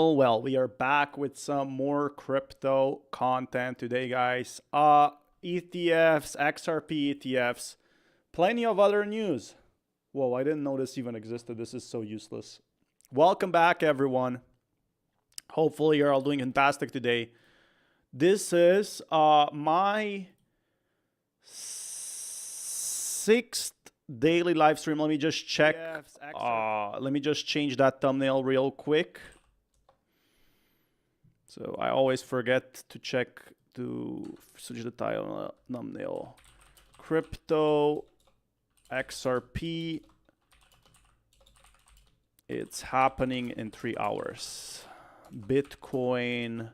Oh, well, we are back with some more crypto content today, guys. ETFs, XRP ETFs, plenty of other news. Whoa, I didn't know this even existed. This is so useless. Welcome back, everyone. Hopefully, you're all doing fantastic today. This is my sixth daily live stream. Let me just check. Let me just change that thumbnail real quick. So I always forget to check to switch the title thumbnail. Crypto XRP. It's happening in 3 hours. Bitcoin,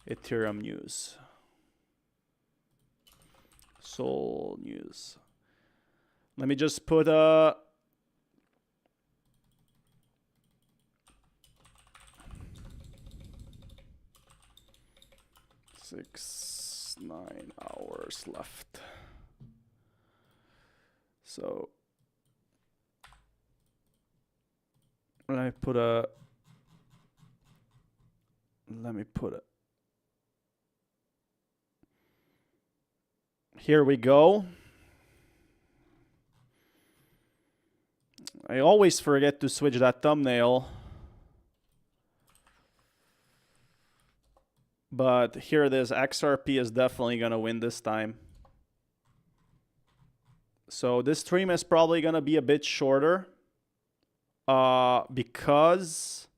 Ethereum news. Sol news. Let me just put a 9 hours left. So let me put a here we go. I always forget to switch that thumbnail. But here it is. XRP is definitely going to win this time. So this stream is probably going to be a bit shorter. Because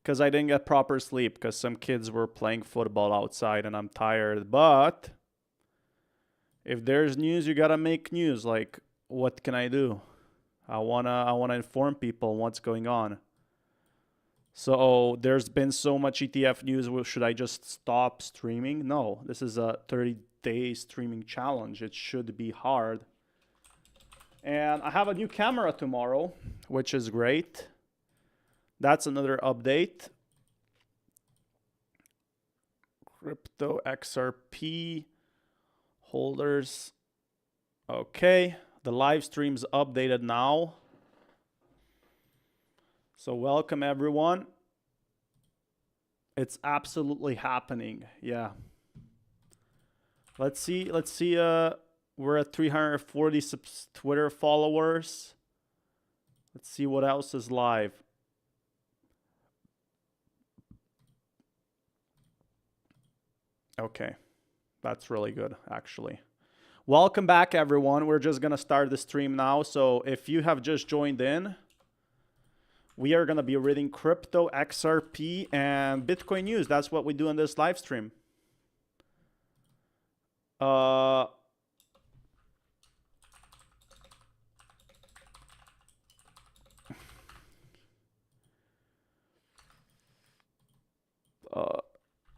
I didn't get proper sleep. Because some kids were playing football outside and I'm tired. But if there's news, you got to make news. Like, what can I do? I wanna inform people what's going on. So there's been so much ETF news. Should I just stop streaming? No, this is a 30-day streaming challenge. It should be hard. And I have a new camera tomorrow, which is great. That's another update. Crypto XRP holders. Okay, the live stream's updated now. So welcome everyone. It's absolutely happening. Yeah. Let's see. We're at 340 Twitter followers. Let's see what else is live. Okay. That's really good, actually. Welcome back, everyone. We're just going to start the stream now. So if you have just joined in, we are going to be reading crypto, XRP, and Bitcoin news. That's what we do in this live stream.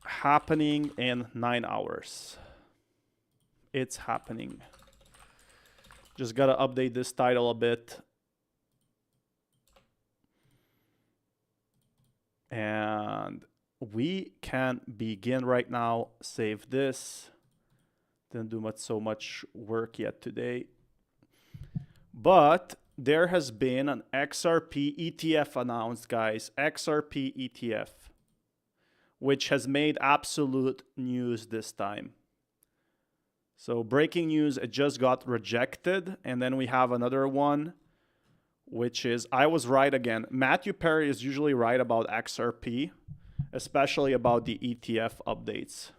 Happening in 9 hours. It's happening. Just got to update this title a bit. And we can begin right now. Save this. Didn't do so much work yet today. But there has been an XRP ETF announced, guys. XRP ETF. Which has made absolute news this time. So breaking news, it just got rejected. And then we have another one. Which is, I was right again. Matthew Perry is usually right about XRP, especially about the ETF updates.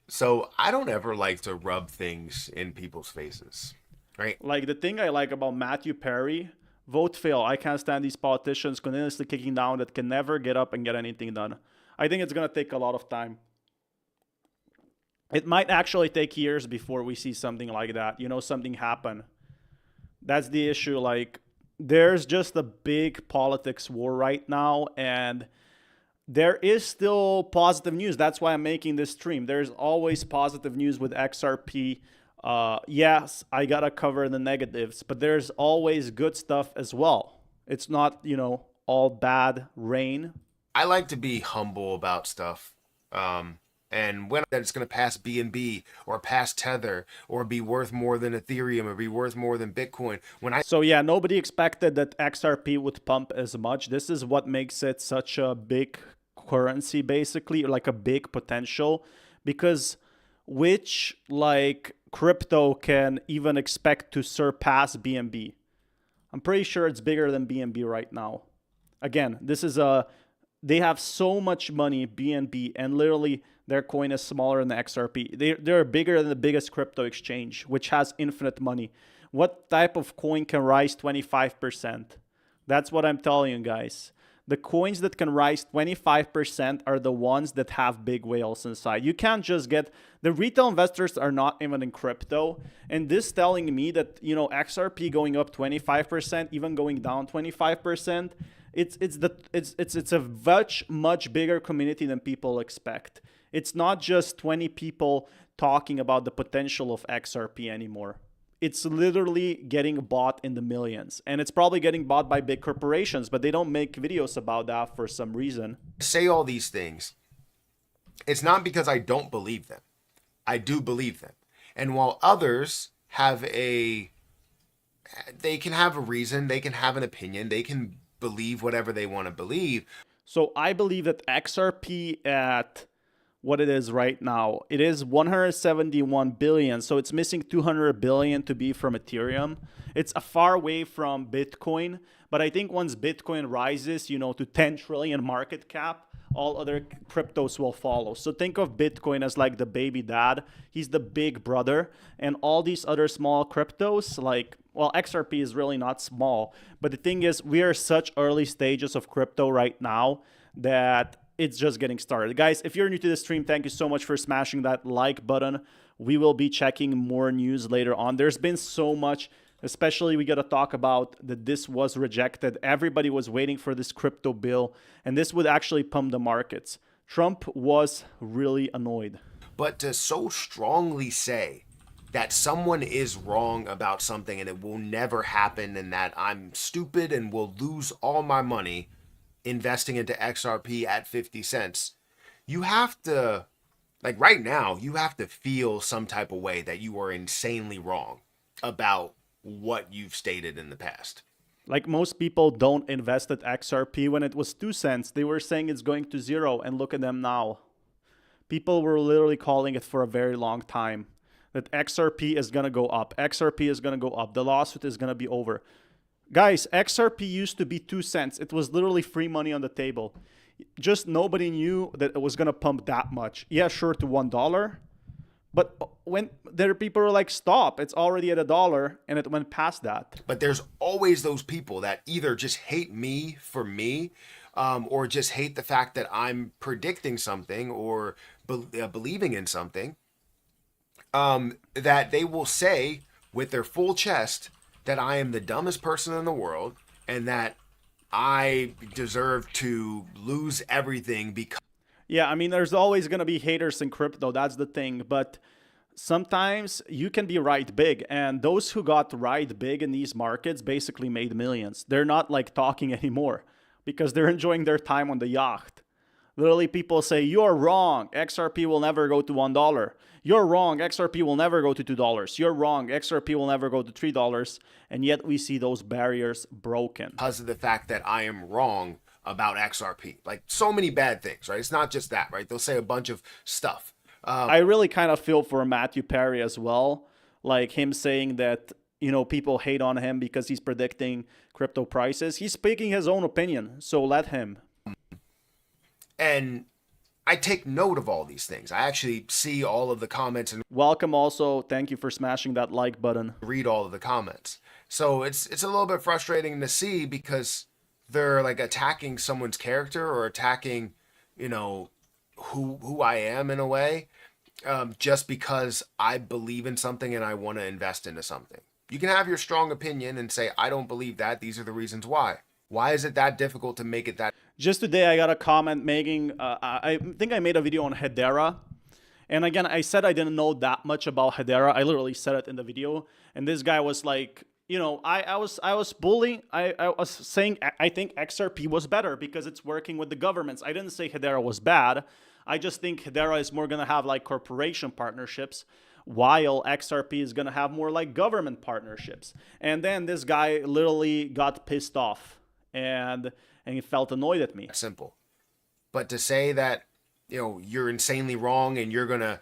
So I don't ever like to rub things in people's faces, right? Like the thing I like about Matthew Perry, vote fail. I can't stand these politicians continuously kicking down that can never get up and get anything done. I think it's going to take a lot of time. It might actually take years before we see something like that. You know, something happen. That's the issue. Like, there's just a big politics war right now, and there is still positive news. That's why I'm making this stream. There's always positive news with XRP. Yes, I gotta cover the negatives, but there's always good stuff as well. It's not, you know, all bad rain. I like to be humble about stuff. And when that it's going to pass BNB or pass Tether or be worth more than Ethereum or be worth more than Bitcoin. So yeah, nobody expected that XRP would pump as much. This is what makes it such a big currency, basically, like a big potential, because which like crypto can even expect to surpass BNB? I'm pretty sure it's bigger than BNB right now. Again, this is a they have so much money, BNB, and literally their coin is smaller than the XRP. They're bigger than the biggest crypto exchange, which has infinite money. What type of coin can rise 25%? That's what I'm telling you guys. The coins that can rise 25% are the ones that have big whales inside. You can't just get the retail investors are not even in crypto. And this telling me that, you know, XRP going up 25%, even going down 25%, it's a much bigger community than people expect. It's not just 20 people talking about the potential of XRP anymore. It's literally getting bought in the millions, and it's probably getting bought by big corporations, but they don't make videos about that for some reason. Say all these things, it's not because I don't believe them. I do believe them. And while others they can have a reason, they can have an opinion, they can believe whatever they want to believe. So I believe that XRP at what it is right now, it is 171 billion, so it's missing 200 billion to be from Ethereum. It's a far away from Bitcoin, but I think once Bitcoin rises, you know, to 10 trillion market cap, all other cryptos will follow. So think of Bitcoin as like the baby dad. He's the big brother, and all these other small cryptos, like, well, XRP is really not small, but the thing is, we are such early stages of crypto right now that it's just getting started. Guys, if you're new to the stream, thank you so much for smashing that like button. We will be checking more news later on. There's been so much, especially we got to talk about that this was rejected. Everybody was waiting for this crypto bill, and this would actually pump the markets. Trump was really annoyed. But to so strongly say that someone is wrong about something and it will never happen and that I'm stupid and will lose all my money investing into XRP at 50 cents, you have to, like right now, you have to feel some type of way that you are insanely wrong about what you've stated in the past. Like most people don't invest at XRP when it was 2 cents. They were saying it's going to zero, and look at them now. People were literally calling it for a very long time that XRP is going to go up. XRP is going to go up. The lawsuit is going to be over. Guys, XRP used to be 2 cents. It was literally free money on the table. Just nobody knew that it was going to pump that much. Yeah, sure, to $1. But when there are people who are like, stop, it's already at $1, and it went past that. But there's always those people that either just hate me for me, or just hate the fact that I'm predicting something or believing in something, that they will say with their full chest that I am the dumbest person in the world and that I deserve to lose everything because... Yeah, I mean, there's always going to be haters in crypto. That's the thing. But sometimes you can be right big. And those who got right big in these markets basically made millions. They're not like talking anymore because they're enjoying their time on the yacht. Literally, people say, you're wrong. XRP will never go to $1. You're wrong. XRP will never go to $2. You're wrong. XRP will never go to $3. And yet we see those barriers broken. Because of the fact that I am wrong about XRP. Like so many bad things, right? It's not just that, right? They'll say a bunch of stuff. I really kind of feel for Matthew Perry as well. Like him saying that, you know, people hate on him because he's predicting crypto prices. He's speaking his own opinion. So let him. And I take note of all these things. I actually see all of the comments and welcome also. Thank you for smashing that like button. Read all of the comments. So it's a little bit frustrating to see because they're like attacking someone's character or attacking, you know, who I am in a way, just because I believe in something and I want to invest into something. You can have your strong opinion and say, I don't believe that. These are the reasons why. Why is it that difficult to make it that? Just today, I got a comment making, I think I made a video on Hedera. And again, I said I didn't know that much about Hedera. I literally said it in the video. And this guy was like, I was bullying. I was saying I think XRP was better because it's working with the governments. I didn't say Hedera was bad. I just think Hedera is more gonna have like corporation partnerships, while XRP is gonna have more like government partnerships. And then this guy literally got pissed off and he felt annoyed at me. Simple. But to say that, you're insanely wrong and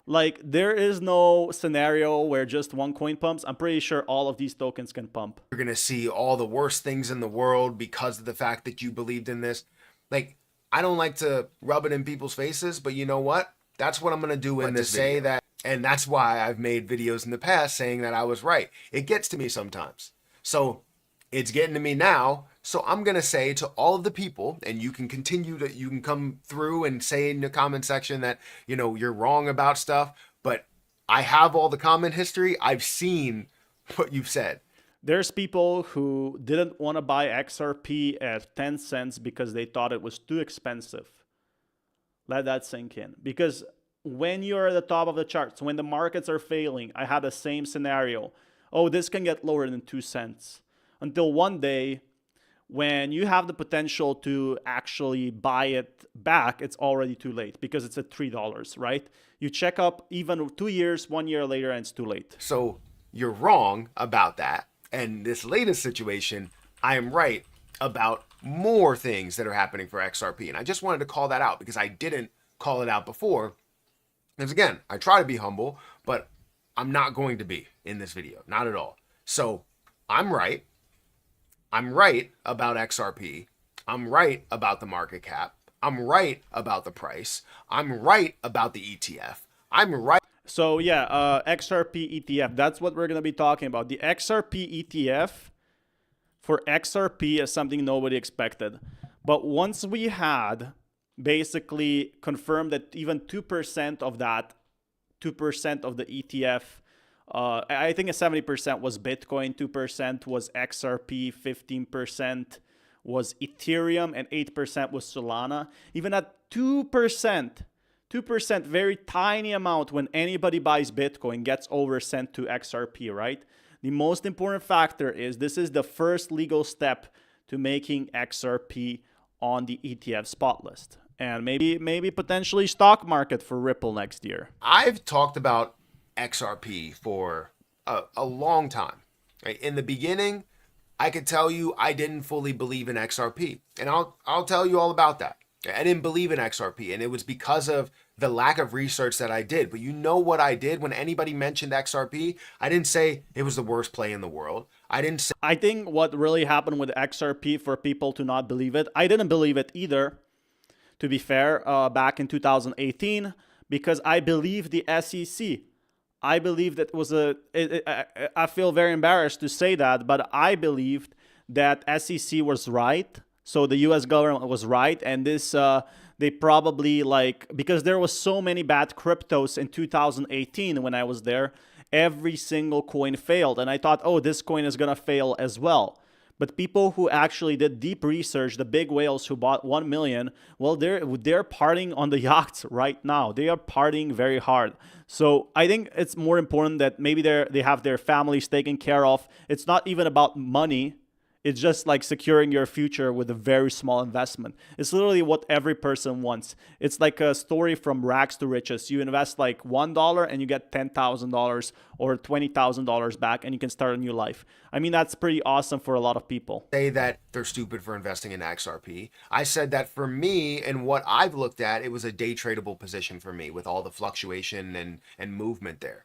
Like, there is no scenario where just one coin pumps. I'm pretty sure all of these tokens can pump. you're going to see all the worst things in the world because of the fact that you believed in this. Like, I don't like to rub it in people's faces, but you know what? That's what I'm going to do in this video. Say that, and that's why I've made videos in the past saying that I was right. It gets to me sometimes. So it's getting to me now. So I'm going to say to all of the people, and you can come through and say in the comment section that, you're wrong about stuff, but I have all the comment history. I've seen what you've said. There's people who didn't want to buy XRP at 10 cents because they thought it was too expensive. Let that sink in. Because when you're at the top of the charts, when the markets are failing, I had the same scenario. Oh, this can get lower than 2 cents. Until one day, when you have the potential to actually buy it back, it's already too late because it's at $3, right? You check up even 2 years, 1 year later, and it's too late. So you're wrong about that. And this latest situation, I am right about more things that are happening for XRP. And I just wanted to call that out because I didn't call it out before. Because again, I try to be humble, but I'm not going to be in this video. Not at all. So I'm right. I'm right about XRP. I'm right about the market cap. I'm right about the price. I'm right about the ETF. I'm right. So yeah, XRP ETF, that's what we're going to be talking about. The XRP ETF for XRP is something nobody expected. But once we had basically confirmed that even 2% of that, 2% of the ETF, I think 70% was Bitcoin, 2% was XRP, 15% was Ethereum, and 8% was Solana. Even at 2%, very tiny amount when anybody buys Bitcoin gets over sent to XRP, right? The most important factor is this is the first legal step to making XRP on the ETF spot list. And maybe potentially stock market for Ripple next year. I've talked about XRP for a long time. Right? In the beginning, I could tell you I didn't fully believe in XRP. And I'll tell you all about that. I didn't believe in XRP, and it was because of the lack of research that I did. But you know what I did when anybody mentioned XRP? I didn't say it was the worst play in the world. I think what really happened with XRP for people to not believe it, I didn't believe it either, to be fair, back in 2018, because I believed the SEC. I believed that I feel very embarrassed to say that, but I believed that SEC was right. So the U.S. government was right, and this they probably because there was so many bad cryptos in 2018 when I was there, every single coin failed, and I thought, oh, this coin is gonna fail as well. But people who actually did deep research, the big whales who bought 1 million, well, they're partying on the yachts right now. They are partying very hard. So I think it's more important that maybe they have their families taken care of. It's not even about money. It's just like securing your future with a very small investment. It's literally what every person wants. It's like a story from rags to riches. You invest like $1 and you get $10,000 or $20,000 back, and you can start a new life. I mean, that's pretty awesome for a lot of people. Say that they're stupid for investing in XRP. I said that for me and what I've looked at, it was a day tradable position for me with all the fluctuation and movement there.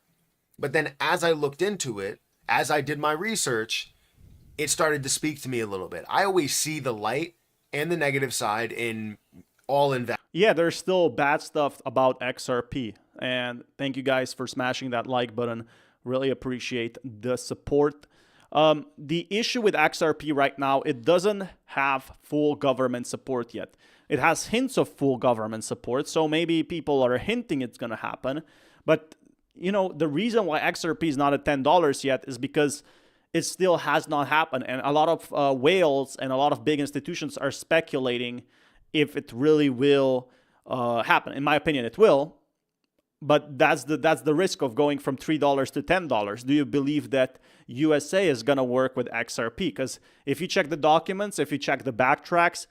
But then as I looked into it, as I did my research, it started to speak to me a little bit. I always see the light and the negative side in all investments. Yeah, there's still bad stuff about XRP. And thank you guys for smashing that like button. Really appreciate the support. The issue with XRP right now, it doesn't have full government support yet. It has hints of full government support, so maybe people are hinting it's going to happen. But, the reason why XRP is not at $10 yet is because it still has not happened. And a lot of whales and a lot of big institutions are speculating if it really will happen. In my opinion, it will. But that's the risk of going from $3 to $10. Do you believe that USA is going to work with XRP? Because if you check the documents, if you check the backtracks,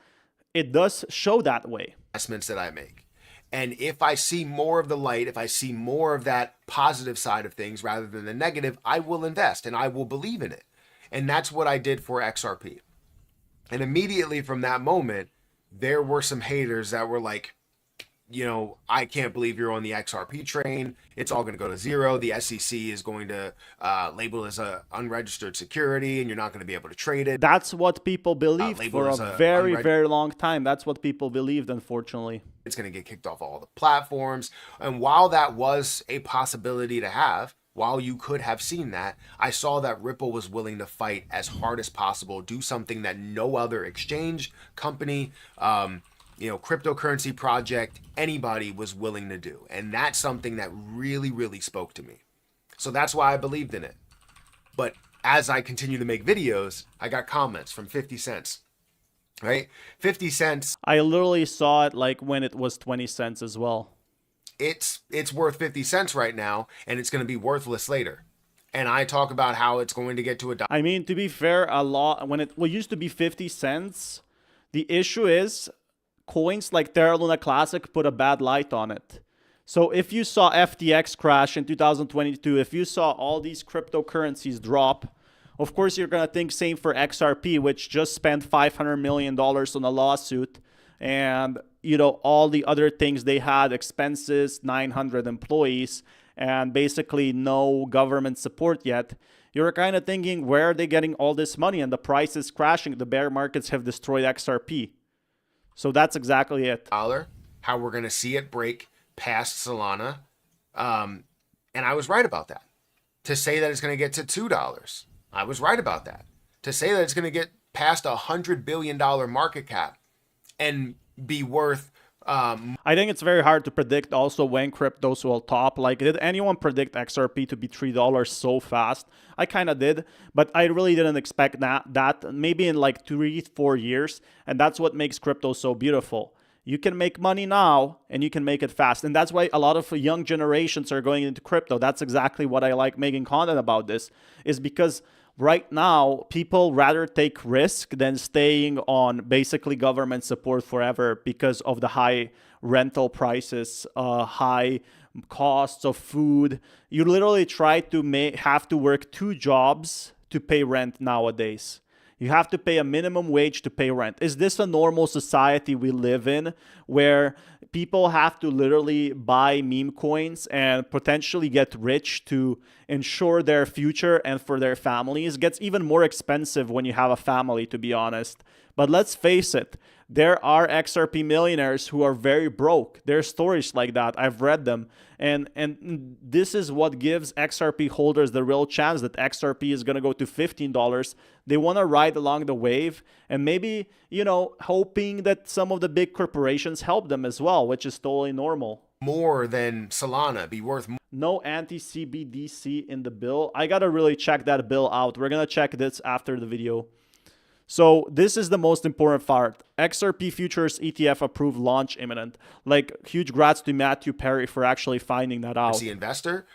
it does show that way. Investments that I make. And if I see more of the light, if I see more of that positive side of things rather than the negative, I will invest and I will believe in it. And that's what I did for XRP. And immediately from that moment, there were some haters that were like, you know, I can't believe you're on the XRP train. It's all going to go to zero. The SEC is going to label it as a unregistered security, and you're not going to be able to trade it. That's what people believed for a very, very long time. That's what people believed, unfortunately. It's going to get kicked off all the platforms. And while that was a possibility to have, while you could have seen that, I saw that Ripple was willing to fight as hard as possible, do something that no other exchange company, cryptocurrency project, anybody was willing to do. And that's something that really, really spoke to me. So that's why I believed in it. But as I continue to make videos, I got comments from 50 cents, right? 50 cents. I literally saw it like when it was 20 cents as well. It's worth 50 cents right now, and it's going to be worthless later. And I talk about how it's going to get to $1. I mean, to be fair, a lot when it used to be 50 cents, the issue is coins like Terra Luna Classic put a bad light on it. So if you saw FTX crash in 2022, if you saw all these cryptocurrencies drop, of course you're going to think same for XRP, which just spent $500 million on a lawsuit, and you know all the other things they had, expenses, 900 employees, and basically no government support yet. You're kind of thinking, where are they getting all this money? And the price is crashing. The bear markets have destroyed XRP. So that's exactly it. How we're going to see it break past Solana. And I was right about that. To say that it's going to get to $2, I was right about that. To say that it's going to get past $100 billion market cap and be worth... I think it's very hard to predict also when cryptos will top. Like, did anyone predict XRP to be $3 so fast? I kind of did, but I really didn't expect that maybe in like 3-4 years. And that's what makes crypto so beautiful. You can make money now and you can make it fast. And that's why a lot of young generations are going into crypto. That's exactly what I like making content about this, is because right now, people rather take risk than staying on basically government support forever because of the high rental prices, high costs of food. You literally try to have to work 2 jobs to pay rent nowadays. You have to pay a minimum wage to pay rent. Is this a normal society we live in where people have to literally buy meme coins and potentially get rich to ensure their future and for their families? It gets even more expensive when you have a family, to be honest. But let's face it, there are XRP millionaires who are very broke. There are stories like that. I've read them. And this is what gives XRP holders the real chance that XRP is going to go to $15. They want to ride along the wave and maybe, you know, hoping that some of the big corporations help them as well, which is totally normal. More than Solana, be worth more. No anti-CBDC in the bill. I got to really check that bill out. We're going to check this after the video. So this is the most important part. XRP futures ETF approved, launch imminent. Like, huge grats to Matthew Perry for actually finding that out. The investor,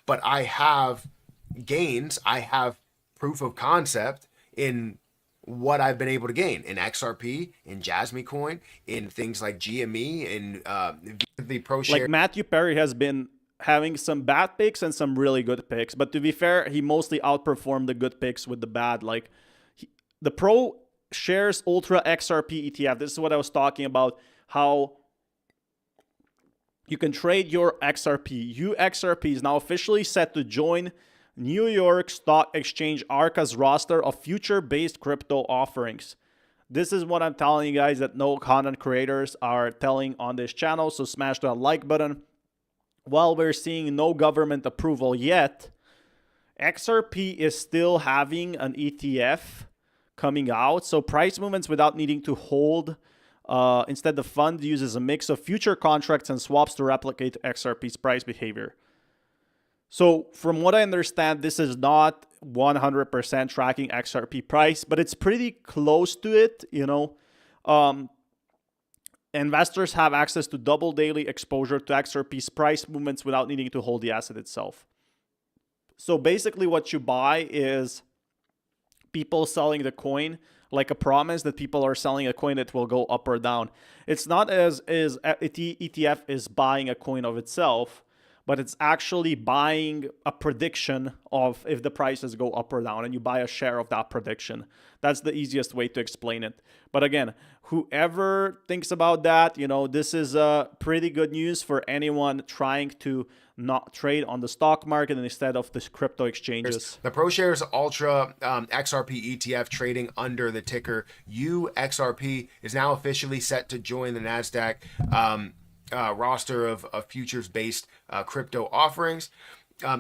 but I have gains. I have proof of concept in what I've been able to gain in XRP, in Jasmine Coin, in things like GME, in the Pro Share. Like, Matthew Perry has been having some bad picks and some really good picks. But to be fair, he mostly outperformed the good picks with the bad. Like, the Pro Shares Ultra XRP ETF, this is what I was talking about, how you can trade your XRP. UXRP is now officially set to join New York Stock Exchange ARCA's roster of future-based crypto offerings. This is what I'm telling you guys that no content creators are telling on this channel, so smash that like button. While we're seeing no government approval yet, XRP is still having an ETF coming out. So price movements without needing to hold. Instead, the fund uses a mix of future contracts and swaps to replicate XRP's price behavior. So from what I understand, this is not 100% tracking XRP price, but it's pretty close to it, you know. investors have access to double daily exposure to XRP's price movements without needing to hold the asset itself. So basically what you buy is people selling the coin, like a promise that people are selling a coin that will go up or down. It's not as ETF is buying a coin of itself, but it's actually buying a prediction of if the prices go up or down, and you buy a share of that prediction. That's the easiest way to explain it. But again, whoever thinks about that, this is pretty good news for anyone trying to not trade on the stock market instead of the crypto exchanges. The ProShares Ultra XRP ETF trading under the ticker UXRP is now officially set to join the NASDAQ roster of futures-based crypto offerings.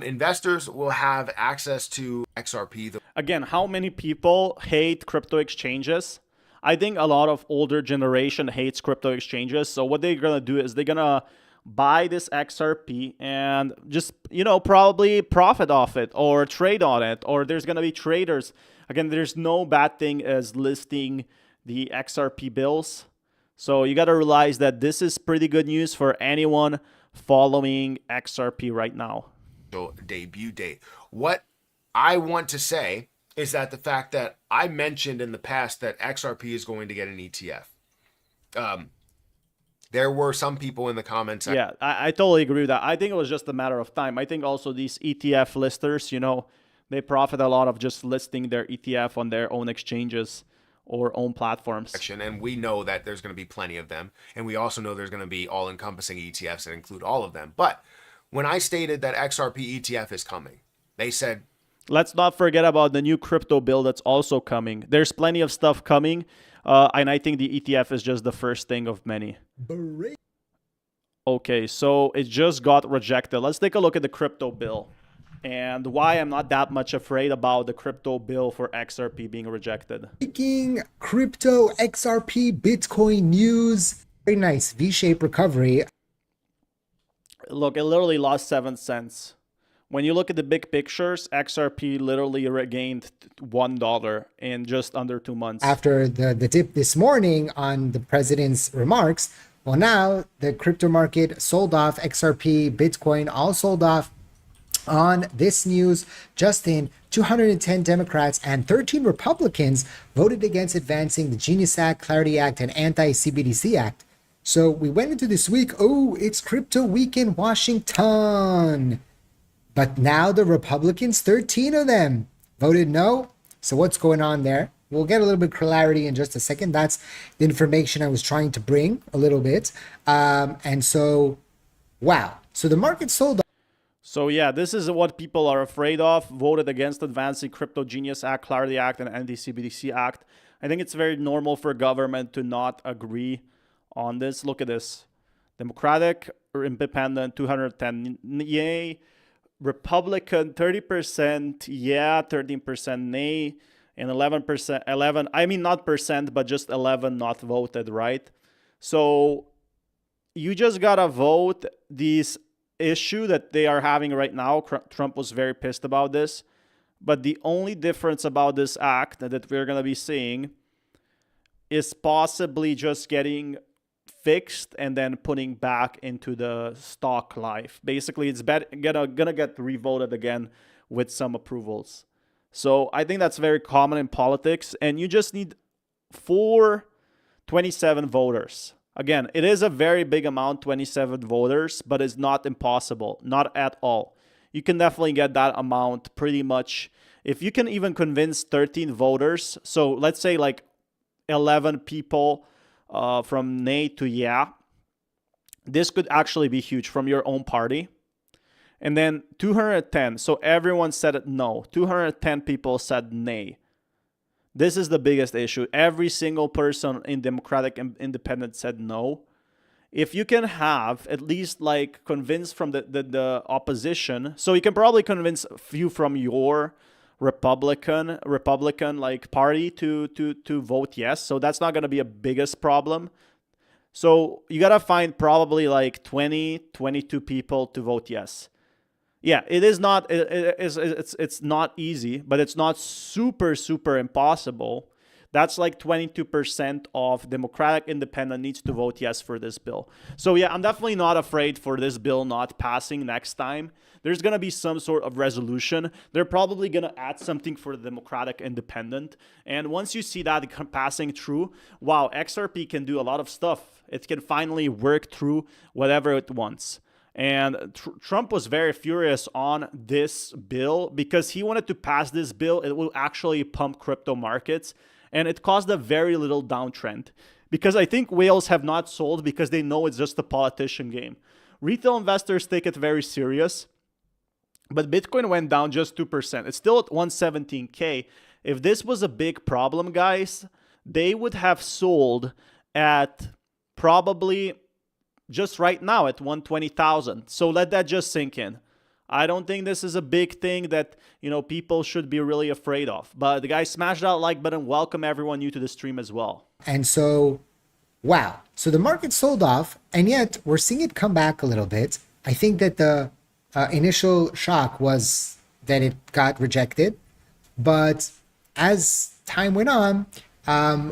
Investors will have access to XRP. Again, how many people hate crypto exchanges? I think a lot of older generation hates crypto exchanges. So what they're going to do is they're going to buy this XRP and just, probably profit off it or trade on it, or there's going to be traders. Again, there's no bad thing as listing the XRP bills. So you got to realize that this is pretty good news for anyone following XRP right now. Debut date. What I want to say is that the fact that I mentioned in the past that XRP is going to get an ETF. There were some people in the comments. Yeah, I totally agree with that. I think it was just a matter of time. I think also these ETF listers, they profit a lot of just listing their ETF on their own exchanges or own platforms. And we know that there's going to be plenty of them. And we also know there's going to be all-encompassing ETFs that include all of them. But when I stated that XRP ETF is coming, they said, let's not forget about the new crypto bill that's also coming. There's plenty of stuff coming. And I think the ETF is just the first thing of many. Okay, so it just got rejected. Let's take a look at the crypto bill and why I'm not that much afraid about the crypto bill for XRP being rejected. Speaking crypto, XRP, Bitcoin news. Very nice V-shaped recovery. Look, it literally lost 7 cents. When you look at the big pictures, XRP literally regained $1 in just under 2 months. After the dip this morning on the president's remarks, well, now the crypto market sold off. XRP, Bitcoin all sold off on this news. Justin, 210 Democrats and 13 Republicans voted against advancing the Genius Act, Clarity Act, and Anti-CBDC Act. So we went into this week, it's crypto week in Washington. But now the Republicans, 13 of them, voted no. So what's going on there? We'll get a little bit of clarity in just a second. That's the information I was trying to bring a little bit. And so, wow. So the market sold. So yeah, this is what people are afraid of. Voted against advancing Crypto Genius Act, Clarity Act, and Anti-CBDC Act. I think it's very normal for government to not agree on this. Look at this. Democratic or Independent, 210 yay. Republican, 30% yeah, 13% nay, and 11%, I mean not percent, but just 11 not voted, right? So you just gotta vote this issue that they are having right now. Trump was very pissed about this. But the only difference about this act that we're gonna be seeing is possibly just getting fixed and then putting back into the stock life. Basically, it's gonna get revoted again with some approvals. So I think that's very common in politics, and you just need 427 voters. Again, it is a very big amount, 27 voters, but it's not impossible, not at all. You can definitely get that amount pretty much. If you can even convince 13 voters, so let's say like 11 people from nay to yeah, this could actually be huge from your own party. And then 210, so everyone said no. 210 people said nay. This is the biggest issue. Every single person in Democratic and Independent said no. If you can have at least like convince from the opposition, so you can probably convince a few from your Republican like party to vote yes. So that's not going to be a biggest problem. So you got to find probably like 22 people to vote yes. Yeah, it is not it's not easy, but it's not super impossible. That's like 22% of Democratic Independent needs to vote yes for this bill. So yeah, I'm definitely not afraid for this bill not passing next time. There's going to be some sort of resolution. They're probably going to add something for the Democratic Independent. And once you see that passing through, wow, XRP can do a lot of stuff. It can finally work through whatever it wants. And Trump was very furious on this bill because he wanted to pass this bill. It will actually pump crypto markets. And it caused a very little downtrend. Because I think whales have not sold because they know it's just a politician game. Retail investors take it very serious. But Bitcoin went down just 2%. It's still at 117K. If this was a big problem, guys, they would have sold at probably just right now at 120,000. So let that just sink in. I don't think this is a big thing that, people should be really afraid of. But the guys, smash that like button. Welcome everyone new to the stream as well. And so, wow. So the market sold off, and yet we're seeing it come back a little bit. I think that the initial shock was that it got rejected. But as time went on,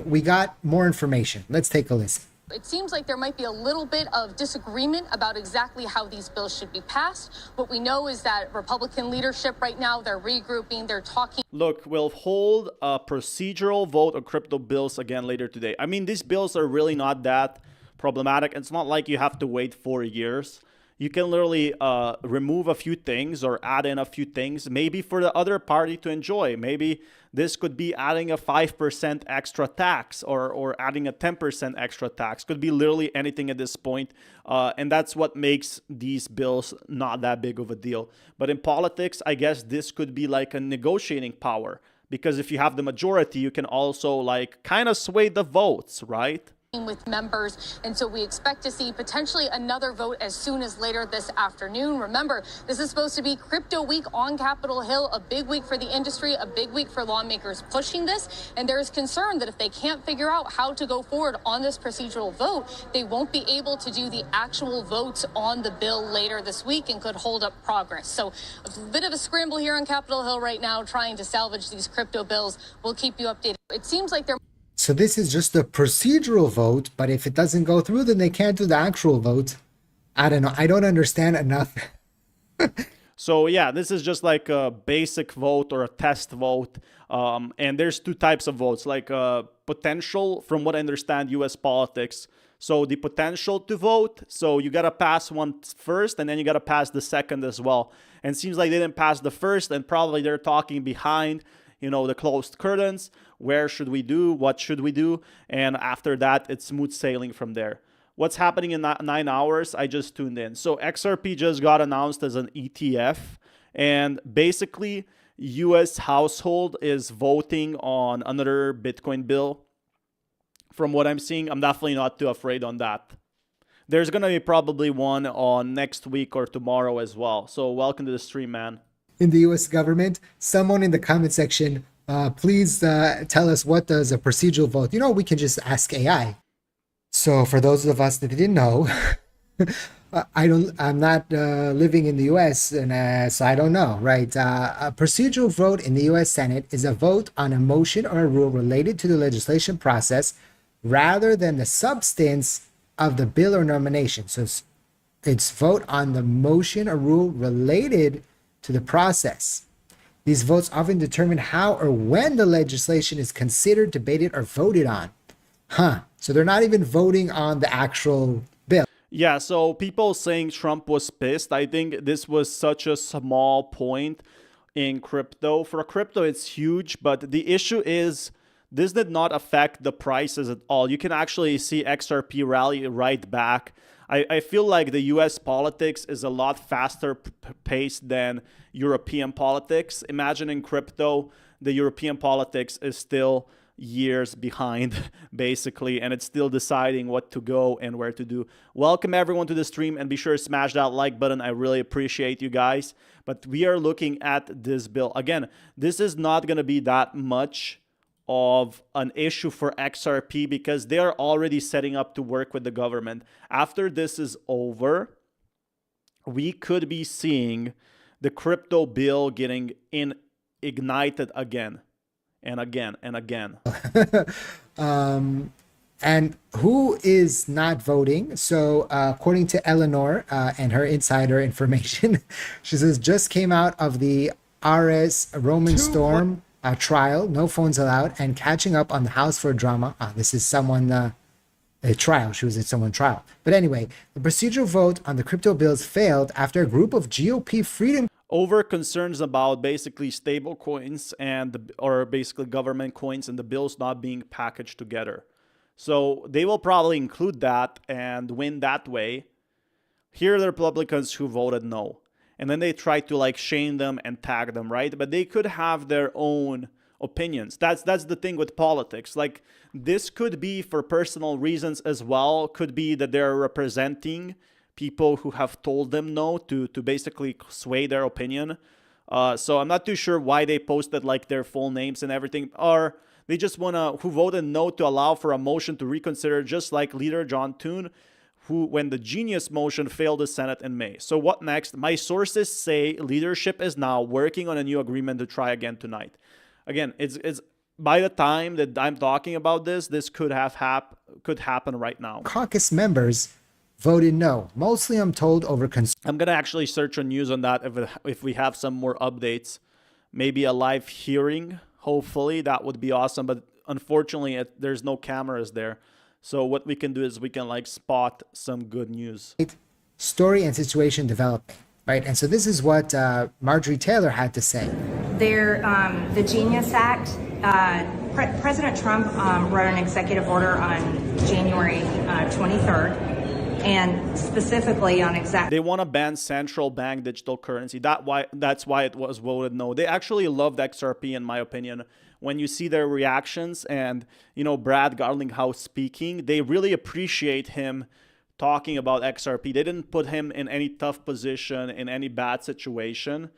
we got more information. Let's take a listen. It seems like there might be a little bit of disagreement about exactly how these bills should be passed. What we know is that Republican leadership right now, they're regrouping, they're talking. Look, we'll hold a procedural vote on crypto bills again later today. I mean, these bills are really not that problematic. It's not like you have to wait 4 years. You can literally remove a few things or add in a few things, maybe for the other party to enjoy. Maybe this could be adding a 5% extra tax or adding a 10% extra tax. Could be literally anything at this point. And that's what makes these bills not that big of a deal. But in politics, I guess this could be like a negotiating power. Because if you have the majority, you can also like kind of sway the votes, right? With members, and so we expect to see potentially another vote as soon as later this afternoon. Remember, this is supposed to be crypto week on Capitol Hill, a big week for the industry, a big week for lawmakers pushing this, and there is concern that if they can't figure out how to go forward on this procedural vote, they won't be able to do the actual votes on the bill later this week and could hold up progress. So a bit of a scramble here on Capitol Hill right now, trying to salvage these crypto bills. We'll keep you updated. It seems like they're So this is just a procedural vote, but if it doesn't go through, then they can't do the actual vote. I don't know. I don't understand enough. So yeah, this is just like a basic vote or a test vote. And there's two types of votes, like potential, from what I understand, US politics. So the potential to vote, so you got to pass one first and then you got to pass the second as well. And it seems like they didn't pass the first, and probably they're talking behind the closed curtains. Where should we do? What should we do? And after that, it's smooth sailing from there. What's happening in 9 hours? I just tuned in. So XRP just got announced as an ETF. And basically, US household is voting on another Bitcoin bill. From what I'm seeing, I'm definitely not too afraid on that. There's going to be probably one on next week or tomorrow as well. So welcome to the stream, man. In the US government, someone in the comment section, please tell us, what does a procedural vote? We can just ask AI. So for those of us that didn't know, I'm not living in the US, and so I don't know, right? A procedural vote in the US Senate is a vote on a motion or a rule related to the legislation process rather than the substance of the bill or nomination. So it's vote on the motion or rule related to the process. These votes often determine how or when the legislation is considered, debated, or voted on. So they're not even voting on the actual bill. Yeah, so people saying Trump was pissed. I think this was such a small point in crypto. For crypto, it's huge, but the issue is this did not affect the prices at all. You can actually see XRP rally right back. I feel like the US politics is a lot faster paced than European politics. Imagine in crypto, the European politics is still years behind, basically, and it's still deciding what to go and where to do. Welcome everyone to the stream, and be sure to smash that like button. I really appreciate you guys. But we are looking at this bill. Again, this is not going to be that much of an issue for XRP because they are already setting up to work with the government. After this is over, we could be seeing the crypto bill getting ignited again. and again and again. And who is not voting? So, according to Eleanor and her insider information, she says just came out of the RS Roman Storm trial, no phones allowed, and catching up on the House for drama. This is someone a trial. She was at someone's trial. But anyway, the procedural vote on the crypto bills failed after a group of GOP freedom over concerns about basically stable coins or basically government coins and the bills not being packaged together. So they will probably include that and win that way. Here are the Republicans who voted no. And then they try to like shame them and tag them, right? But they could have their own opinions. That's the thing with politics. Like, this could be for personal reasons as well. Could be that they're representing people who have told them no to basically sway their opinion. So I'm not too sure why they posted like their full names and everything. Or they just who voted no to allow for a motion to reconsider, just like leader John Toon, who, when the Genius motion failed the Senate in May. So what next? My sources say leadership is now working on a new agreement to try again tonight. Again, it's by the time that I'm talking about this could happen right now. Caucus members voted no. Mostly, I'm told, over I'm gonna actually search on news on that if we have some more updates. Maybe a live hearing. Hopefully, that would be awesome. But unfortunately, there's no cameras there. So what we can do is we can like spot some good news. Story and situation developing, right? And so this is what Marjorie Taylor had to say. The Genius Act, President Trump wrote an executive order on January 23rd. And specifically on they want to ban central bank digital currency. That's why it was voted no. They actually loved XRP, in my opinion. When you see their reactions and, Brad Garlinghouse speaking, they really appreciate him talking about XRP. They didn't put him in any tough position, in any bad situation.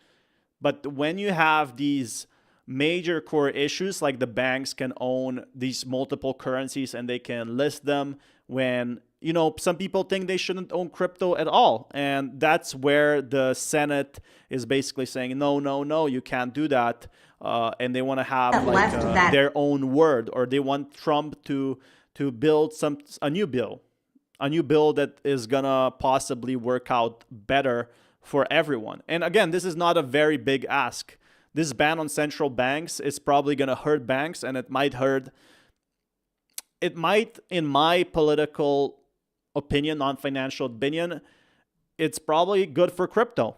But when you have these major core issues, like the banks can own these multiple currencies and they can list them, when some people think they shouldn't own crypto at all. And that's where the Senate is basically saying, no, you can't do that. And they want to have their own word, or they want Trump to build a new bill that is going to possibly work out better for everyone. And again, this is not a very big ask. This ban on central banks is probably going to hurt banks, and it might, in my political opinion, non-financial opinion, it's probably good for crypto,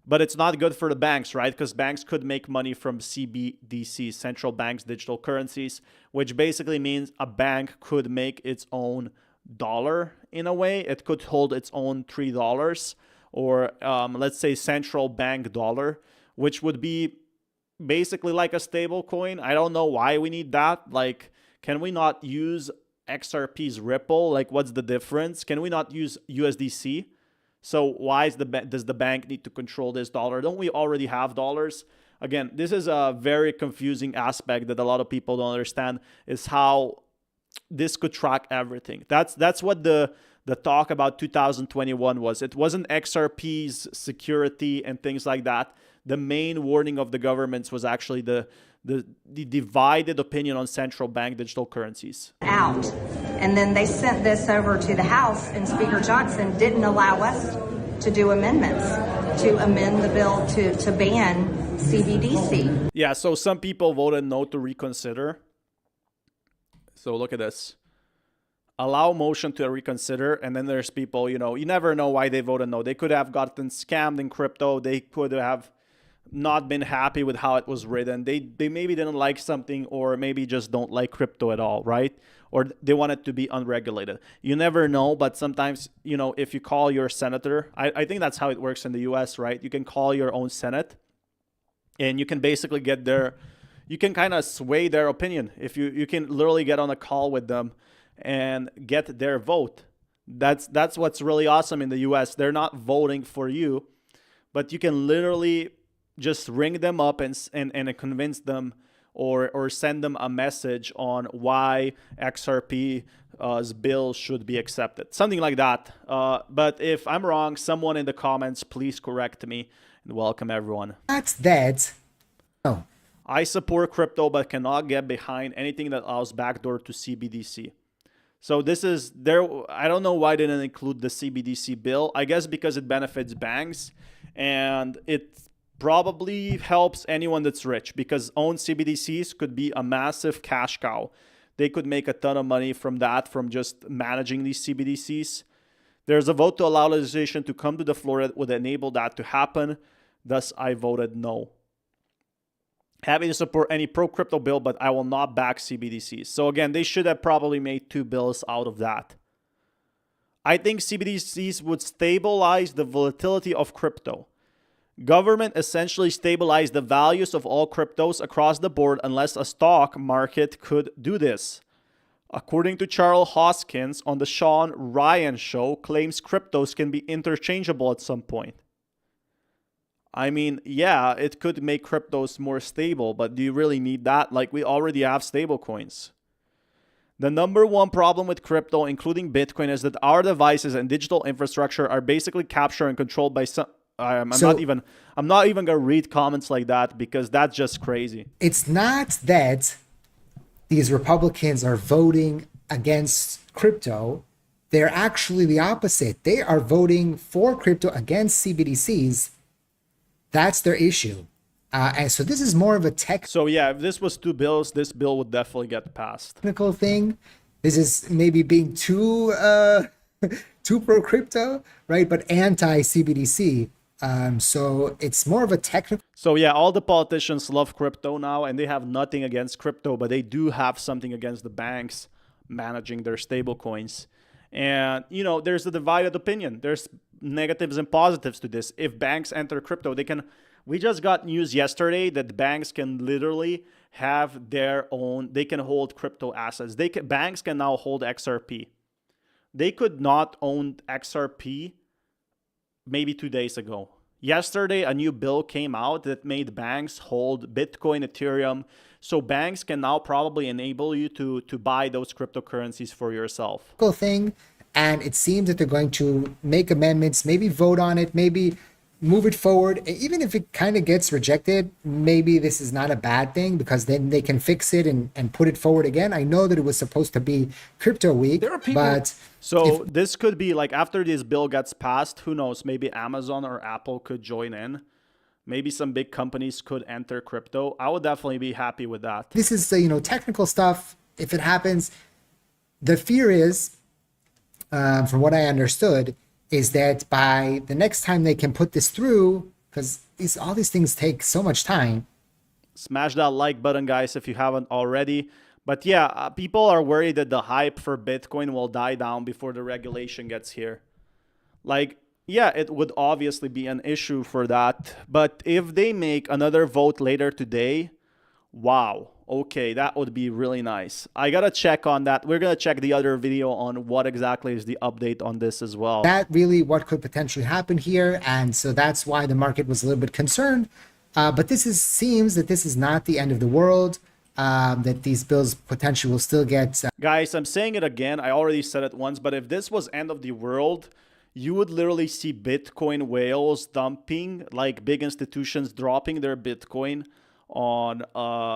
but it's not good for the banks, right? Because banks could make money from CBDCs, central banks, digital currencies, which basically means a bank could make its own dollar in a way. It could hold its own $3 or let's say central bank dollar, which would be basically like a stable coin. I don't know why we need that. Like, can we not use XRP's Ripple? Like, what's the difference? Can we not use USDC? So why does the bank need to control this dollar? Don't we already have dollars? Again, this is a very confusing aspect that a lot of people don't understand, is how this could track everything. That's what the talk about 2021 was. It wasn't XRP's security and things like that. The main warning of the governments was actually the divided opinion on central bank digital currencies. Out. And then they sent this over to the House, and Speaker Johnson didn't allow us to do amendments to amend the bill to ban CBDC. Yeah, so some people voted no to reconsider. So look at this. Allow motion to reconsider, and then there's people, you never know why they voted no. They could have gotten scammed in crypto. They could have not been happy with how it was written. They maybe didn't like something, or maybe just don't like crypto at all, right? Or they want it to be unregulated. You never know, but sometimes, if you call your senator, I think that's how it works in the US, right? You can call your own Senate, and you can basically you can kind of sway their opinion. If you can literally get on a call with them and get their vote. That's what's really awesome in the US. They're not voting for you, but you can literally just ring them up and convince them, or send them a message on why XRP's bill should be accepted. Something like that. But if I'm wrong, someone in the comments, please correct me, and welcome everyone. That's that. Oh. I support crypto but cannot get behind anything that allows backdoor to CBDC. So this is there. I don't know why they didn't include the CBDC bill. I guess because it benefits banks and it probably helps anyone that's rich, because own CBDCs could be a massive cash cow. They could make a ton of money from that, from just managing these CBDCs. There's a vote to allow legislation to come to the floor that would enable that to happen. Thus, I voted no. Happy to support any pro-crypto bill, but I will not back CBDCs. So again, they should have probably made 2 bills out of that. I think CBDCs would stabilize the volatility of crypto. Government essentially stabilized the values of all cryptos across the board unless a stock market could do this. According to Charles Hoskins on the Sean Ryan Show, claims cryptos can be interchangeable at some point. I mean, yeah, it could make cryptos more stable, but do you really need that? Like, we already have stable coins. The number one problem with crypto, including Bitcoin, is that our devices and digital infrastructure are basically captured and controlled by some... I'm not even gonna read comments like that because that's just crazy. It's not that these Republicans are voting against crypto. They're actually the opposite. They are voting for crypto against CBDCs. That's their issue. And so this is more of a So yeah, if this was 2 bills, this bill would definitely get passed. technical thing. This is maybe being too too pro crypto, right? But anti CBDC. So it's more of a technical. So yeah, all the politicians love crypto now, and they have nothing against crypto, but they do have something against the banks managing their stable coins. And, you know, there's a divided opinion. There's negatives and positives to this. If banks enter crypto, they can... We just got news yesterday that banks can literally have their own... They can hold crypto assets. Banks can now hold XRP. They could not own XRP maybe 2 days ago. Yesterday, a new bill came out that made banks hold Bitcoin, Ethereum. So banks can now probably enable you to buy those cryptocurrencies for yourself. Thing, and it seems that they're going to make amendments, maybe vote on it, maybe move it forward. Even if it kind of gets rejected, maybe this is not a bad thing, because then they can fix it and put it forward again. I know that it was supposed to be crypto week, but so this could be like, after this bill gets passed, who knows, maybe Amazon or Apple could join in. Maybe some big companies could enter crypto. I would definitely be happy with that. This is, technical stuff. If it happens, the fear is, from what I understood, is that by the next time they can put this through, because all these things take so much time. Smash that like button, guys, if you haven't already. But yeah, people are worried that the hype for Bitcoin will die down before the regulation gets here. Like, yeah, it would obviously be an issue for that. But if they make another vote later today, wow, okay, that would be really nice. I gotta check on that. We're gonna check the other video on what exactly is the update on this as well. That really what could potentially happen here, and so that's why the market was a little bit concerned. But seems that this is not the end of the world. That these bills potentially will still get. Guys, I'm saying it again. I already said it once, but if this was end of the world, you would literally see Bitcoin whales dumping, like big institutions dropping their Bitcoin on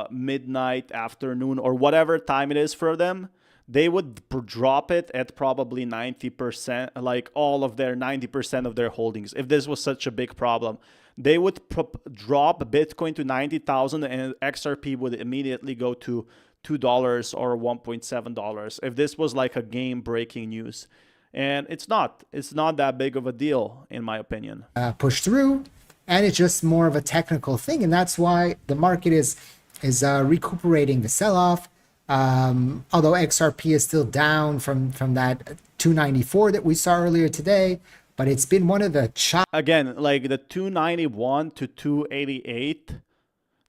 midnight, afternoon, or whatever time it is for them. They would drop it at probably 90%, like all of their 90% of their holdings. If this was such a big problem, they would drop Bitcoin to 90,000 and XRP would immediately go to $2 or $1.7 if this was like a game-breaking news. And it's not that big of a deal, in my opinion. Push through, and it's just more of a technical thing, and that's why the market is recuperating the sell-off. Although XRP is still down from that 294 that we saw earlier today, but it's been one of the again, like the 291 to 288.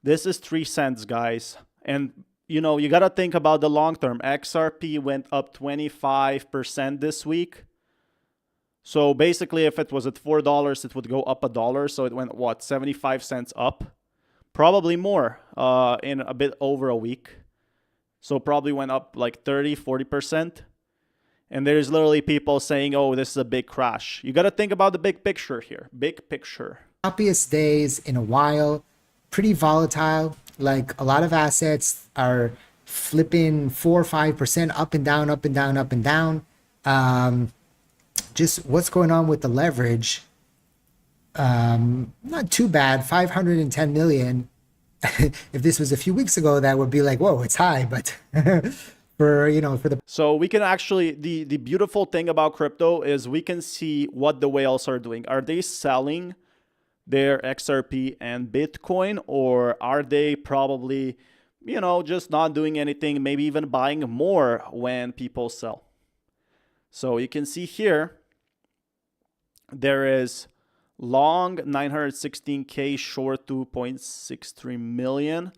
This is 3 cents, guys, and you gotta think about the long term. XRP went up 25% this week. So basically, if it was at $4, it would go up $1. So it went, what, 75 cents up? Probably more in a bit over a week. So probably went up like 30, 40%. And there's literally people saying, oh, this is a big crash. You got to think about the big picture here. Big picture. Happiest days in a while. Pretty volatile. Like a lot of assets are flipping 4 or 5% up and down, up and down, up and down. Just what's going on with the leverage? Not too bad, 510 million. If this was a few weeks ago, that would be like, whoa, it's high. But for the So we can actually, the beautiful thing about crypto is we can see what the whales are doing. Are they selling their XRP and Bitcoin, or are they probably, just not doing anything, maybe even buying more when people sell? So you can see here, there is long 916K, short 2.63 million.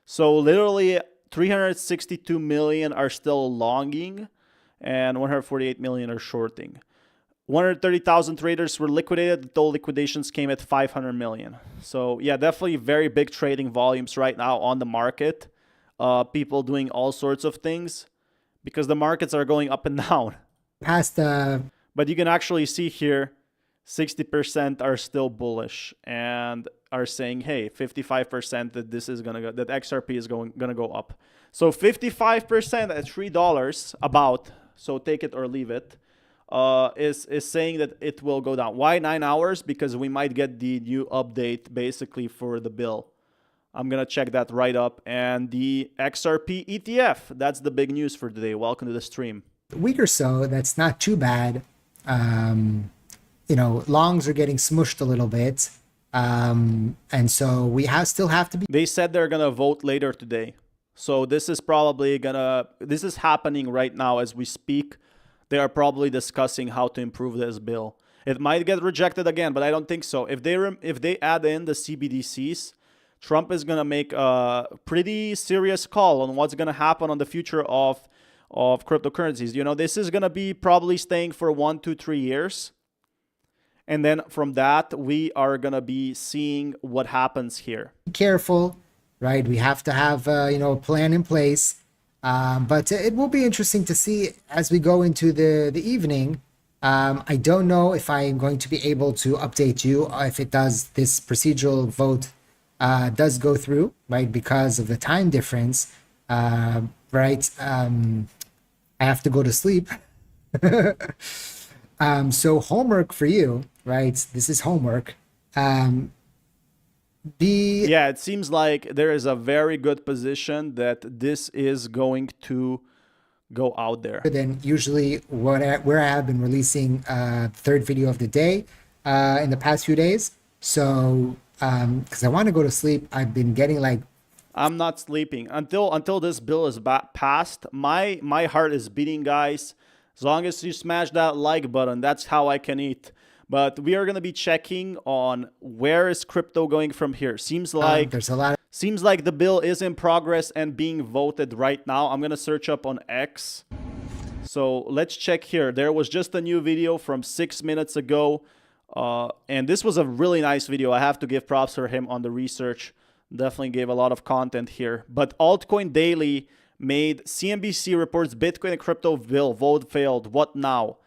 So literally 362 million are still longing and 148 million are shorting. 130,000 traders were liquidated. The total liquidations came at 500 million. So yeah, definitely very big trading volumes right now on the market. People doing all sorts of things because the markets are going up and down. past But you can actually see here, 60% are still bullish and are saying, hey, 55% that this is gonna go, that XRP is gonna go up. So 55% at $3 about, so take it or leave it, is saying that it will go down. Why 9 hours? Because we might get the new update basically for the bill. I'm gonna check that right up. And the XRP ETF, that's the big news for today. Welcome to the stream. week or so, that's not too bad. Longs are getting smushed a little bit. And so we still have to be They said they're gonna vote later today. So this is probably this is happening right now as we speak. They are probably discussing how to improve this bill. It might get rejected again, but I don't think so. If they add in the CBDCs, Trump is gonna make a pretty serious call on what's gonna happen on the future of cryptocurrencies. This is gonna be probably staying for 1 to 3 years. And then from that, we are going to be seeing what happens here. careful, right? We have to have a plan in place. But it will be interesting to see as we go into the evening. I don't know if I'm going to be able to update you if this procedural vote does go through, right? Because of the time difference, right? I have to go to sleep. So homework for you, right? This is homework. Yeah, it seems like there is a very good position that this is going to go out there. Than usually where I have been releasing third video of the day in the past few days. So because I want to go to sleep, I've been getting like I'm not sleeping until this bill is passed. My heart is beating, guys. As long as you smash that like button, that's how I can eat. But we are going to be checking on where is crypto going from here. Seems like there's a lot. Seems like the bill is in progress and being voted right now. I'm going to search up on X. So let's check here. There was just a new video from 6 minutes ago. And this was a really nice video. I have to give props for him on the research. Definitely gave a lot of content here. But Altcoin Daily made CNBC reports Bitcoin and crypto bill vote failed. What now?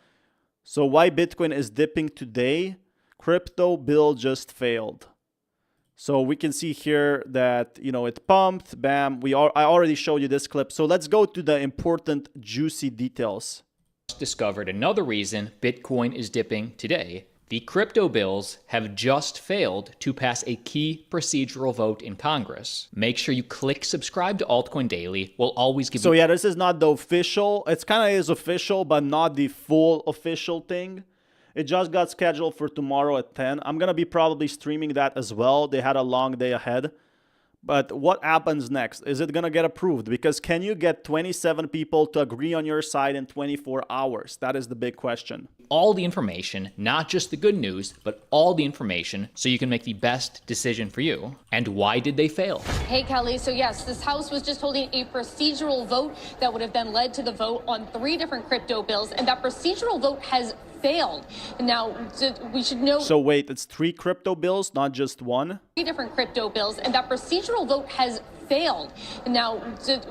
So why Bitcoin is dipping today? Crypto bill just failed. So we can see here that, it pumped, bam. I already showed you this clip. So let's go to the important, juicy details. Discovered another reason Bitcoin is dipping today. The crypto bills have just failed to pass a key procedural vote in Congress. Make sure you click subscribe to Altcoin Daily. We'll always give you... So yeah, this is not the official. It's kind of is official, but not the full official thing. It just got scheduled for tomorrow at 10. I'm going to be probably streaming that as well. They had a long day ahead. But what happens next? Is it going to get approved? Because can you get 27 people to agree on your side in 24 hours? That is the big question. All the information, not just the good news, but all the information so you can make the best decision for you. And why did they fail? Hey, Kelly. So yes, this House was just holding a procedural vote that would have then led to the vote on 3 different crypto bills. And that procedural vote has failed. Now, we should know... So wait, it's 3 crypto bills, not just 1? 3 different crypto bills, and that procedural vote has failed. Now,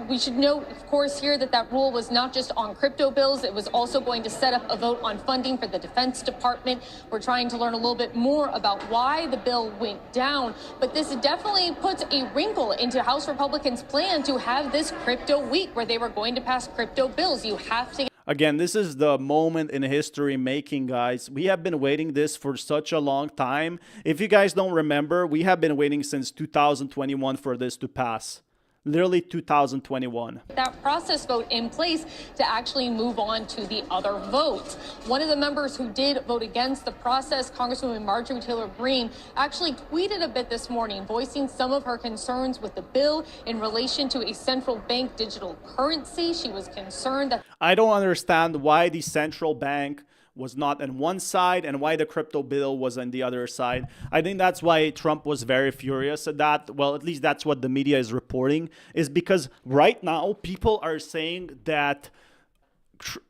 we should note, of course, here that that rule was not just on crypto bills. It was also going to set up a vote on funding for the Defense Department. We're trying to learn a little bit more about why the bill went down. But this definitely puts a wrinkle into House Republicans' plan to have this crypto week where they were going to pass crypto bills. You have to. Again, this is the moment in history making, guys. We have been waiting this for such a long time. If you guys don't remember, we have been waiting since 2021 for this to pass. Literally 2021. That process vote in place to actually move on to the other votes. One of the members who did vote against the process, Congresswoman Marjorie Taylor Greene, actually tweeted a bit this morning, voicing some of her concerns with the bill in relation to a central bank digital currency. She was concerned that I don't understand why the central bank was not on one side and why the crypto bill was on the other side. I think that's why Trump was very furious at that. Well, at least that's what the media is reporting, is because right now people are saying that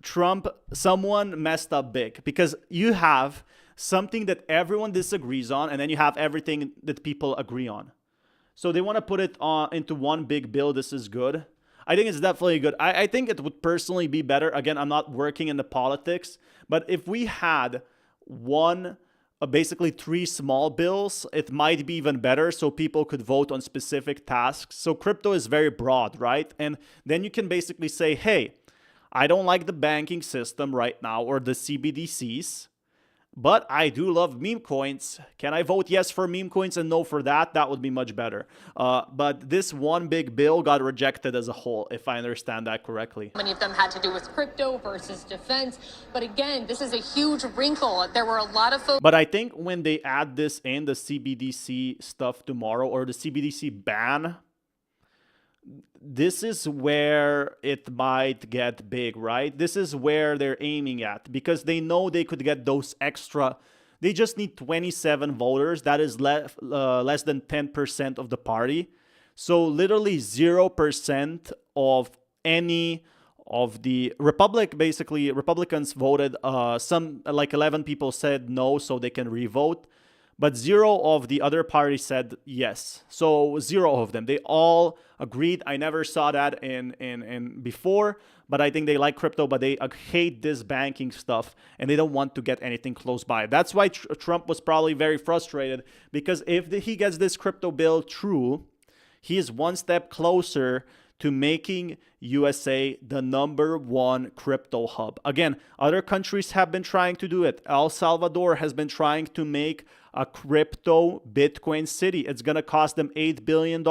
Trump, someone messed up big, because you have something that everyone disagrees on and then you have everything that people agree on. So they want to put it into one big bill. This is good. I think it's definitely good. I think it would personally be better. Again, I'm not working in the politics, but if we had basically 3 small bills, it might be even better so people could vote on specific tasks. So crypto is very broad, right? And then you can basically say, hey, I don't like the banking system right now or the CBDCs, but I do love meme coins. Can I vote yes for meme coins and no for that? That would be much better. But this one big bill got rejected as a whole, if I understand that correctly. many of them had to do with crypto versus defense. But again, this is a huge wrinkle. There were a lot of folks. But I think when they add this in, the CBDC stuff tomorrow, or the CBDC ban, this is where it might get big, right? This is where they're aiming at, because they know they could get those extra. They just need 27 voters. That is less than 10% of the party. So literally 0% of any of the Republicans voted. Some like 11 people said no, so they can re-vote. But 0 of the other parties said yes. So 0 of them. They all agreed. I never saw that in before, but I think they like crypto, but they hate this banking stuff and they don't want to get anything close by. That's why Trump was probably very frustrated, because if he gets this crypto bill through, he is one step closer to making USA the #1 crypto hub. Again, other countries have been trying to do it. El Salvador has been trying to make a crypto Bitcoin city. It's going to cost them $8 billion.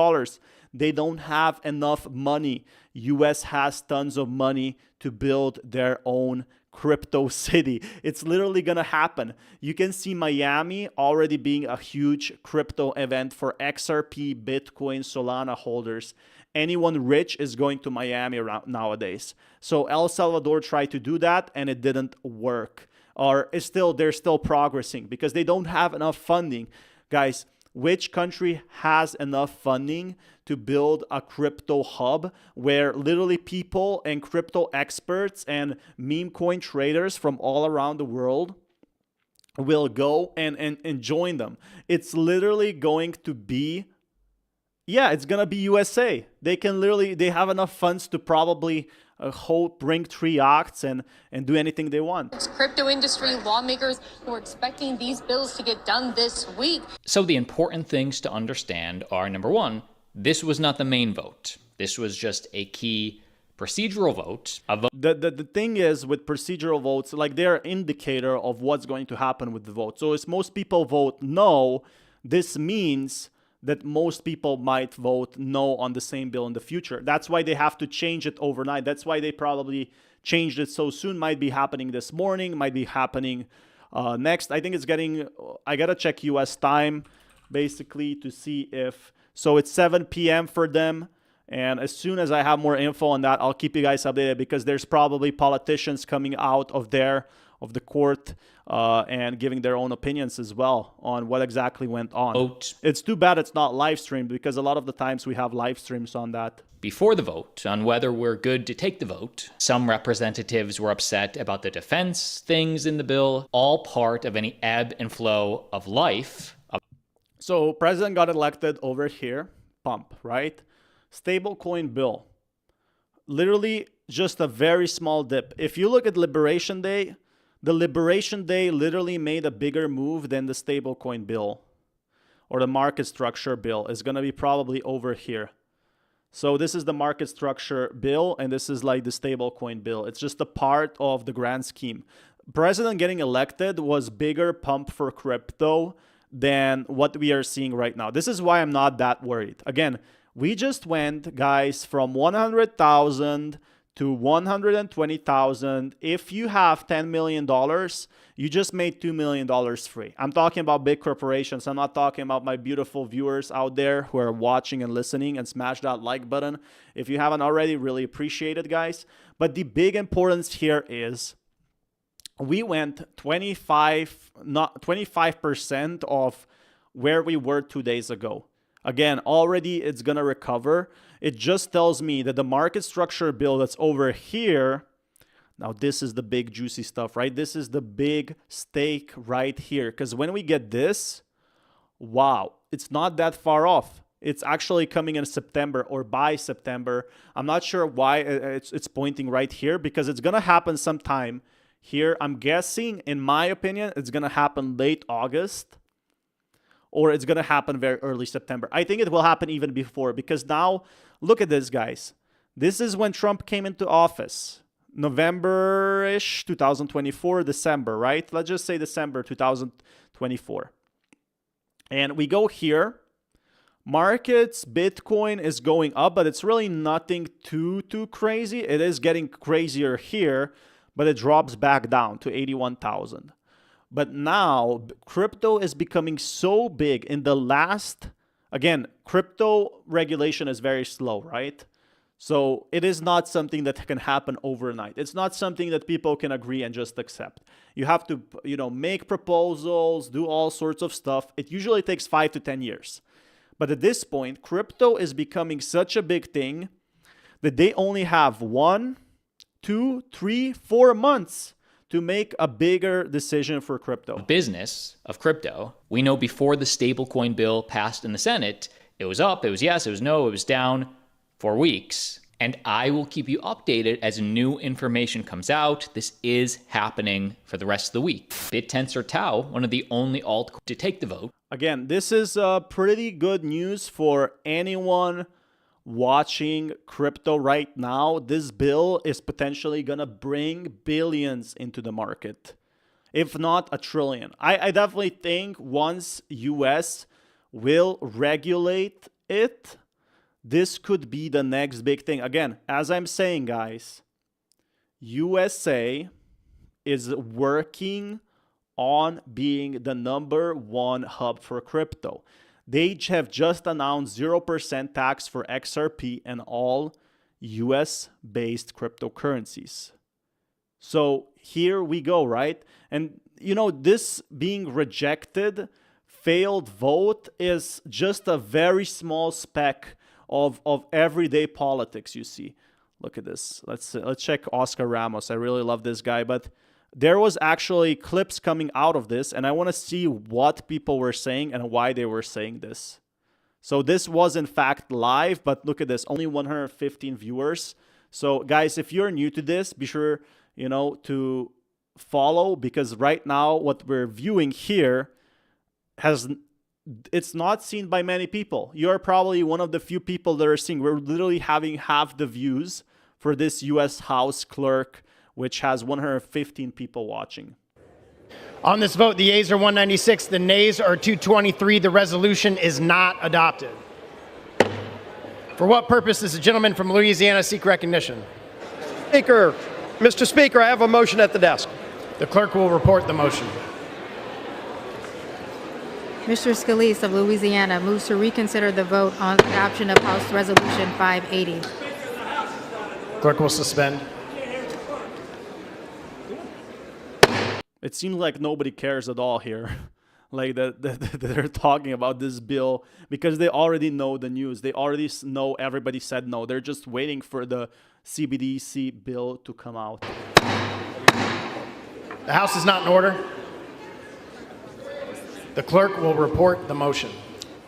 They don't have enough money. US has tons of money to build their own crypto city. It's literally going to happen. You can see Miami already being a huge crypto event for XRP, Bitcoin, Solana holders. Anyone rich is going to Miami around nowadays. So El Salvador tried to do that and it didn't work. Or they're still progressing because they don't have enough funding. Guys, which country has enough funding to build a crypto hub where literally people and crypto experts and meme coin traders from all around the world will go and join them? It's literally going to be, it's going to be USA. They have enough funds to probably bring 3 acts and do anything they want. Crypto industry lawmakers who are expecting these bills to get done this week. So the important things to understand are, number one, this was not the main vote. This was just a key procedural vote. The thing is with procedural votes, like they're an indicator of what's going to happen with the vote. So if most people vote no, this means that most people might vote no on the same bill in the future. That's why they have to change it overnight. That's why they probably changed it so soon. Might be happening this morning, might be happening next. I think it's I gotta check US time basically to see if, so it's 7 p.m. for them. And as soon as I have more info on that, I'll keep you guys updated, because there's probably politicians coming out of the court and giving their own opinions as well on what exactly went on. Vote. It's too bad it's not live streamed, because a lot of the times we have live streams on that. Before the vote on whether we're good to take the vote, some representatives were upset about the defense things in the bill, all part of any ebb and flow of life. So president got elected over here, pump, right? Stablecoin bill. Literally just a very small dip. If you look at Liberation Day, the Liberation Day literally made a bigger move than the stablecoin bill, or the market structure bill is going to be probably over here. So this is the market structure bill, and this is like the stablecoin bill. It's just a part of the grand scheme. President getting elected was bigger pump for crypto than what we are seeing right now. This is why I'm not that worried. Again, we just went, guys, from 100,000 to 120,000. If you have $10 million, you just made $2 million free. I'm talking about big corporations. I'm not talking about my beautiful viewers out there who are watching and listening, and smash that like button if you haven't already. Really appreciate it, guys. But the big importance here is we went 25% of where we were 2 days ago. Again, already it's going to recover. It just tells me that the market structure bill that's over here, now this is the big juicy stuff, right? This is the big stake right here. Because when we get this, wow, it's not that far off. It's actually coming in September or by September. I'm not sure why it's pointing right here, because it's going to happen sometime here. I'm guessing, in my opinion, it's going to happen late August, or it's going to happen very early September. I think it will happen even before, because now, look at this, guys. This is when Trump came into office. November-ish, 2024, December, right? Let's just say December 2024. And we go here. Markets, Bitcoin is going up, but it's really nothing too crazy. It is getting crazier here, but it drops back down to 81,000. But now crypto is becoming so big in the last, again, crypto regulation is very slow, right? So it is not something that can happen overnight. It's not something that people can agree and just accept. You have to, make proposals, do all sorts of stuff. It usually takes 5 to 10 years. But at this point, crypto is becoming such a big thing that they only have 1, 2, 3, 4 months to make a bigger decision for crypto. Business of crypto. We know before the stablecoin bill passed in the Senate, it was up, it was yes, it was no, it was down for weeks. And I will keep you updated as new information comes out. This is happening for the rest of the week. BitTensor Tau, one of the only altcoins to take the vote. Again, this is pretty good news for anyone watching crypto right now. This bill is potentially gonna bring billions into the market, if not $1 trillion. I definitely think once US will regulate it, this could be the next big thing. Again, as I'm saying, guys, USA is working on being the #1 hub for crypto. They have just announced 0% tax for XRP and all US-based cryptocurrencies. So here we go, right? And, this being rejected, failed vote is just a very small speck of everyday politics you see. Look at this. Let's check Oscar Ramos. I really love this guy, but there was actually clips coming out of this, and I want to see what people were saying and why they were saying this. So this was in fact live, but look at this, only 115 viewers. So guys, if you're new to this, be sure, to follow, because right now what we're viewing here it's not seen by many people. You're probably one of the few people that are seeing. We're literally having half the views for this US House clerk, which has 115 people watching. On this vote, the yeas are 196, the nays are 223. The resolution is not adopted. For what purpose does the gentleman from Louisiana seek recognition? Speaker, Mr. Speaker, I have a motion at the desk. The clerk will report the motion. Mr. Scalise of Louisiana moves to reconsider the vote on adoption of House Resolution 580. Clerk will suspend. It seems like nobody cares at all here. Like that they're talking about this bill because they already know the news. They already know everybody said no. They're just waiting for the CBDC bill to come out. The House is not in order. The clerk will report the motion.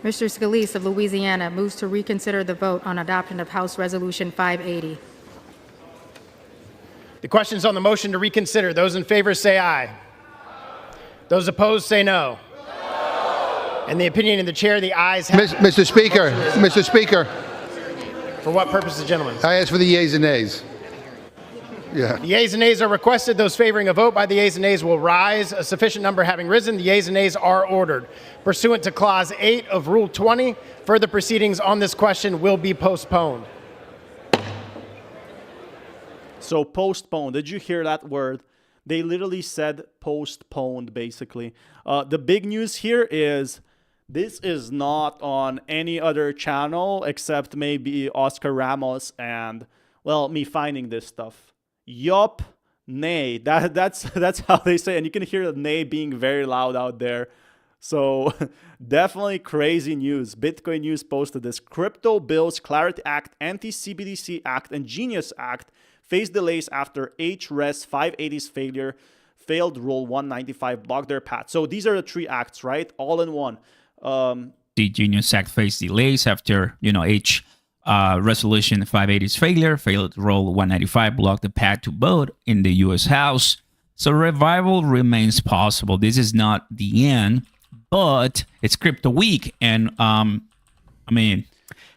Mr. Scalise of Louisiana moves to reconsider the vote on adoption of House Resolution 580. The question is on the motion to reconsider. Those in favor say aye. Those opposed say no. And the opinion of the chair, the ayes have it. Mr. Speaker, Mr. Speaker, For what purpose, the gentleman? I ask for the yeas and nays. Yeah. The yeas and nays are requested. Those favoring a vote by the yeas and nays will rise. A sufficient number having risen, the yeas and nays are ordered. Pursuant to Clause 8 of Rule 20, further proceedings on this question will be postponed. So postponed. Did you hear that word? They literally said postponed, basically. The big news here is this is not on any other channel except maybe Oscar Ramos and, well, me finding this stuff. Yup, nay. That's how they say it. And you can hear the nay being very loud out there. So definitely crazy news. Bitcoin News posted this. Crypto Bills Clarity Act, Anti-CBDC Act, and Genius Act face delays after HRES 580's failed Rule 195 blocked their path. So these are the three acts, right? All in one. The Genius Act faced delays after, Resolution 580's failed Rule 195 blocked the path to vote in the U.S. House. So revival remains possible. This is not the end, but it's Crypto Week. And,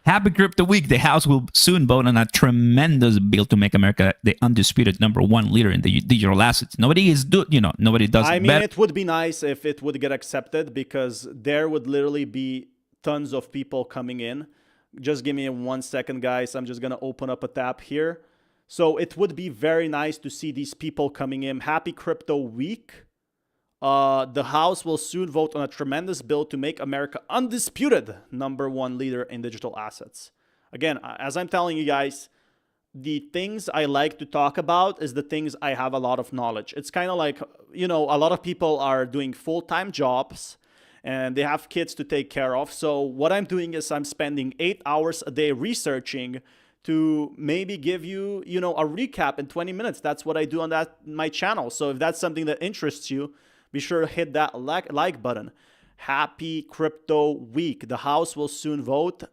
happy Crypto Week. The House will soon vote on a tremendous bill to make America the undisputed #1 leader in the digital assets. Nobody does I mean, better. it would be nice if it would get accepted because there would literally be tons of people coming in. Just give me 1 second, guys. I'm just going to open up a tab here. So it would be very nice to see these people coming in. Happy Crypto Week. The House will soon vote on a tremendous bill to make America undisputed #1 leader in digital assets. Again, as I'm telling you guys, the things I like to talk about is the things I have a lot of knowledge. It's kind of like, a lot of people are doing full-time jobs and they have kids to take care of. So what I'm doing is I'm spending 8 hours a day researching to maybe give you, a recap in 20 minutes. That's what I do on my channel. So if that's something that interests you, be sure to hit that like button. Happy Crypto Week. The House will soon vote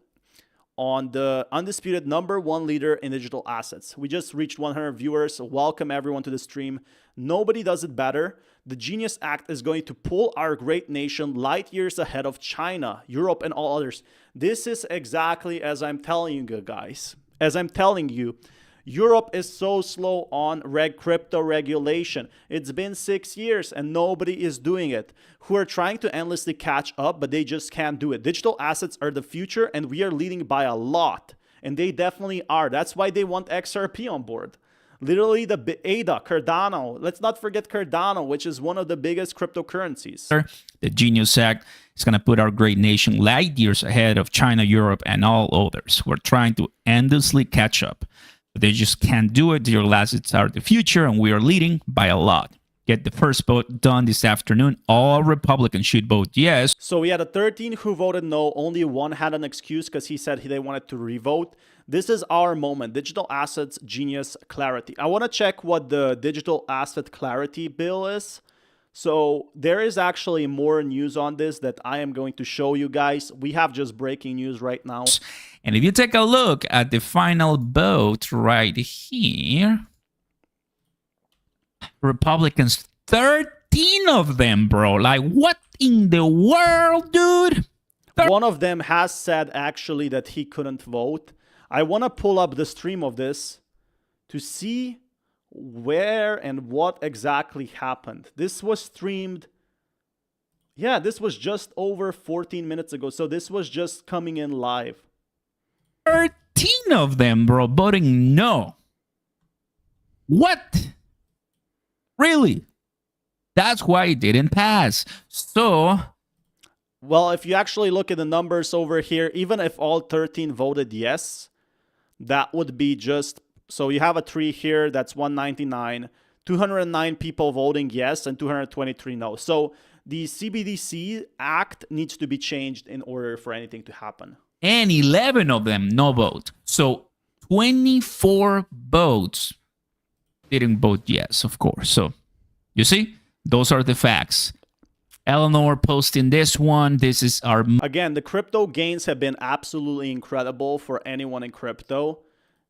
on the undisputed #1 leader in digital assets. We just reached 100 viewers. Welcome everyone to the stream. Nobody does it better. The Genius Act is going to pull our great nation light years ahead of China, Europe, and all others. This is exactly as I'm telling you guys. As I'm telling you, Europe is so slow on crypto regulation. It's been 6 years and nobody is doing it. Who are trying to endlessly catch up, but they just can't do it. Digital assets are the future and we are leading by a lot. And they definitely are. That's why they want XRP on board. Literally the ADA, Cardano. Let's not forget Cardano, which is one of the biggest cryptocurrencies. The Genius Act is going to put our great nation light years ahead of China, Europe, and all others. We're trying to endlessly catch up. But they just can't do it. Digital assets are the future, and we are leading by a lot. Get the first vote done this afternoon. All Republicans should vote yes. So we had 13 who voted no. Only one had an excuse because he said they wanted to revote. This is our moment. Digital assets, genius, clarity. I want to check what the digital asset clarity bill is. So there is actually more news on this that I am going to show you guys. We have just breaking news right now. And if you take a look at the final vote right here, Republicans, 13 of them, bro. Like, what in the world, dude? One of them has said actually that he couldn't vote. I want to pull up the stream of this to see where and what exactly happened. This was streamed. Yeah, this was just over 14 minutes ago. So this was just coming in live. 13 of them, bro, voting no. What? Really? That's why it didn't pass. So, well, if you actually look at the numbers over here, even if all 13 voted yes, that would be just, so you have a 3 here, that's 199, 209 people voting yes, and 223 no. So the CBDC Act needs to be changed in order for anything to happen. And 11 of them no vote. So 24 votes didn't vote yes, of course. So you see, those are the facts. Eleanor posting this one. This is our... Again, the crypto gains have been absolutely incredible for anyone in crypto.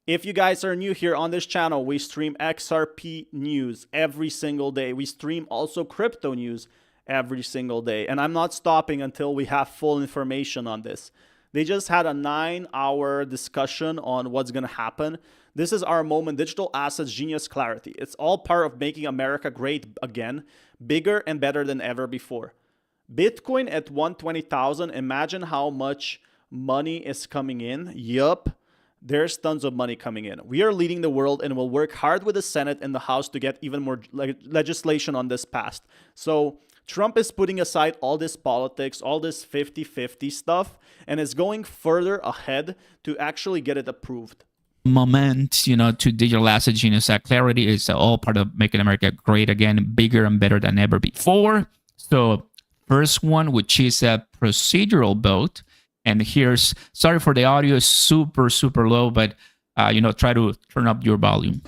If you guys are new here on this channel, we stream XRP news every single day. We stream also crypto news every single day. And I'm not stopping until we have full information on this. They just had a 9-hour discussion on what's going to happen. This is our moment, digital assets, genius clarity. It's all part of making America great again, bigger and better than ever before. Bitcoin at 120,000, imagine how much money is coming in. Yup, there's tons of money coming in. We are leading the world and will work hard with the Senate and the House to get even more legislation on this passed. So Trump is putting aside all this politics, all this 50-50 stuff, and is going further ahead to actually get it approved. Moment, you know, to digital asset genius clarity is all part of making America great again, bigger and better than ever before. So first one, which is a procedural vote. And here's, sorry for the audio, is super low, but you know, try to turn up your volume.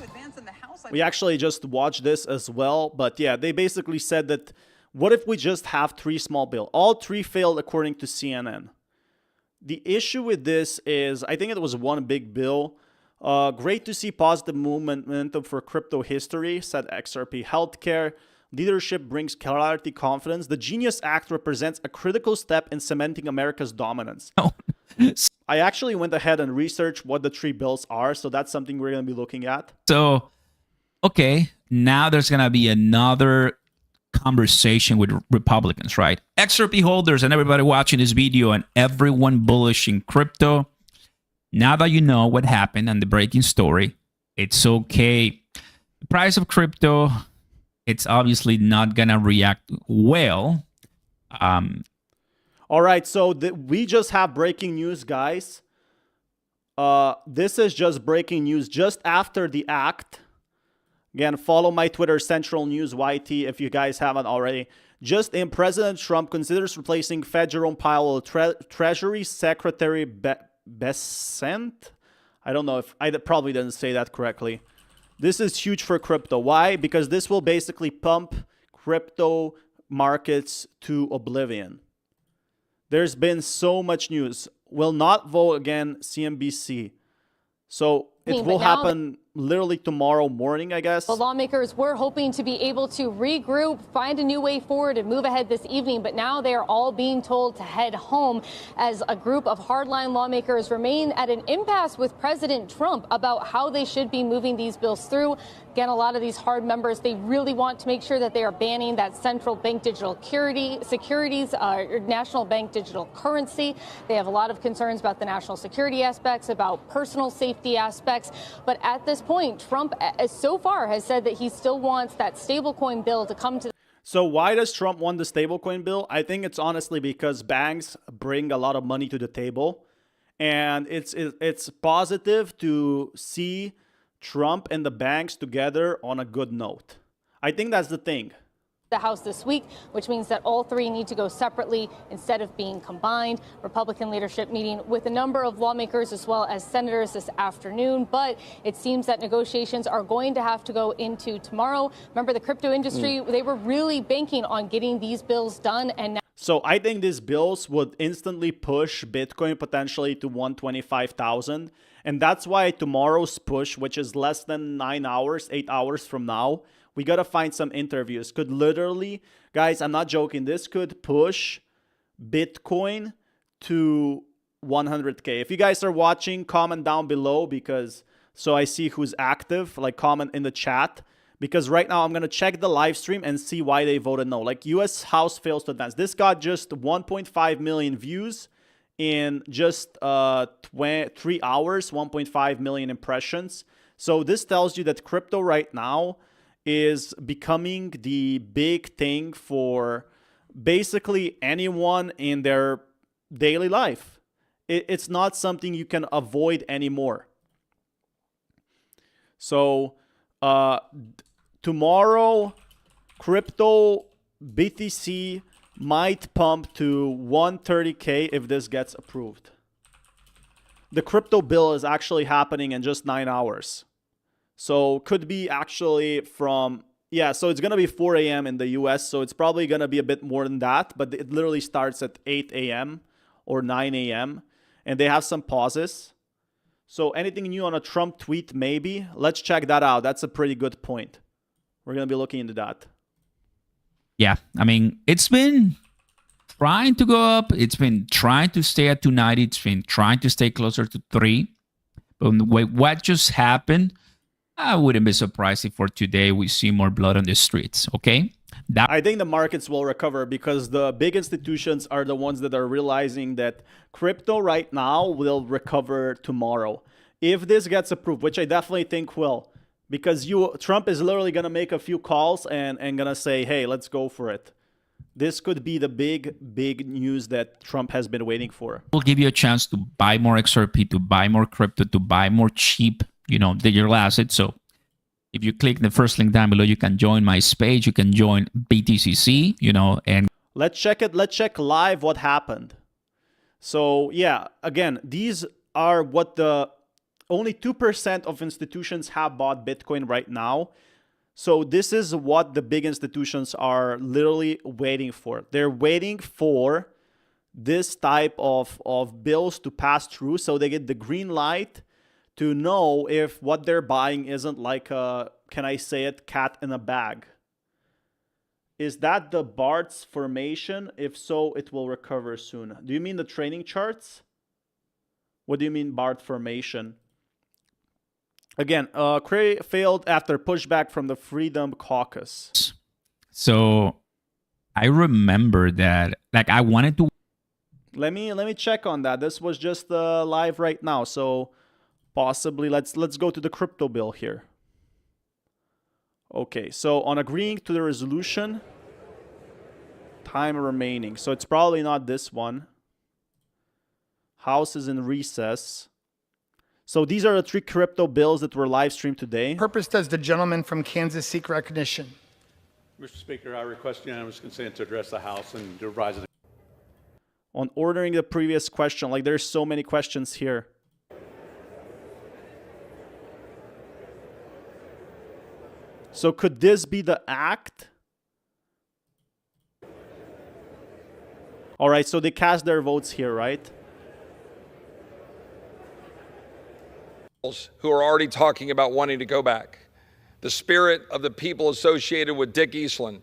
We actually just watched this as well, but yeah, they basically said that what if we just have 3 small bills? All 3 failed according to CNN. The issue with this is, I think it was one big bill. Great to see positive momentum for crypto history, said XRP Healthcare. Leadership brings clarity, confidence. The Genius Act represents a critical step in cementing America's dominance. I actually went ahead and researched what the 3 bills are, so that's something we're going to be looking at. So, okay, now there's going to be another conversation with Republicans, right? XRP holders and everybody watching this video and everyone bullish in crypto. Now that you know what happened and the breaking story, it's okay. The price of crypto, it's obviously not going to react well. All right, so we just have breaking news, guys. This is just breaking news just after the act. Again, follow my Twitter, Central News YT, if you guys haven't already. Just in, President Trump considers replacing Fed Jerome Powell, Treasury Secretary Bessent. I don't know if I probably didn't say that correctly. This is huge for crypto. Why? Because this will basically pump crypto markets to oblivion. There's been so much news. Will not vote again, CNBC. So it will happen literally tomorrow morning, I guess. The lawmakers were hoping to be able to regroup, find a new way forward, and move ahead this evening. But now they are all being told to head home as a group of hardline lawmakers remain at an impasse with President Trump about how they should be moving these bills through. Again, a lot of these hard members, they really want to make sure that they are banning that central bank digital securities, national bank digital currency. They have a lot of concerns about the national security aspects, about personal safety aspects. But at this point, Trump so far has said that he still wants that stablecoin bill to come to. So why does Trump want the stablecoin bill? I think it's honestly because banks bring a lot of money to the table. And it's positive to see Trump and the banks together on a good note. I think that's the thing. The House this week, which means that all 3 need to go separately instead of being combined. Republican leadership meeting with a number of lawmakers as well as senators this afternoon, but it seems that negotiations are going to have to go into tomorrow. Remember, the crypto industry, they were really banking on getting these bills done, and now. So I think these bills would instantly push Bitcoin potentially to 125,000. And that's why tomorrow's push, which is less than 9 hours, 8 hours from now, we got to find some interviews. Could literally, guys, I'm not joking, this could push Bitcoin to 100K. If you guys are watching, comment down below because so I see who's active, like comment in the chat. Because right now I'm going to check the live stream and see why they voted no. Like US House fails to advance. This got just 1.5 million views in just 3 hours, 1.5 million impressions. So this tells you that crypto right now is becoming the big thing for basically anyone in their daily life. It's not something you can avoid anymore. So tomorrow, crypto BTC might pump to 130K if this gets approved. The crypto bill is actually happening in just 9 hours. So could be actually from, Yeah, so it's going to be 4 a.m. in the US, so it's probably going to be a bit more than that, but it literally starts at 8 a.m. or 9 a.m. and they have some pauses. So anything new on a Trump tweet, maybe? Let's check that out. That's a pretty good point. We're going to be looking into that. Yeah, I mean, it's been trying to go up. It's been trying to stay at 290. It's been trying to stay closer to 3. But what just happened, I wouldn't be surprised if for today we see more blood on the streets, okay? I think the markets will recover because the big institutions are the ones that are realizing that crypto right now will recover tomorrow. If this gets approved, which I definitely think will, because Trump is literally going to make a few calls and going to say, hey, let's go for it. This could be the big news that Trump has been waiting for. We'll give you a chance to buy more XRP, to buy more crypto, to buy more cheap, digital assets. So if you click the first link down below, you can join my page. You can join BTCC, and let's check it. Let's check live what happened. So yeah, again, these are what only 2% of institutions have bought Bitcoin right now. So this is what the big institutions are literally waiting for. They're waiting for this type of bills to pass through so they get the green light to know if what they're buying isn't like a, can I say it, cat in a bag. Is that the Bart's formation? If so, it will recover soon. Do you mean the training charts? What do you mean Bart formation? Again, Cray failed after pushback from the Freedom Caucus. So I remember that, I wanted to. Let me check on that. This was just live right now, so possibly let's go to the crypto bill here. Okay, so on agreeing to the resolution, time remaining. So it's probably not this one. House is in recess. So these are the 3 crypto bills that were live streamed today. Purpose does the gentleman from Kansas seek recognition? Mr. Speaker, I request unanimous consent to address the House and to rise it. On ordering the previous question, there's so many questions here. So could this be the act? All right, so they cast their votes here, right? Who are already talking about wanting to go back. The spirit of the people associated with Dick Eastland.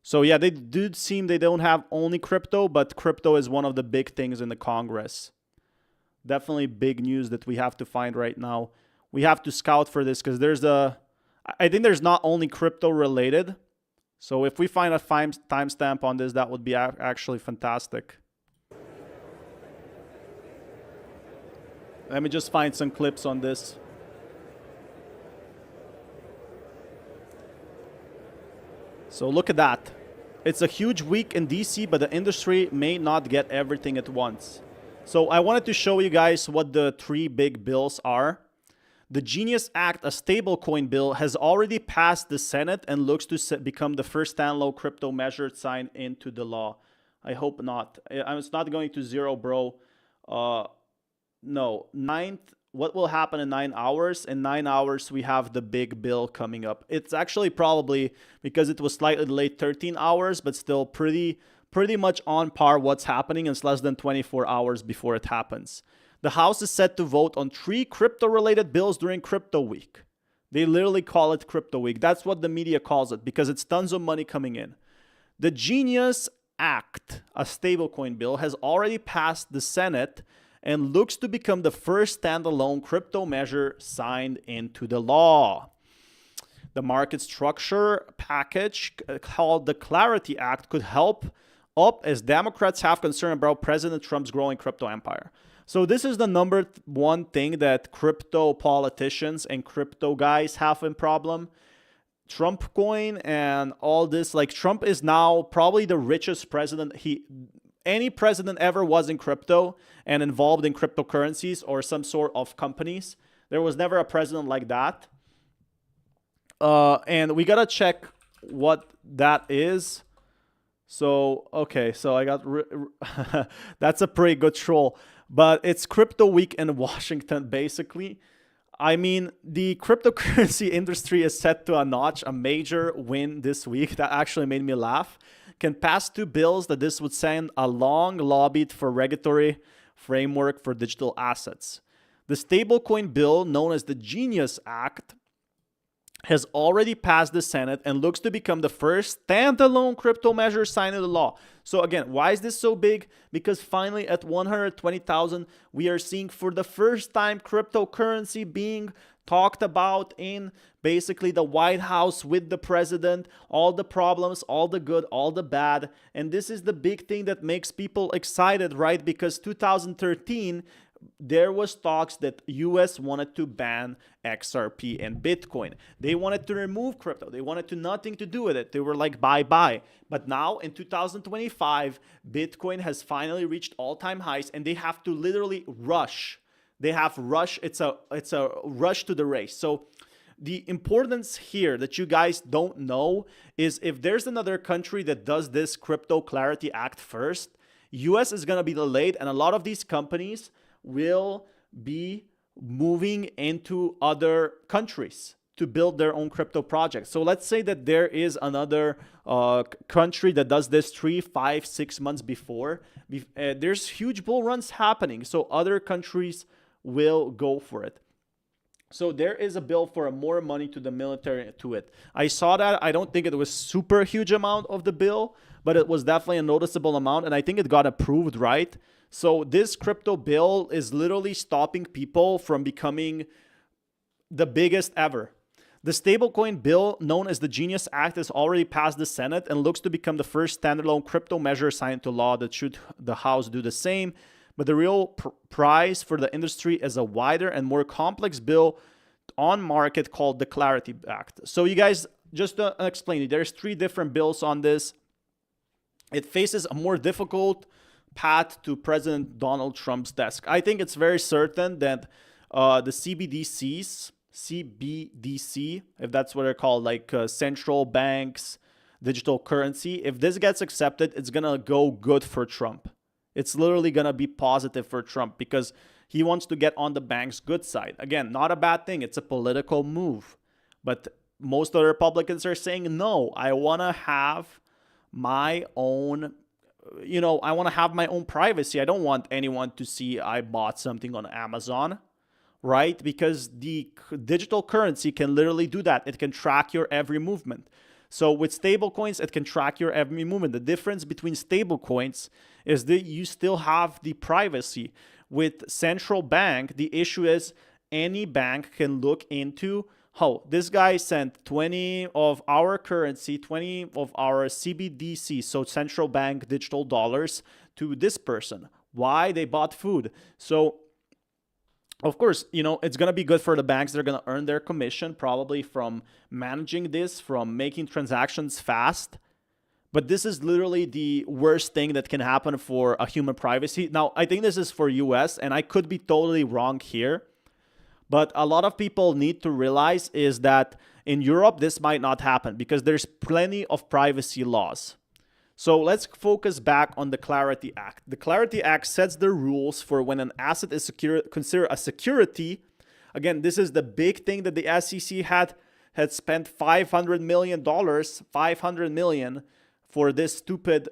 So yeah, they do seem they don't have only crypto, but crypto is one of the big things in the Congress. Definitely big news that we have to find right now. We have to scout for this because I think there's not only crypto related. So if we find a timestamp on this, that would be actually fantastic. Let me just find some clips on this. So look at that. It's a huge week in DC, but the industry may not get everything at once. So I wanted to show you guys what the 3 big bills are. The Genius Act, a stablecoin bill, has already passed the Senate and looks to become the first standalone crypto measure signed into the law. I hope not. It's not going to zero, bro. No, what will happen in 9 hours? In 9 hours, we have the big bill coming up. It's actually probably, because it was slightly late, 13 hours, but still pretty much on par what's happening. It's less than 24 hours before it happens. The House is set to vote on 3 crypto-related bills during Crypto Week. They literally call it Crypto Week. That's what the media calls it because it's tons of money coming in. The Genius Act, a stablecoin bill, has already passed the Senate and looks to become the first standalone crypto measure signed into the law. The market structure package called the Clarity Act could help up as Democrats have concern about President Trump's growing crypto empire. So this is the number one thing that crypto politicians and crypto guys have in problem. Trump coin and all this, Trump is now probably the richest president any president ever was in crypto and involved in cryptocurrencies or some sort of companies. There was never a president like that. And we got to check what that is. So, okay, so I got... that's a pretty good troll. But it's Crypto Week in Washington, basically. I mean, the cryptocurrency industry is set to notch a major win this week. That actually made me laugh. Can pass two bills that this would send a long lobbied for regulatory framework for digital assets. The stablecoin bill, known as the Genius Act, has already passed the Senate and looks to become the first standalone crypto measure signed into law. So again, why is this so big? Because finally at 120,000, we are seeing for the first time cryptocurrency being talked about in basically the White House with the president, all the problems, all the good, all the bad. And this is the big thing that makes people excited, right? Because 2013, there was talks that US wanted to ban XRP and Bitcoin. They wanted to remove crypto. They wanted to nothing to do with it. They were like, bye-bye. But now in 2025, Bitcoin has finally reached all-time highs and they have to literally rush. They have rush. It's a rush to the race. So the importance here that you guys don't know is if there's another country that does this Crypto Clarity Act first, US is going to be delayed, and a lot of these companies will be moving into other countries to build their own crypto projects. So let's say that there is another country that does this 3, 5, 6 months before. There's huge bull runs happening. So other countries will go for it. So there is a bill for more money to the military to it. I saw that. I don't think it was super huge amount of the bill, but it was definitely a noticeable amount. And I think it got approved, right? So this crypto bill is literally stopping people from becoming the biggest ever. The stablecoin bill, known as the Genius Act, has already passed the Senate and looks to become the first standalone crypto measure signed into law. That should the House do the same. But the real prize for the industry is a wider and more complex bill on market called the Clarity Act. So you guys, just to explain it, there's 3 different bills on this. It faces a more difficult path to President Donald Trump's desk. I think it's very certain that the CBDC, if that's what they're called, like central banks, digital currency, if this gets accepted, it's going to go good for Trump. It's literally going to be positive for Trump because he wants to get on the bank's good side. Again, not a bad thing. It's a political move. But most of the Republicans are saying, no, I want to have my own, I want to have my own privacy. I don't want anyone to see I bought something on Amazon, right? Because the digital currency can literally do that. It can track your every movement. So with stablecoins, it can track your every movement. The difference between stablecoins is that you still have the privacy. With central bank, the issue is any bank can look into, oh, this guy sent 20 of our currency, 20 of our CBDC, so central bank digital dollars, to this person. Why? They bought food. So of course, it's going to be good for the banks. They're going to earn their commission probably from managing this, from making transactions fast. But this is literally the worst thing that can happen for a human privacy. Now, I think this is for US, and I could be totally wrong here. But a lot of people need to realize is that in Europe, this might not happen because there's plenty of privacy laws. So let's focus back on the Clarity Act. The Clarity Act sets the rules for when an asset is considered a security. Again, this is the big thing that the SEC had spent $500 million for this stupid,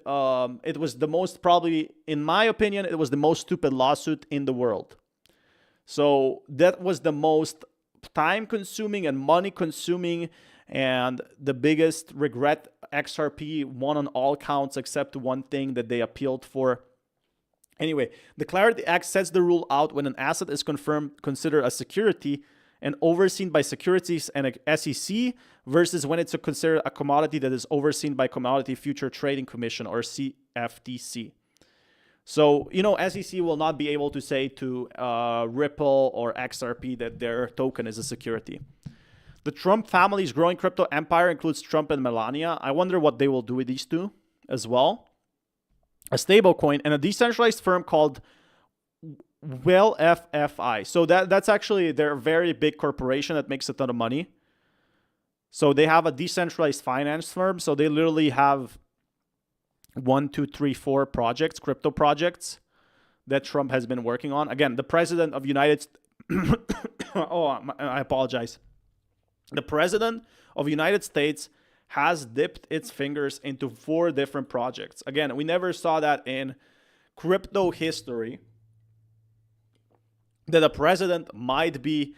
it was the most, probably, in my opinion, it was the most stupid lawsuit in the world. So that was the most time-consuming and money-consuming, and the biggest regret. XRP won on all counts except one thing that they appealed for. Anyway, the Clarity Act sets the rule out when an asset is considered a security and overseen by securities and SEC versus when it's considered a commodity that is overseen by Commodity Future Trading Commission, or CFTC. So, SEC will not be able to say to Ripple or XRP that their token is a security. The Trump family's growing crypto empire includes Trump and Melania. I wonder what they will do with these two as well. A stablecoin and a decentralized firm called FFI. So that's actually, they're a very big corporation that makes a ton of money. So they have a decentralized finance firm. So they literally have 1, 2, 3, 4 projects, crypto projects that Trump has been working on. Again, the president of United I apologize. The president of the United States has dipped its fingers into 4 different projects. Again, we never saw that in crypto history, that a president might be,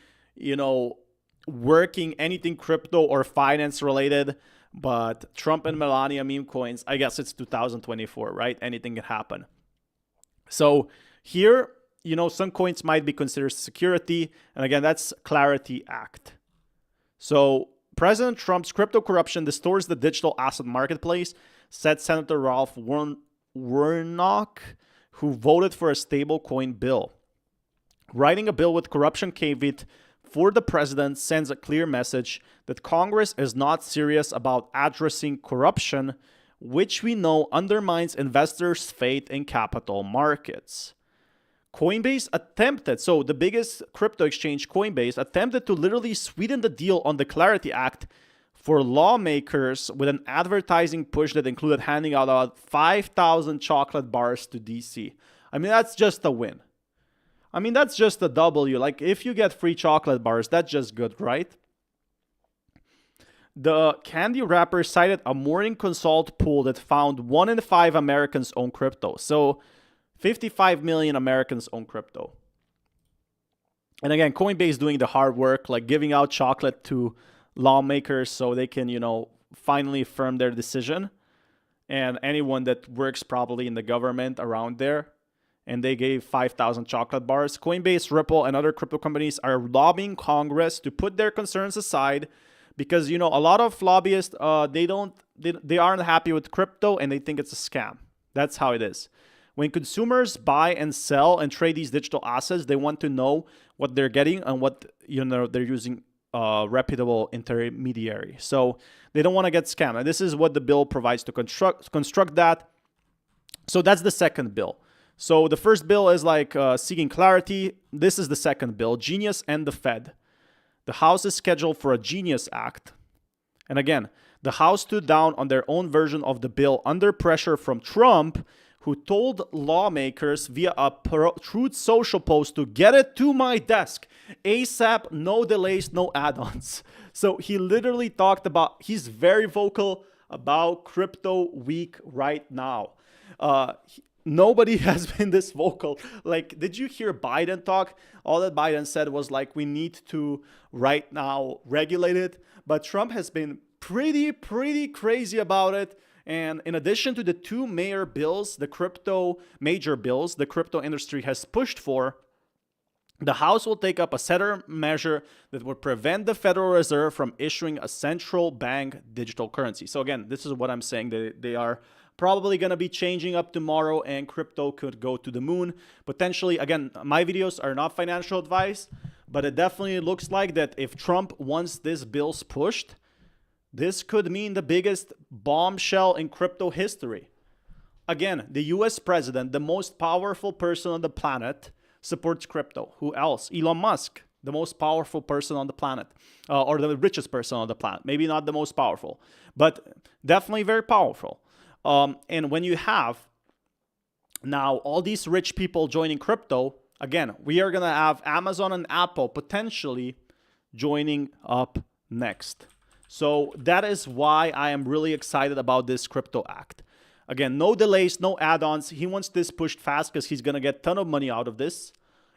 working anything crypto or finance related. But Trump and Melania meme coins, I guess it's 2024, right? Anything can happen. So here, some coins might be considered security. And again, that's Clarity Act. So President Trump's crypto corruption distorts the digital asset marketplace, said Senator Ralph Warnock, who voted for a stablecoin bill. Writing a bill with corruption caveat for the president sends a clear message that Congress is not serious about addressing corruption, which we know undermines investors' faith in capital markets. Coinbase attempted, so the biggest crypto exchange, Coinbase, attempted to literally sweeten the deal on the Clarity Act for lawmakers with an advertising push that included handing out about 5,000 chocolate bars to DC. I mean, that's just a win. I mean, that's just a W. Like, if you get free chocolate bars, that's just good, right? The candy wrapper cited a Morning Consult poll that found 1 in 5 Americans own crypto. So 55 million Americans own crypto. And again, Coinbase doing the hard work, like giving out chocolate to lawmakers so they can, finally firm their decision. And anyone that works probably in the government around there. And they gave 5,000 chocolate bars. Coinbase, Ripple, and other crypto companies are lobbying Congress to put their concerns aside because, a lot of lobbyists, they aren't happy with crypto and they think it's a scam. That's how it is. When consumers buy and sell and trade these digital assets, they want to know what they're getting and what, they're using reputable intermediary. So they don't want to get scammed. And this is what the bill provides to construct that. So that's the second bill. So the first bill is seeking clarity. This is the second bill, Genius and the Fed. The House is scheduled for a Genius Act. And again, the House stood down on their own version of the bill under pressure from Trump, who told lawmakers via a Truth Social post to get it to my desk ASAP, no delays, no add-ons. So he literally talked about, he's very vocal about crypto week right now. Nobody has been this vocal. Like, did you hear Biden talk? All that Biden said was we need to right now regulate it. But Trump has been pretty crazy about it. And in addition to the 2 major bills the crypto industry has pushed for, the House will take up a separate measure that would prevent the Federal Reserve from issuing a central bank digital currency. So again, this is what I'm saying. They are probably going to be changing up tomorrow and crypto could go to the moon. Potentially, again, my videos are not financial advice, but it definitely looks like that if Trump wants this bill's pushed, this could mean the biggest bombshell in crypto history. Again, the US president, the most powerful person on the planet, supports crypto. Who else? Elon Musk, the most powerful person on the planet, or the richest person on the planet. Maybe not the most powerful, but definitely very powerful. And when you have now all these rich people joining crypto, again, we are going to have Amazon and Apple potentially joining up next. So that is why I am really excited about this crypto act. Again, no delays, no add-ons. He wants this pushed fast because he's going to get a ton of money out of this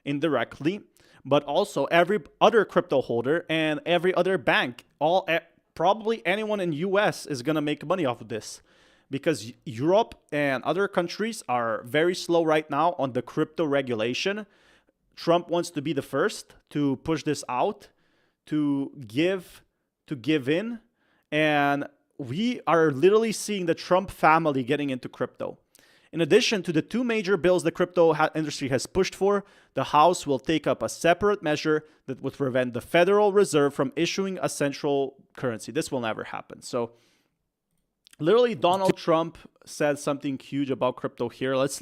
indirectly. But also every other crypto holder and every other bank, probably anyone in US is going to make money off of this. Because Europe and other countries are very slow right now on the crypto regulation. Trump wants to be the first to push this out, to give in. And we are literally seeing the Trump family getting into crypto. In addition to the 2 major bills the crypto industry has pushed for, the House will take up a separate measure that would prevent the Federal Reserve from issuing a central currency. This will never happen. So literally, Donald Trump said something huge about crypto here. Let's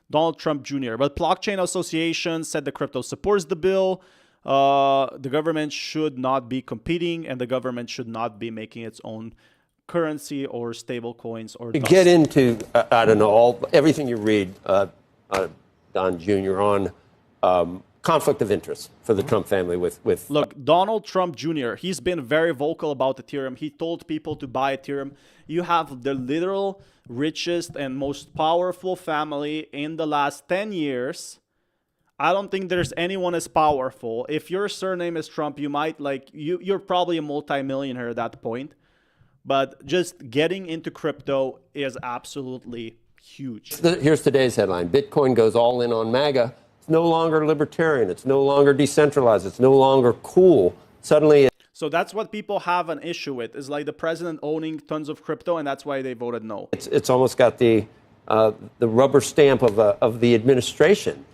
Donald Trump Jr. But Blockchain Association said the crypto supports the bill. The government should not be competing, and the government should not be making its own currency or stable coins or dust. Get into I don't know everything you read, Don Jr. on conflict of interest for the Trump family with Look, Donald Trump Jr., he's been very vocal about Ethereum. He told people to buy Ethereum. You have the literal richest and most powerful family in the last 10 years. I don't think there's anyone as powerful. If your surname is Trump, you might you're probably a multimillionaire at that point. But just getting into crypto is absolutely huge. Here's today's headline. Bitcoin goes all in on MAGA. It's no longer libertarian. It's no longer decentralized. It's no longer cool. Suddenly. So that's what people have an issue with, is like the president owning tons of crypto, and that's why they voted no. It's almost got the rubber stamp of the administration.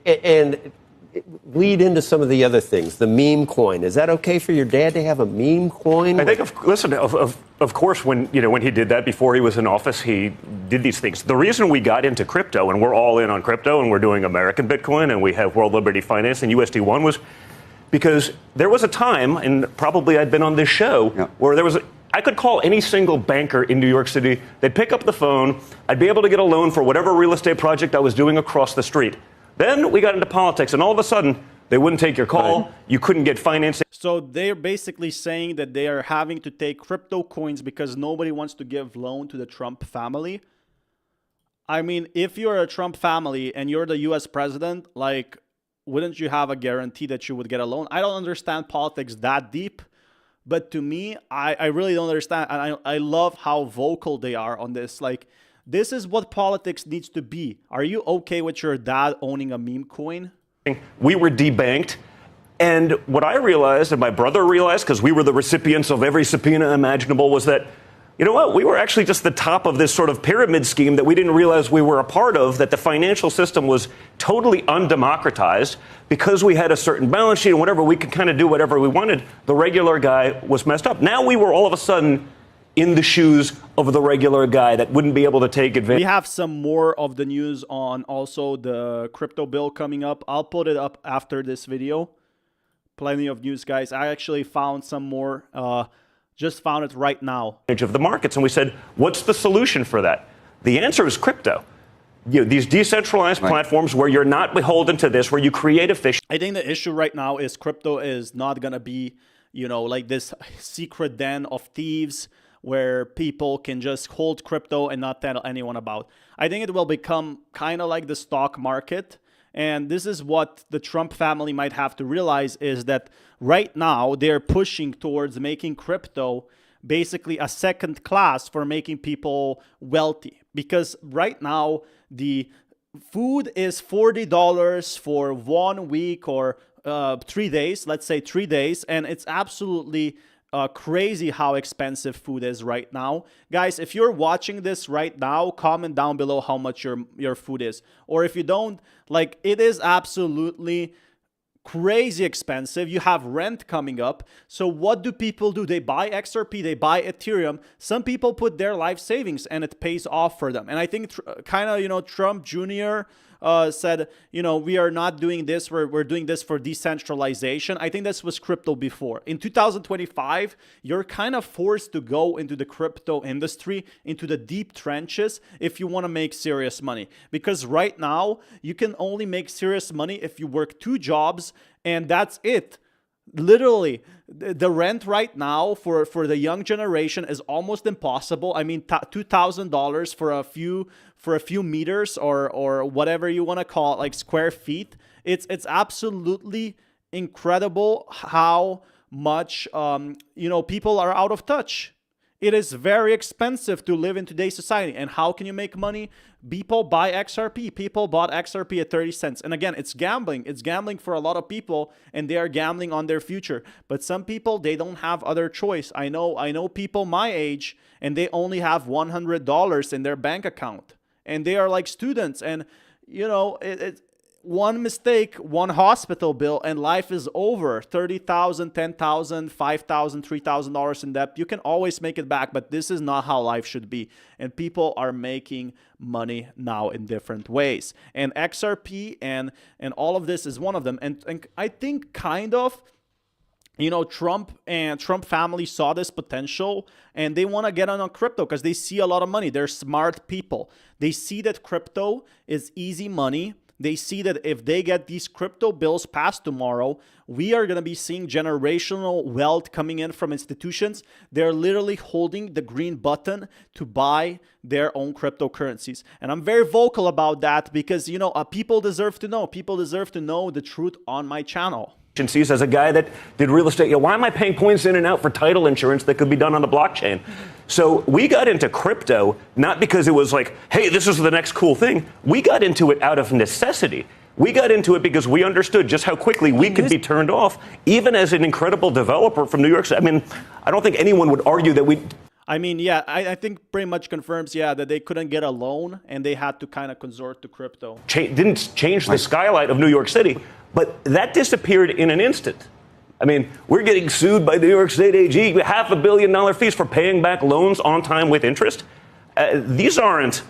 And lead into some of the other things. The meme coin. Is that okay for your dad to have a meme coin? I think, of course, when he did that before he was in office, he did these things. The reason we got into crypto, and we're all in on crypto, and we're doing American Bitcoin, and we have World Liberty Finance and USD1, was because there was a time, and probably I'd been on this show, where there was I could call any single banker in New York City. They'd pick up the phone. I'd be able to get a loan for whatever real estate project I was doing across the street. Then we got into politics, and all of a sudden, they wouldn't take your call. Right. You couldn't get financing. So they're basically saying that they are having to take crypto coins because nobody wants to give loan to the Trump family. I mean, if you're a Trump family and you're the U.S. president, like, wouldn't you have a guarantee that you would get a loan? I don't understand politics that deep. But to me, I really don't understand. And I love how vocal they are on this. Like, this is what politics needs to be. Are you okay with your dad owning a meme coin? We were debanked. And what I realized, and my brother realized, because we were the recipients of every subpoena imaginable, was that, you know what, we were actually just the top of this sort of pyramid scheme that we didn't realize we were a part of, that the financial system was totally undemocratized. Because we had a certain balance sheet and whatever, we could kind of do whatever we wanted. The regular guy was messed up. Now we were all of a sudden in the shoes of the regular guy that wouldn't be able to take advantage. We have some more of the news on also the crypto bill coming up. I'll put it up after this video. Plenty of news, guys. I actually found some more. Just found it right now. Of the markets, and we said, what's the solution for that? The answer is crypto. These decentralized platforms where you're not beholden to this, where you create efficient. I think the issue right now is crypto is not going to be, like this secret den of thieves where people can just hold crypto and not tell anyone about. I think it will become kind of like the stock market. And this is what the Trump family might have to realize, is that right now they're pushing towards making crypto basically a second class for making people wealthy. Because right now the food is $40 for 1 week or 3 days, let's say 3 days. And it's absolutely crazy how expensive food is right now. Guys, if you're watching this right now, comment down below how much your food is. Or if you don't, like, it is absolutely crazy expensive. You have rent coming up. So what do people do? They buy XRP, they buy Ethereum. Some people put their life savings and it pays off for them. And I think Trump Jr. Said, we are not doing this. We're doing this for decentralization. I think this was crypto before. In 2025, you're kind of forced to go into the crypto industry, into the deep trenches, if you want to make serious money. Because right now, you can only make serious money if you work 2 jobs, and that's it. Literally, the rent right now for the young generation is almost impossible. I mean, $2,000 for a few meters or whatever you want to call it, like square feet. It's absolutely incredible how much people are out of touch. It is very expensive to live in today's society. And how can you make money? People buy XRP. People bought XRP at 30 cents. And again, it's gambling. It's gambling for a lot of people, and they are gambling on their future. But some people, they don't have other choice. I know people my age, and they only have $100 in their bank account. And they are like students. And, one mistake, one hospital bill, and life is over. $30,000, $10,000, $5,000, $3,000 in debt. You can always make it back, but this is not how life should be. And people are making money now in different ways. And XRP and all of this is one of them. And I think kind of, Trump and Trump family saw this potential, and they want to get on crypto because they see a lot of money. They're smart people. They see that crypto is easy money. They see that if they get these crypto bills passed tomorrow, we are going to be seeing generational wealth coming in from institutions. They're literally holding the green button to buy their own cryptocurrencies. And I'm very vocal about that because, you know, people deserve to know. People deserve to know the truth on my channel. As a guy that did real estate, why am I paying points in and out for title insurance that could be done on the blockchain? So we got into crypto not because it was like, hey, this is the next cool thing. We got into it out of necessity. We got into it because we understood just how quickly we could be turned off, even as an incredible developer from New York City. I mean, I don't think anyone would argue that we... I mean, yeah, I think pretty much confirms, yeah, that they couldn't get a loan and they had to kind of consort to crypto. Didn't change the skyline of New York City, but that disappeared in an instant. I mean, we're getting sued by the New York State AG, $500 million fees for paying back loans on time with interest. These aren't,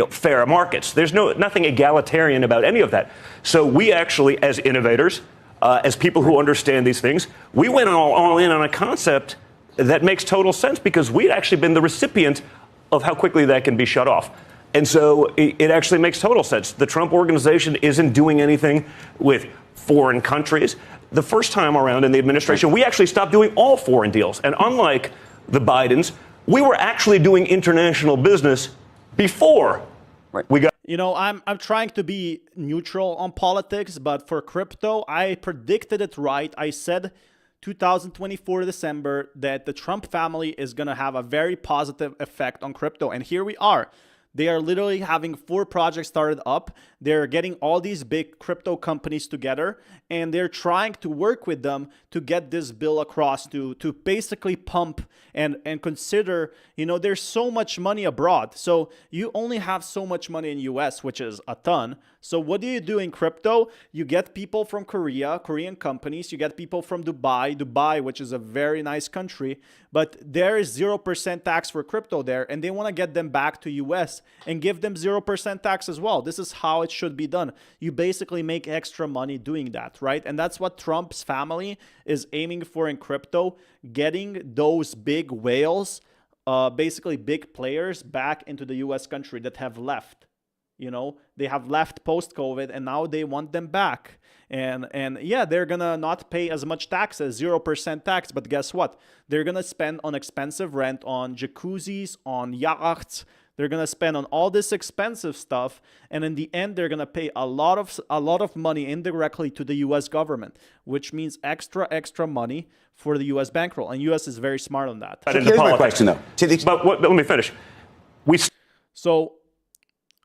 fair markets. There's nothing egalitarian about any of that. So we actually, as innovators, as people who understand these things, we went all in on a concept that makes total sense because we'd actually been the recipient of how quickly that can be shut off. And so it actually makes total sense. The Trump organization isn't doing anything with foreign countries. The first time around in the administration, we actually stopped doing all foreign deals. And unlike the Bidens, we were actually doing international business before we got... I'm trying to be neutral on politics, but for crypto, I predicted it right. I said 2024 December that the Trump family is going to have a very positive effect on crypto. And here we are. They are literally having 4 projects started up. They're getting all these big crypto companies together, and they're trying to work with them to get this bill across to basically pump and consider, there's so much money abroad. So you only have so much money in US, which is a ton. So what do you do in crypto? You get people from Korea, Korean companies. You get people from Dubai, which is a very nice country. But there is 0% tax for crypto there, and they want to get them back to US and give them 0% tax as well. This is how it should be done. You basically make extra money doing that, right? And that's what Trump's family is aiming for in crypto, getting those big whales, basically big players, back into the US country that have left. They have left post-COVID and now they want them back. And yeah, they're going to not pay as much tax as 0% tax. But guess what? They're going to spend on expensive rent, on jacuzzis, on yachts. They're going to spend on all this expensive stuff. And in the end, they're going to pay a lot of money indirectly to the US government, which means extra money for the US bankroll. And US is very smart on that. Here's my question, though. But let me finish.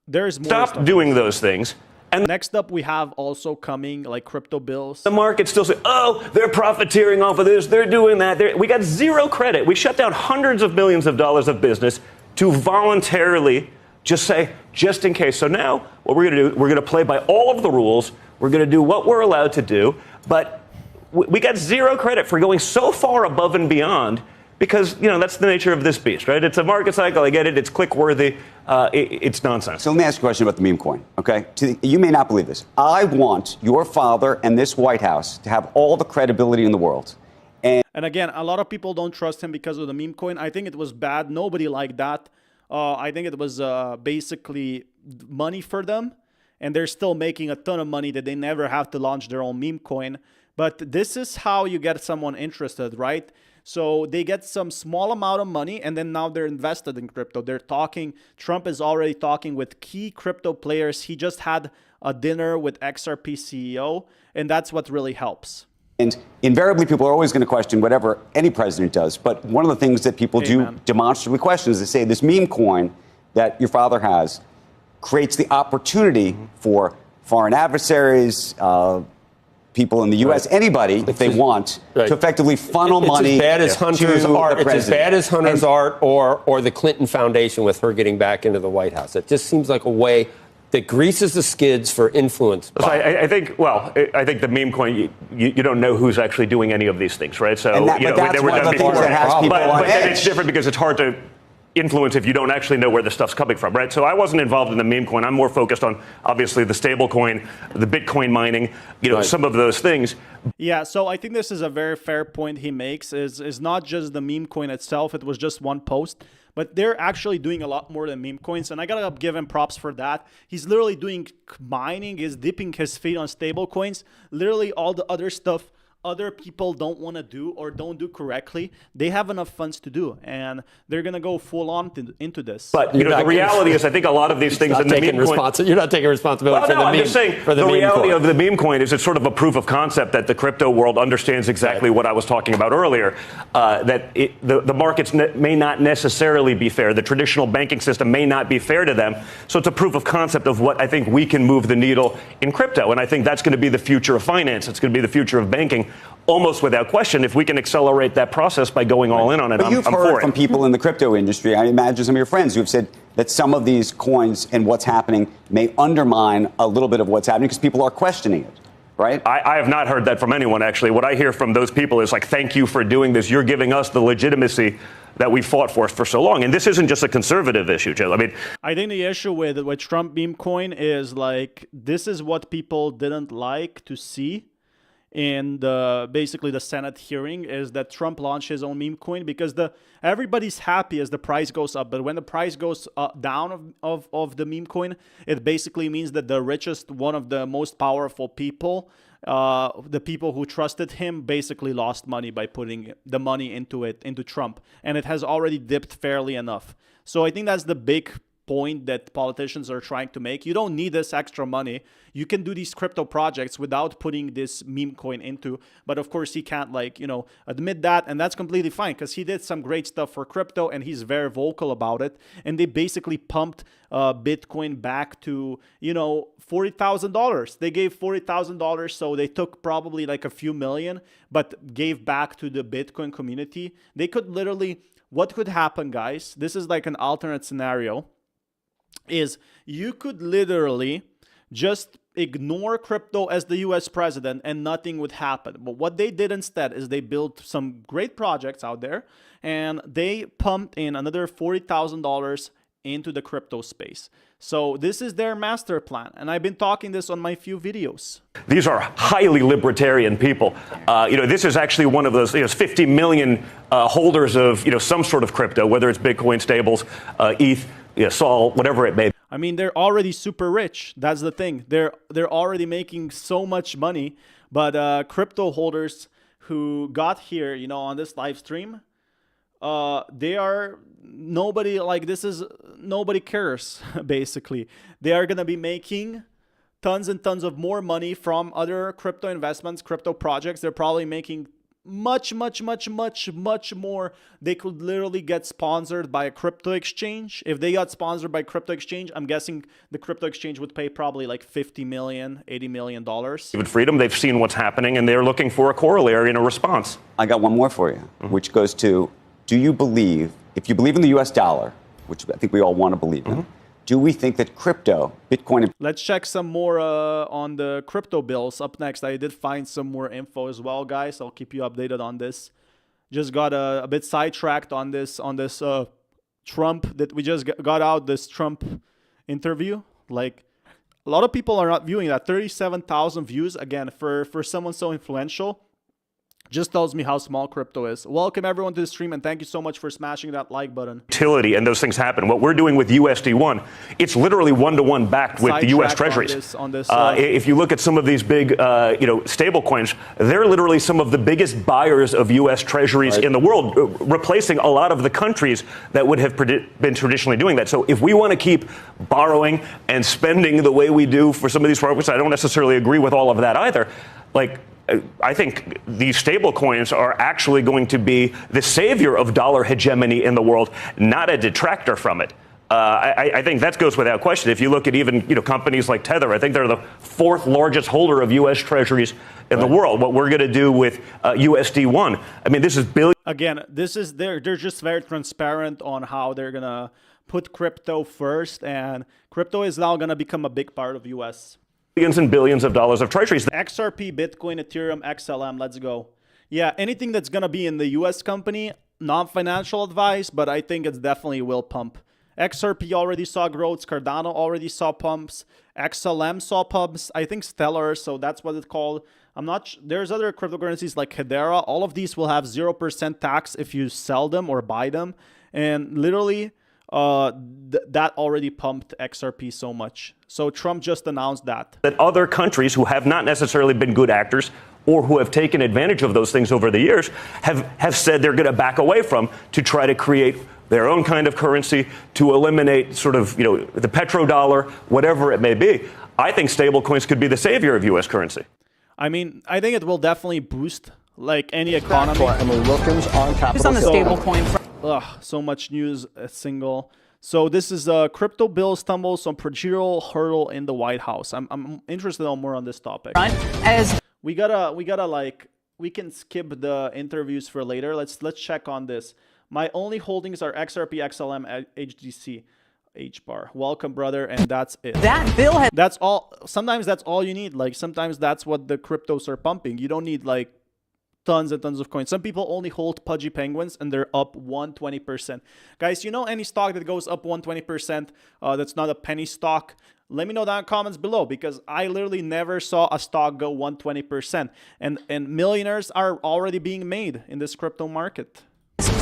There's more. Stop doing those things. And next up, we have also coming like crypto bills. The market still says, oh, they're profiteering off of this. They're doing that. We got zero credit. We shut down hundreds of millions of dollars of business to voluntarily just say, just in case. So now what we're going to do, we're going to play by all of the rules. We're going to do what we're allowed to do. But we got zero credit for going so far above and beyond. Because, that's the nature of this beast, right? It's a market cycle. I get it. It's click-worthy. It's nonsense. So let me ask you a question about the meme coin, okay? You may not believe this. I want your father and this White House to have all the credibility in the world. And again, a lot of people don't trust him because of the meme coin. I think it was bad. Nobody liked that. I think it was basically money for them. And they're still making a ton of money that they never have to launch their own meme coin. But this is how you get someone interested, right? So they get some small amount of money and then now they're invested in crypto. Trump is already talking with key crypto players. He just had a dinner with XRP CEO, and that's what really helps. And invariably, people are always going to question whatever any president does. But one of the things that people do demonstrably question is they say this meme coin that your father has creates the opportunity for foreign adversaries, people in the U.S., anybody, if they want, to effectively funnel money to Hunter's art. It's as bad as Hunter's art or the Clinton Foundation with her getting back into the White House. It just seems like a way that greases the skids for influence. I think the meme coin, you don't know who's actually doing any of these things, right? So, but that's one of the things that has people on edge. Then it's different because it's hard to influence if you don't actually know where the stuff's coming from, right? So I wasn't involved in the meme coin. I'm more focused on, obviously, the stable coin, the Bitcoin mining, some of those things. Yeah, so I think this is a very fair point he makes, is not just the meme coin itself. It was just one post. but they're actually doing a lot more than meme coins, and I gotta give him props for that. He's literally doing mining, is dipping his feet on stable coins, literally all the other stuff other people don't want to do or don't do correctly. They have enough funds to do, and they're going to go full on into this. But the reality is, I think a lot of these things in the meme coin, you're not taking responsibility for the meme. I'm just saying the reality of the meme coin is it's sort of a proof of concept that the crypto world understands exactly what I was talking about earlier, that the markets may not necessarily be fair. The traditional banking system may not be fair to them. So it's a proof of concept of what I think we can move the needle in crypto. And I think that's going to be the future of finance. It's going to be the future of banking. Almost without question, if we can accelerate that process by going all in on it, but you've heard from people in the crypto industry, I imagine some of your friends who have said that some of these coins and what's happening may undermine a little bit of what's happening because people are questioning it, right? I have not heard that from anyone, actually. What I hear from those people is like, thank you for doing this. You're giving us the legitimacy that we fought for so long. And this isn't just a conservative issue, Joe. I think the issue with Trump meme coin is like, this is what people didn't like to see in basically the Senate hearing, is that Trump launched his own meme coin because everybody's happy as the price goes up, but when the price goes down of the meme coin, it basically means that the richest, one of the most powerful people, the people who trusted him, basically lost money by putting the money into Trump, and it has already dipped fairly enough. So I think that's the big point that politicians are trying to make. You don't need this extra money. You can do these crypto projects without putting this meme coin into, but of course he can't admit that, and that's completely fine because he did some great stuff for crypto and he's very vocal about it, and they basically pumped Bitcoin back to $40,000. They gave $40,000, so they took probably like a few million but gave back to the Bitcoin community. They could literally, what could happen, guys, this is like an alternate scenario, is you could literally just ignore crypto as the US president and nothing would happen. But what they did instead is they built some great projects out there and they pumped in another $40,000 into the crypto space. So this is their master plan, and I've been talking this on my few videos. These are highly libertarian people. This is actually one of those 50 million holders of some sort of crypto, whether it's Bitcoin, stables, ETH, Sol, whatever it may be. I mean, they're already super rich. That's the thing. They're already making so much money, but crypto holders who got here, on this live stream, nobody cares, basically. They are going to be making tons and tons of more money from other crypto investments, crypto projects. They're probably making much more. They could literally get sponsored by a crypto exchange. If they got sponsored by crypto exchange, I'm guessing the crypto exchange would pay probably like $50 million, $80 million. With freedom, they've seen what's happening and they're looking for a corollary and a response. I got one more for you, which goes to, do you believe, if you believe in the US dollar, which I think we all want to believe in, do we think that crypto, Bitcoin... Let's check some more on the crypto bills up next. I did find some more info as well, guys. I'll keep you updated on this. Just got a bit sidetracked on this Trump that we just got out, this Trump interview. Like, a lot of people are not viewing that. 37,000 views, again, for someone so influential. Just tells me how small crypto is. Welcome everyone to the stream, and thank you so much for smashing that like button. Utility and those things happen. What we're doing with USD1, it's literally one-to-one backed with the U.S. Treasuries. If you look at some of these big, stable coins, they're literally some of the biggest buyers of U.S. Treasuries in the world, replacing a lot of the countries that would have been traditionally doing that. So if we want to keep borrowing and spending the way we do for some of these projects, I don't necessarily agree with all of that either. I think these stable coins are actually going to be the savior of dollar hegemony in the world, not a detractor from it. I think that goes without question. If you look at even companies like Tether, I think they're the fourth largest holder of U.S. Treasuries in the world. What we're going to do with USD1, I mean, this is billion. Again, they're just very transparent on how they're going to put crypto first, and crypto is now going to become a big part of U.S. Billions and billions of dollars of treasuries. XRP, Bitcoin, Ethereum, XLM, let's go. Yeah, anything that's going to be in the US company, non-financial advice, but I think it definitely will pump. XRP already saw growth. Cardano already saw pumps. XLM saw pumps. I think Stellar, so that's what it's called. I'm not. There's other cryptocurrencies like Hedera. All of these will have 0% tax if you sell them or buy them. And literally, that already pumped XRP so much. So Trump just announced that other countries who have not necessarily been good actors or who have taken advantage of those things over the years have said they're going to back away from to try to create their own kind of currency to eliminate sort of, the petrodollar, whatever it may be. I think stablecoins could be the savior of U.S. currency. I mean, I think it will definitely boost like any economy. Emily Wilkins on Capitol Who's on the Hill. stablecoin? So much news, a single. So this is crypto bill stumbles on procedural hurdle in the White House. I'm interested in more on this topic. As we gotta like, we can skip the interviews for later. Let's check on this. My only holdings are XRP, XLM, HDC, HBAR. Welcome, brother, and that's it. That bill has. That's all. Sometimes that's all you need. Like sometimes that's what the cryptos are pumping. You don't need like tons and tons of coins. Some people only hold pudgy penguins and they're up 120%. Guys, you know any stock that goes up 120% that's not a penny stock? Let me know down in the comments below, because I literally never saw a stock go 120%. And millionaires are already being made in this crypto market.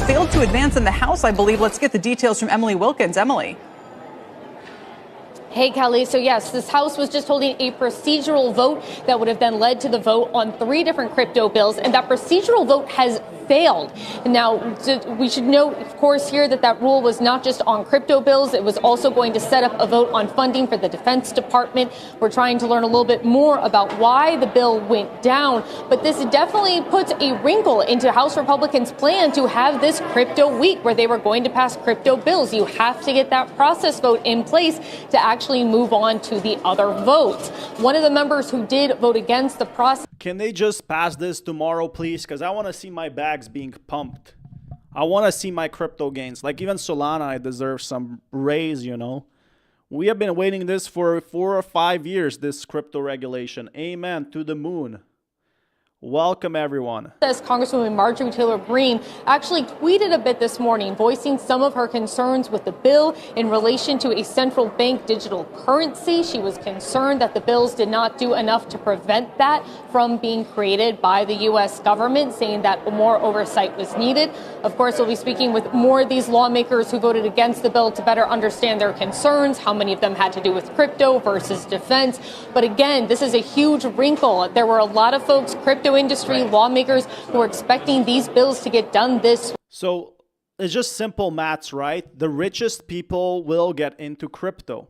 Failed to advance in the House, I believe. Let's get the details from Emily Wilkins. Emily. Hey, Kelly. So, yes, this House was just holding a procedural vote that would have then led to the vote on 3 different crypto bills. And that procedural vote has failed. Now, we should note, of course, here that rule was not just on crypto bills. It was also going to set up a vote on funding for the Defense Department. We're trying to learn a little bit more about why the bill went down. But this definitely puts a wrinkle into House Republicans' plan to have this crypto week where they were going to pass crypto bills. You have to get that process vote in place to actually move on to the other votes. One of the members who did vote against the process. Can they just pass this tomorrow, please? Because I want to see my bags being pumped. I want to see my crypto gains. Like even Solana, I deserve some raise, you know. We have been waiting this for 4 or 5 years, this crypto regulation. Amen to the moon. Welcome, everyone. Congresswoman Marjorie Taylor Greene actually tweeted a bit this morning, voicing some of her concerns with the bill in relation to a central bank digital currency. She was concerned that the bills did not do enough to prevent that from being created by the U.S. government, saying that more oversight was needed. Of course, we'll be speaking with more of these lawmakers who voted against the bill to better understand their concerns, how many of them had to do with crypto versus defense. But again, this is a huge wrinkle. There were a lot of folks, crypto industry lawmakers, who are expecting these bills to get done this. So it's just simple maths, right? The richest people will get into crypto.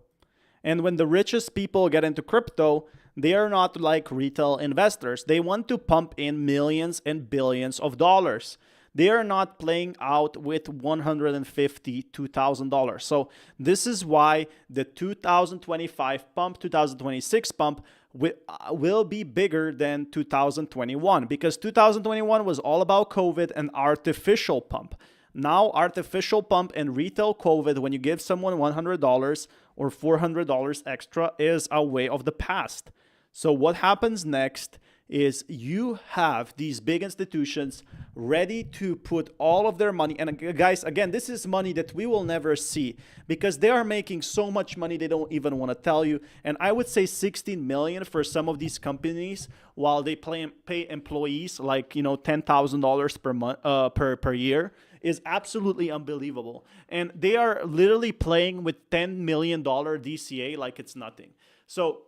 And when the richest people get into crypto, they are not like retail investors. They want to pump in millions and billions of dollars. They are not playing out with $150, $2,000. So this is why the 2025 pump, 2026 pump will be bigger than 2021, because 2021 was all about COVID and artificial pump. Now artificial pump and retail COVID, when you give someone $100 or $400 extra, is a way of the past. So what happens next is you have these big institutions ready to put all of their money. And guys, again, this is money that we will never see, because they are making so much money they don't even want to tell you. And I would say 16 million for some of these companies, while they pay employees like, $10,000 per month, per year, is absolutely unbelievable. And they are literally playing with $10 million DCA like it's nothing. So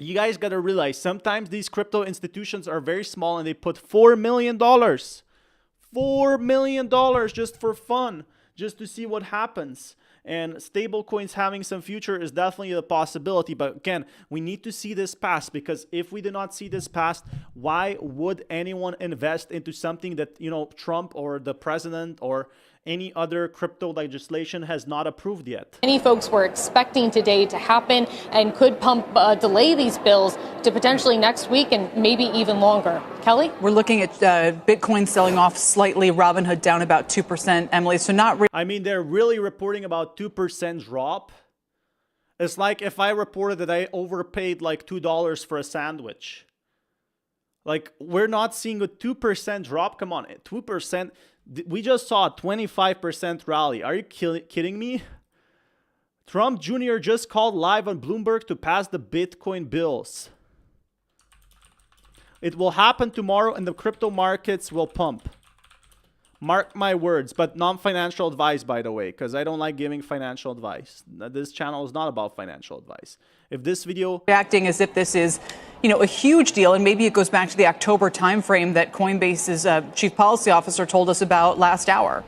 you guys got to realize sometimes these crypto institutions are very small and they put $4 million. $4 million just for fun, just to see what happens. And stablecoins having some future is definitely a possibility. But again, we need to see this pass, because if we do not see this pass, why would anyone invest into something that, Trump or the president or any other crypto legislation has not approved yet? Many folks were expecting today to happen and could delay these bills to potentially next week and maybe even longer. Kelly? We're looking at Bitcoin selling off slightly, Robinhood down about 2%, Emily. So not I mean, they're really reporting about 2% drop. It's like if I reported that I overpaid like $2 for a sandwich. Like, we're not seeing a 2% drop. Come on, 2%. We just saw a 25% rally. Are you kidding me? Trump Jr. just called live on Bloomberg to pass the Bitcoin bills. It will happen tomorrow and the crypto markets will pump. Mark my words, but non-financial advice, by the way, because I don't like giving financial advice. This channel is not about financial advice. If this video... Acting as if this is, a huge deal, and maybe it goes back to the October timeframe that Coinbase's chief policy officer told us about last hour.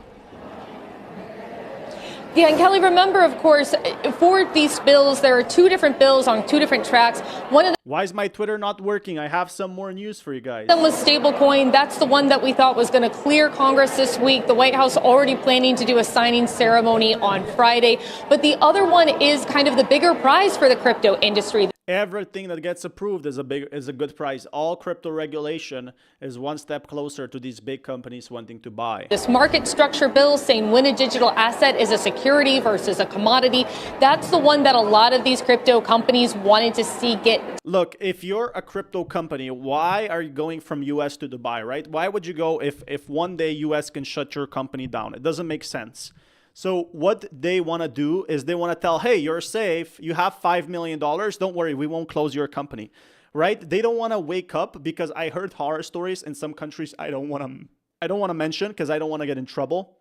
Yeah, and Kelly, remember, of course, for these bills, there are two different bills on two different tracks. One of Why is my Twitter not working? I have some more news for you guys. them was stablecoin. That's the one that we thought was going to clear Congress this week. The White House already planning to do a signing ceremony on Friday. But the other one is kind of the bigger prize for the crypto industry. Everything that gets approved is a good price. All crypto regulation is one step closer to these big companies wanting to buy. This market structure bill saying when a digital asset is a security versus a commodity, that's the one that a lot of these crypto companies wanted to see get. Look, if you're a crypto company, why are you going from US to Dubai, right? Why would you go if one day US can shut your company down? It doesn't make sense. So what they want to do is they want to tell, hey, you're safe. You have $5 million. Don't worry, we won't close your company, right? They don't want to wake up, because I heard horror stories in some countries I don't want to mention because I don't want to get in trouble.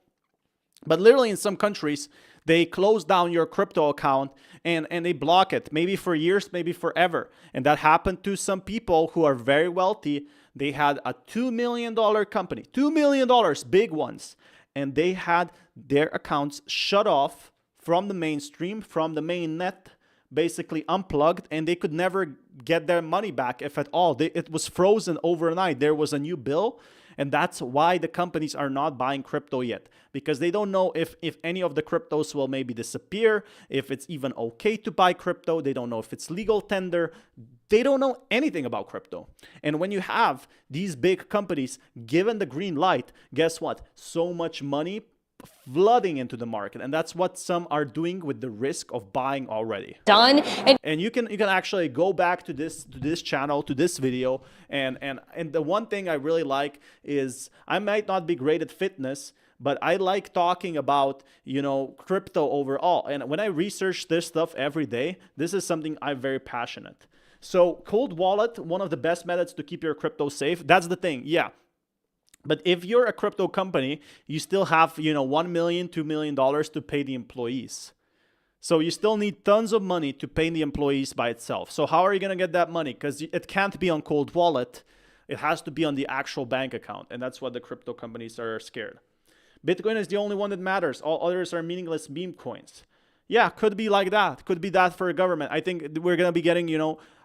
But literally in some countries, they close down your crypto account and they block it, maybe for years, maybe forever. And that happened to some people who are very wealthy. They had a $2 million company, $2 million, big ones. And they had their accounts shut off from the mainstream, from the main net, basically unplugged, and they could never get their money back, if at all. It was frozen overnight. There was a new bill, and that's why the companies are not buying crypto yet, because they don't know if any of the cryptos will maybe disappear, if it's even okay to buy crypto. They don't know if it's legal tender. They don't know anything about crypto. And when you have these big companies given the green light, guess what? So much money flooding into the market, and that's what some are doing with the risk of buying already. Done. And you can actually go back to this channel, to this video, and the one thing I really like is, I might not be great at fitness, but I like talking about, crypto overall. And when I research this stuff every day, this is something I'm very passionate. So cold wallet, one of the best methods to keep your crypto safe. That's the thing. Yeah. But if you're a crypto company, you still have, $1 million, $2 million to pay the employees. So you still need tons of money to pay the employees by itself. So how are you going to get that money? Because it can't be on cold wallet. It has to be on the actual bank account. And that's what the crypto companies are scared. Bitcoin is the only one that matters. All others are meaningless meme coins. Yeah, could be like that. Could be that for a government. I think we're going to be getting,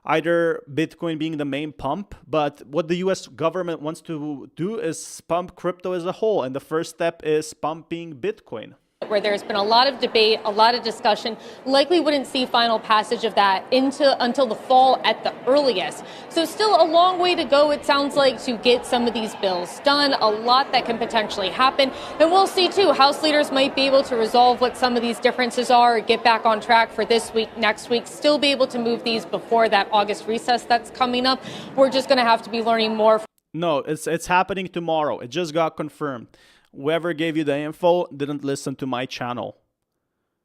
either Bitcoin being the main pump, but what the US government wants to do is pump crypto as a whole. And the first step is pumping Bitcoin. Where there's been a lot of debate, a lot of discussion, likely wouldn't see final passage of that until the fall at the earliest. So still a long way to go, it sounds like, to get some of these bills done. A lot that can potentially happen. And we'll see, too, House leaders might be able to resolve what some of these differences are, get back on track for this week, next week, still be able to move these before that August recess that's coming up. We're just going to have to be learning more. No, it's happening tomorrow. It just got confirmed. Whoever gave you the info didn't listen to my channel.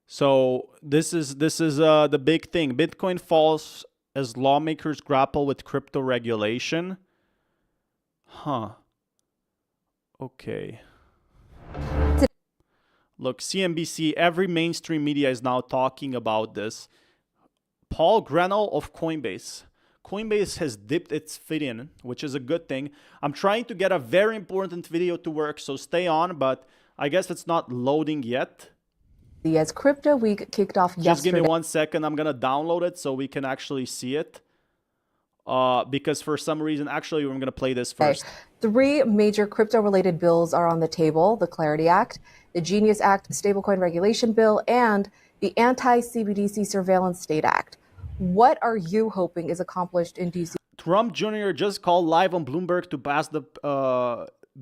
So this is the big thing. Bitcoin falls as lawmakers grapple with crypto regulation. Huh. Okay. Look, CNBC, every mainstream media is now talking about this. Paul Grenell of Coinbase. Coinbase has dipped its feet in, which is a good thing. I'm trying to get a very important video to work, so stay on, but I guess it's not loading yet. As Crypto Week kicked off yesterday. Just give me 1 second. I'm going to download it so we can actually see it. Because for some reason, actually, we're going to play this first. Three major crypto-related bills are on the table: the Clarity Act, the Genius Act, the Stablecoin Regulation Bill, and the Anti-CBDC Surveillance State Act. What are you hoping is accomplished in D.C.? Trump Jr. just called live on Bloomberg to pass the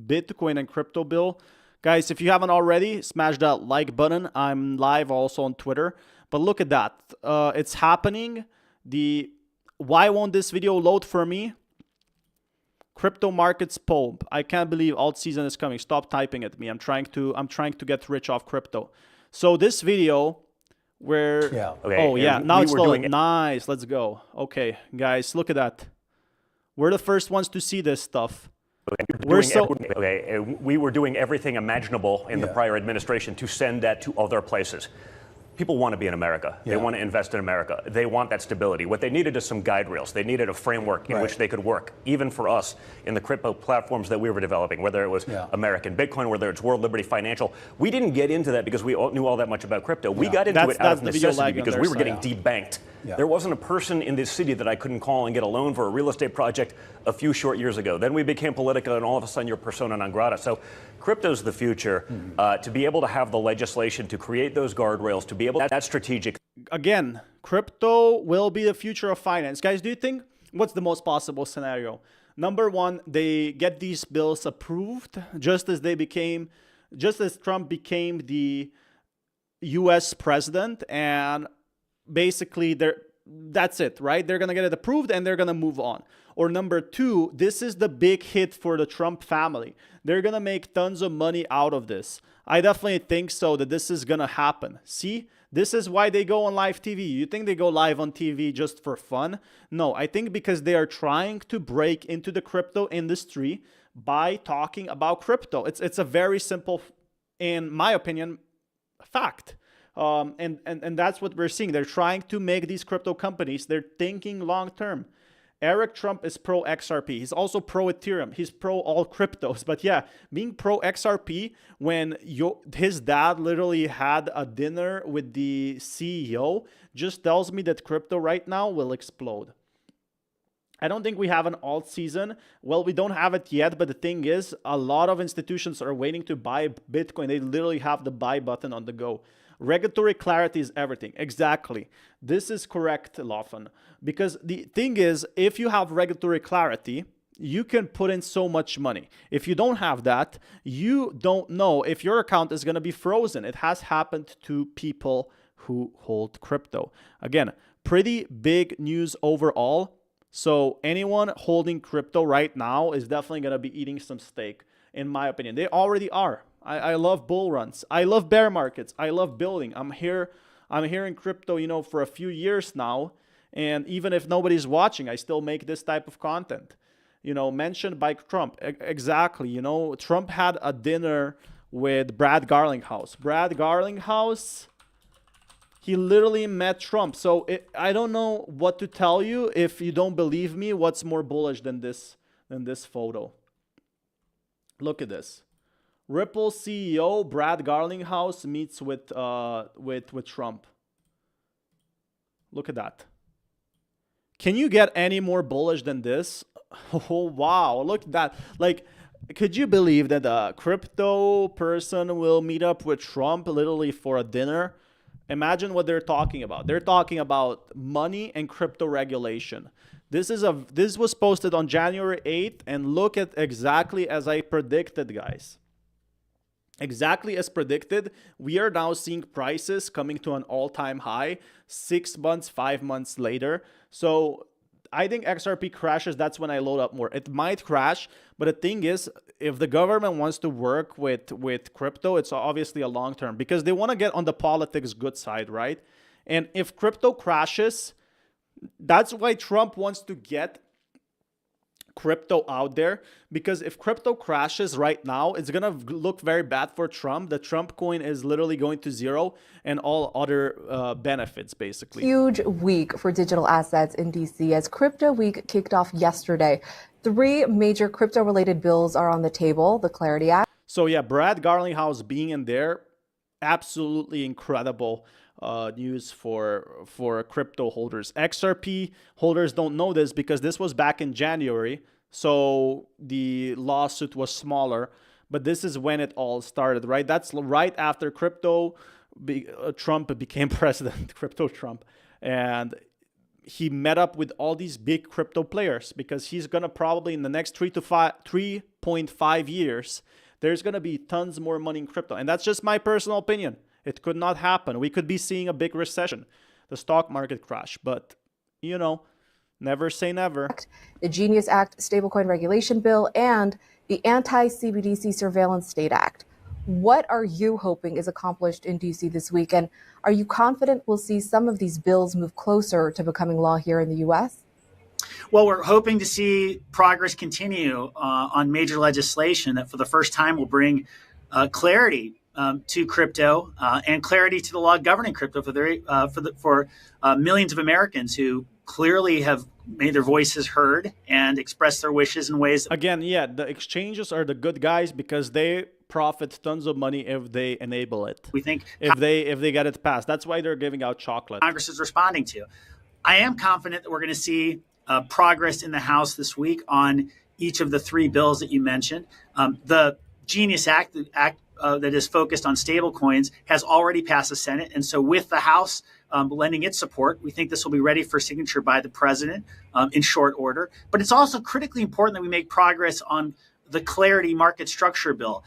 Bitcoin and crypto bill. Guys, if you haven't already, smash that like button. I'm live also on Twitter. But look at that. It's happening. Why won't this video load for me? Crypto markets poll. I can't believe alt season is coming. Stop typing at me. I'm trying to get rich off crypto. So this video... Okay, oh yeah, now it's loading. Nice, let's go. Okay, guys, look at that. We're the first ones to see this stuff. We were doing everything imaginable in the prior administration to send that to other places. People want to be in America. They want to invest in America. They want that stability. What they needed is some guide rails. They needed a framework in which they could work, even for us in the crypto platforms that we were developing, whether it was American Bitcoin, whether it's World Liberty Financial. We didn't get into that because we knew all that much about crypto. We got into it out of necessity because we were getting debanked. There wasn't a person in this city that I couldn't call and get a loan for a real estate project a few short years ago. Then we became political, and all of a sudden you're persona non grata. So crypto's the future. To be able to have the legislation to create those guardrails, to be able that's strategic. Again, crypto will be the future of finance. Guys, do you think what's the most possible scenario? Number one, they get these bills approved just as Trump became the US president, and basically that's it, right? They're going to get it approved and they're going to move on. Or number two, this is the big hit for the Trump family. They're going to make tons of money out of this. I definitely think so, that this is going to happen. See, this is why they go on live TV. You think they go live on TV just for fun? No, I think because they are trying to break into the crypto industry by talking about crypto. It's a very simple, in my opinion, fact. And that's what we're seeing. They're trying to make these crypto companies, they're thinking long term. Eric Trump is pro XRP. He's also pro Ethereum. He's pro all cryptos. But yeah, being pro XRP when his dad literally had a dinner with the CEO just tells me that crypto right now will explode. I don't think we have an alt season. Well, we don't have it yet, but the thing is, a lot of institutions are waiting to buy Bitcoin. They literally have the buy button on the go. Regulatory clarity is everything. Exactly. This is correct, Lawfan. Because the thing is, if you have regulatory clarity, you can put in so much money. If you don't have that, you don't know if your account is going to be frozen. It has happened to people who hold crypto. Again, pretty big news overall. So anyone holding crypto right now is definitely going to be eating some steak, in my opinion. They already are. I love bull runs. I love bear markets. I love building. I'm here in crypto, for a few years now. And even if nobody's watching, I still make this type of content. Mentioned by Trump. Exactly. Trump had a dinner with Brad Garlinghouse. Brad Garlinghouse, he literally met Trump. So I don't know what to tell you. If you don't believe me, what's more bullish than this photo? Look at this. Ripple CEO Brad Garlinghouse meets with Trump. Look at that. Can you get any more bullish than this? Oh, wow. Look at that. Like, could you believe that a crypto person will meet up with Trump literally for a dinner? Imagine what they're talking about. They're talking about money and crypto regulation. This was posted on January 8th, and look at exactly as I predicted, guys. Exactly as predicted, we are now seeing prices coming to an all-time high 6 months, 5 months later. So I think XRP crashes. That's when I load up more. It might crash, but the thing is, if the government wants to work with crypto, it's obviously a long-term because they want to get on the politics good side, right? And if crypto crashes, that's why Trump wants to get crypto out there, because if crypto crashes right now, it's gonna look very bad for Trump. The Trump coin is literally going to zero and all other benefits, basically. Huge week for digital assets in DC as Crypto Week kicked off yesterday. 3 major crypto-related bills are on the table. The Clarity Act. So yeah, Brad Garlinghouse being in there, absolutely incredible news for crypto holders. XRP holders don't know this because this was back in January, so the lawsuit was smaller, but this is when it all started, right? That's right after Trump became president, crypto Trump, and he met up with all these big crypto players because he's going to probably in the next 3.5 years, there's going to be tons more money in crypto. And that's just my personal opinion. It could not happen. We could be seeing a big recession, the stock market crash, but never say never. The Genius Act stablecoin regulation bill and the anti-CBDC surveillance state act. What are you hoping is accomplished in DC this week? And are you confident we'll see some of these bills move closer to becoming law here in the U.S.? Well, we're hoping to see progress continue on major legislation that for the first time will bring clarity to crypto and clarity to the law governing crypto for millions of Americans who clearly have made their voices heard and expressed their wishes in ways. Again, yeah, the exchanges are the good guys because they profit tons of money if they enable it. We think if they get it passed, that's why they're giving out chocolate. Congress is responding to. I am confident that we're going to see progress in the House this week on each of the three bills that you mentioned. The Genius Act, the act that is focused on stablecoins, has already passed the Senate. And so with the House lending its support, we think this will be ready for signature by the president in short order. But it's also critically important that we make progress on the Clarity Market Structure Bill.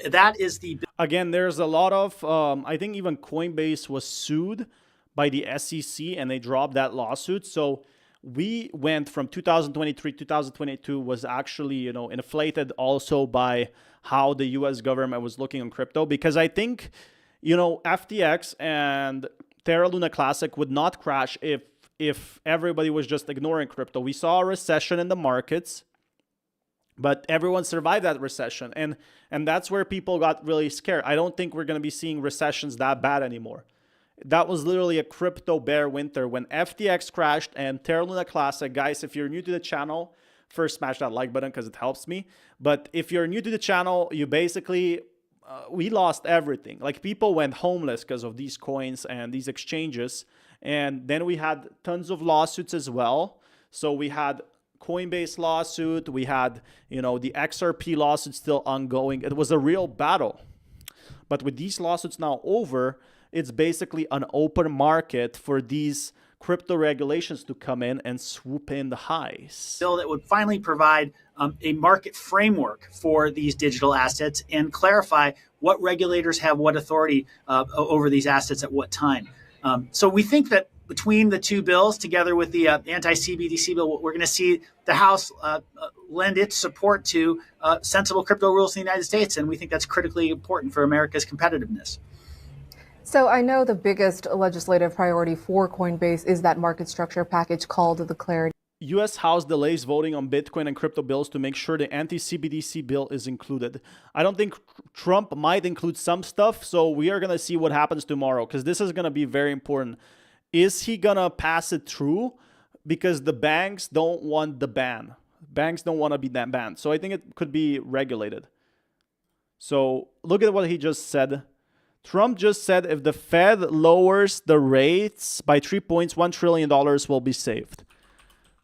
That is the... Again, there's a lot of, I think even Coinbase was sued by the SEC and they dropped that lawsuit. So we went from 2023, 2022 was actually, inflated also by how the US government was looking on crypto. Because I think, FTX and Terra Luna Classic would not crash if everybody was just ignoring crypto. We saw a recession in the markets, but everyone survived that recession. And that's where people got really scared. I don't think we're going to be seeing recessions that bad anymore. That was literally a crypto bear winter when FTX crashed and Terra Luna Classic. Guys, if you're new to the channel, first smash that like button because it helps me. But if you're new to the channel, you basically, we lost everything. Like people went homeless because of these coins and these exchanges. And then we had tons of lawsuits as well. So we had Coinbase lawsuit. We had, the XRP lawsuit still ongoing. It was a real battle. But with these lawsuits now over, it's basically an open market for these crypto regulations to come in and swoop in the highs. Bill that would finally provide a market framework for these digital assets and clarify what regulators have what authority over these assets at what time. So we think that between the two bills, together with the anti-CBDC bill, we're going to see the House lend its support to sensible crypto rules in the United States. And we think that's critically important for America's competitiveness. So I know the biggest legislative priority for Coinbase is that market structure package called the Clarity. U.S. House delays voting on Bitcoin and crypto bills to make sure the anti-CBDC bill is included. I don't think Trump might include some stuff, so we are going to see what happens tomorrow because this is going to be very important. Is he going to pass it through? Because the banks don't want the ban. Banks don't want to be that banned. So I think it could be regulated. So look at what he just said. Trump just said if the Fed lowers the rates by 3 points, $1 trillion will be saved.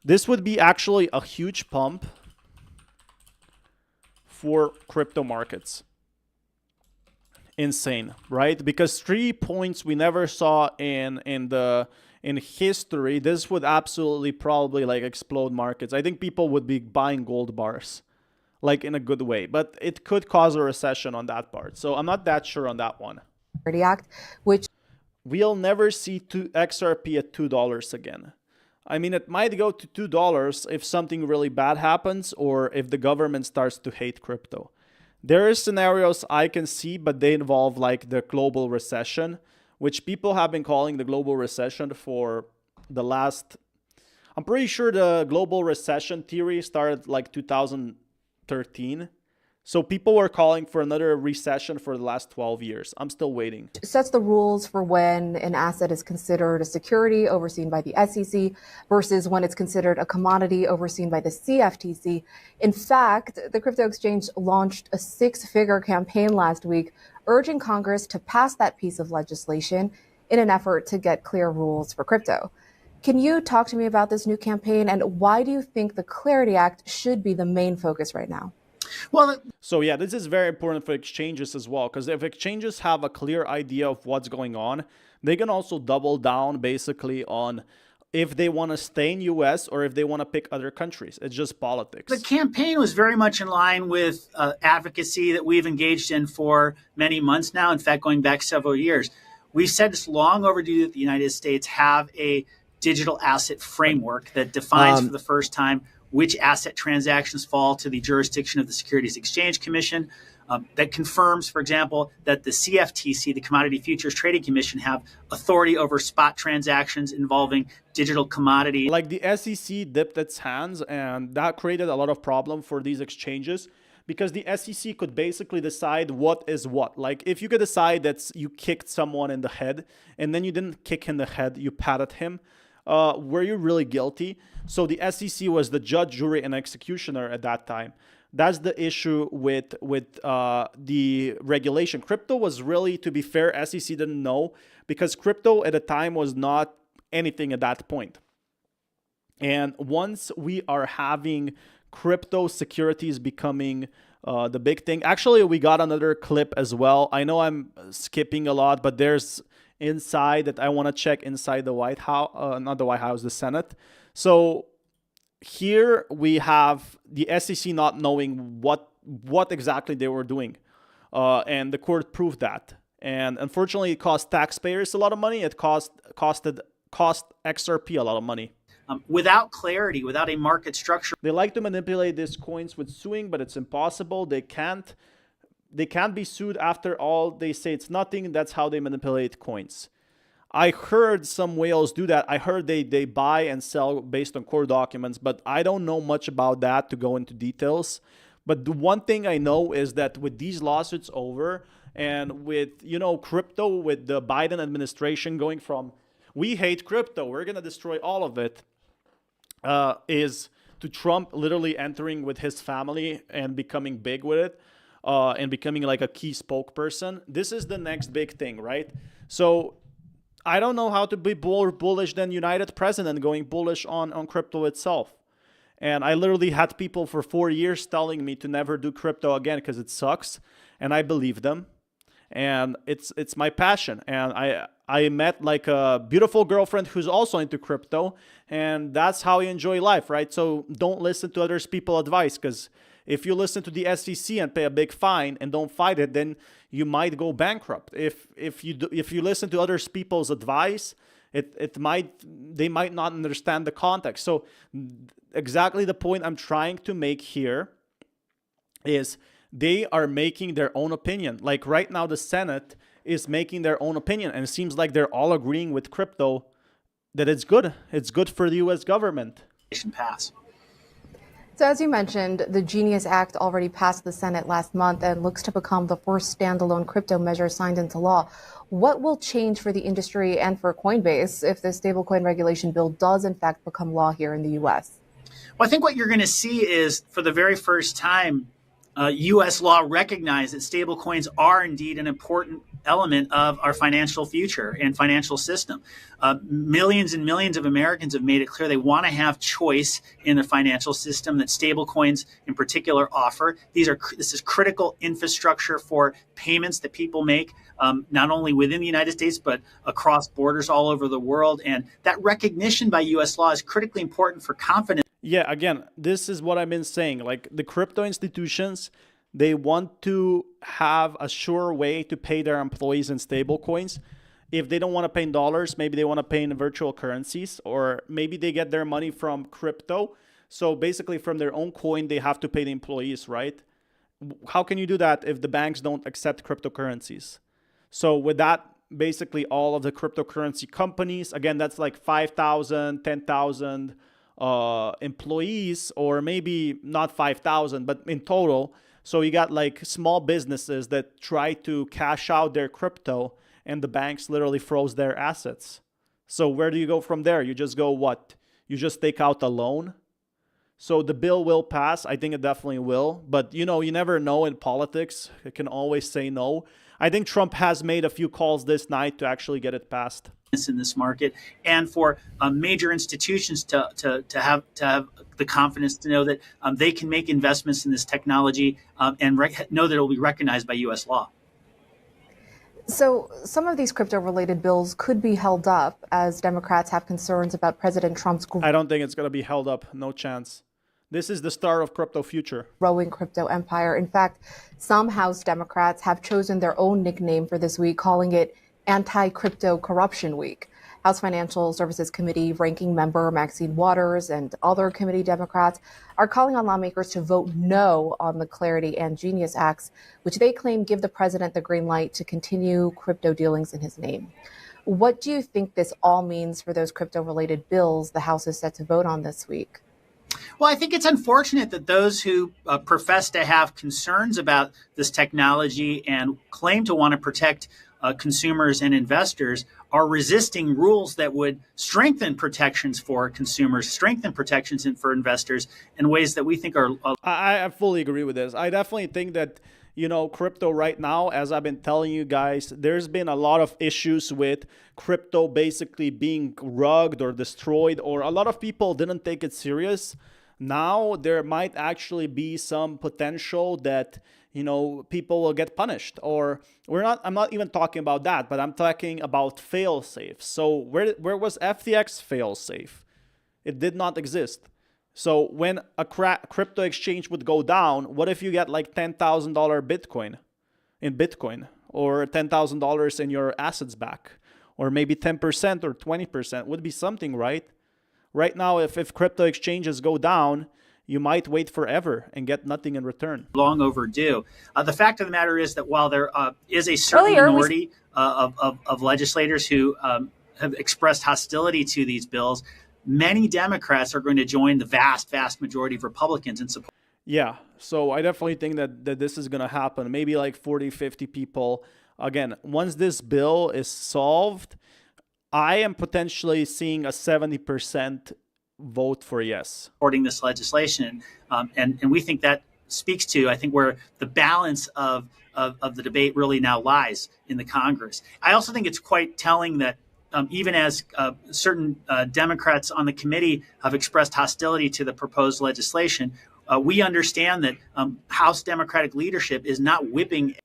This would be actually a huge pump for crypto markets. Insane, right? Because 3 points we never saw in history. This would absolutely probably like explode markets. I think people would be buying gold bars, like in a good way, but it could cause a recession on that part. So I'm not that sure on that one. Act, which we'll never see XRP at $2 again. I mean, it might go to $2 if something really bad happens or if the government starts to hate crypto. There are scenarios I can see, but they involve like the global recession, which people have been calling the global recession for the last... I'm pretty sure the global recession theory started like 2013. So people were calling for another recession for the last 12 years. I'm still waiting. Sets the rules for when an asset is considered a security overseen by the SEC versus when it's considered a commodity overseen by the CFTC. In fact, the crypto exchange launched a 6-figure campaign last week urging Congress to pass that piece of legislation in an effort to get clear rules for crypto. Can you talk to me about this new campaign and why do you think the Clarity Act should be the main focus right now? Well, so yeah, this is very important for exchanges as well, because if exchanges have a clear idea of what's going on, they can also double down basically on if they want to stay in US or if they want to pick other countries. It's just politics. The campaign was very much in line with advocacy that we've engaged in for many months now. In fact, going back several years, we've said it's long overdue that the United States have a digital asset framework that defines for the first time which asset transactions fall to the jurisdiction of the Securities Exchange Commission. that confirms, for example, that the CFTC, the Commodity Futures Trading Commission, have authority over spot transactions involving digital commodities. Like the SEC dipped its hands, and that created a lot of problem for these exchanges, because the SEC could basically decide what is what. Like if you could decide that you kicked someone in the head and then you didn't kick in the head, you patted him, were you really guilty? So the SEC was the judge, jury, and executioner at that time. That's the issue with the regulation. Crypto was really, to be fair, SEC didn't know, because crypto at the time was not anything at that point. And once we are having crypto securities becoming the big thing. Actually, we got another clip as well. I know I'm skipping a lot, but there's inside that I want to check inside the White House, not the White House, the Senate. So here we have the SEC not knowing what exactly they were doing. And the court proved that. And unfortunately, it cost taxpayers a lot of money. It cost XRP a lot of money. Without clarity, without a market structure. They like to manipulate these coins with suing, but it's impossible. They can't be sued. After all, they say it's nothing. That's how they manipulate coins. I heard some whales do that. I heard they buy and sell based on court documents, but I don't know much about that to go into details. But the one thing I know is that with these lawsuits over, and with, crypto, with the Biden administration going from, we hate crypto, we're going to destroy all of it, is to Trump literally entering with his family and becoming big with it, and becoming like a key spokesperson. This is the next big thing, right? So I don't know how to be more bullish than United President going bullish on crypto itself. And I literally had people for 4 years telling me to never do crypto again because it sucks. And I believe them. And it's my passion. And I met like a beautiful girlfriend who's also into crypto. And that's how you enjoy life, right? So don't listen to others people's advice, because if you listen to the SEC and pay a big fine and don't fight it, then you might go bankrupt. If you listen to others people's advice, they might not understand the context. So exactly the point I'm trying to make here is they are making their own opinion. Like right now, the Senate is making their own opinion, and it seems like they're all agreeing with crypto that it's good. It's good for the U.S. government. Pass. So as you mentioned, the Genius Act already passed the Senate last month and looks to become the first standalone crypto measure signed into law. What will change for the industry and for Coinbase if the stablecoin regulation bill does in fact become law here in the U.S.? Well, I think what you're going to see is, for the very first time, U.S. law recognized that stablecoins are indeed an important element of our financial future and financial system. Millions and millions of Americans have made it clear they want to have choice in the financial system that stablecoins in particular offer. This is critical infrastructure for payments that people make, not only within the United States, but across borders all over the world. And that recognition by U.S. law is critically important for confidence. Yeah, again, this is what I've been saying. Like the crypto institutions, they want to have a sure way to pay their employees in stable coins. If they don't want to pay in dollars, maybe they want to pay in virtual currencies, or maybe they get their money from crypto. So basically from their own coin, they have to pay the employees, right? How can you do that if the banks don't accept cryptocurrencies? So with that, basically all of the cryptocurrency companies, again, that's like 5,000, 10,000 employees, or maybe not 5,000, but in total. So you got like small businesses that try to cash out their crypto, and the banks literally froze their assets. So where do you go from there? You just go what? You just take out a loan? So the bill will pass. I think it definitely will. But, you never know in politics. It can always say no. I think Trump has made a few calls this night to actually get it passed. In this market, and for major institutions to have the confidence to know that they can make investments in this technology and know that it will be recognized by U.S. law. So some of these crypto-related bills could be held up as Democrats have concerns about President Trump's I don't think it's going to be held up. No chance. This is the start of crypto future. Growing crypto empire. In fact, some House Democrats have chosen their own nickname for this week, calling it Anti-Crypto Corruption Week. House Financial Services Committee ranking member Maxine Waters and other committee Democrats are calling on lawmakers to vote no on the Clarity and Genius Acts, which they claim give the president the green light to continue crypto dealings in his name. What do you think this all means for those crypto-related bills the House is set to vote on this week? Well, I think it's unfortunate that those who profess to have concerns about this technology and claim to want to protect consumers and investors are resisting rules that would strengthen protections for consumers, strengthen protections for investors in ways that we think are. I fully agree with this. I definitely think that, you know, crypto right now, as I've been telling you guys, there's been a lot of issues with crypto basically being rugged or destroyed, or a lot of people didn't take it serious. Now there might actually be some potential that, you know, people will get punished, or I'm not even talking about that, but I'm talking about fail safe. So where was FTX fail safe? It did not exist. So when a crypto exchange would go down, what if you get like $10,000 Bitcoin in Bitcoin, or $10,000 in your assets back, or maybe 10% or 20% would be something, right? Right now, if crypto exchanges go down, you might wait forever and get nothing in return. Long overdue. The fact of the matter is that while there is a certain minority of legislators who have expressed hostility to these bills, many Democrats are going to join the vast majority of Republicans in support. Yeah, so I definitely think that this is going to happen. Maybe like 40, 50 people. Again, once this bill is solved, I am potentially seeing a 70% vote for yes. Supporting this legislation. And we think that speaks to, I think, where the balance of the debate really now lies in the Congress. I also think it's quite telling that even as certain Democrats on the committee have expressed hostility to the proposed legislation, we understand that House Democratic leadership is not whipping.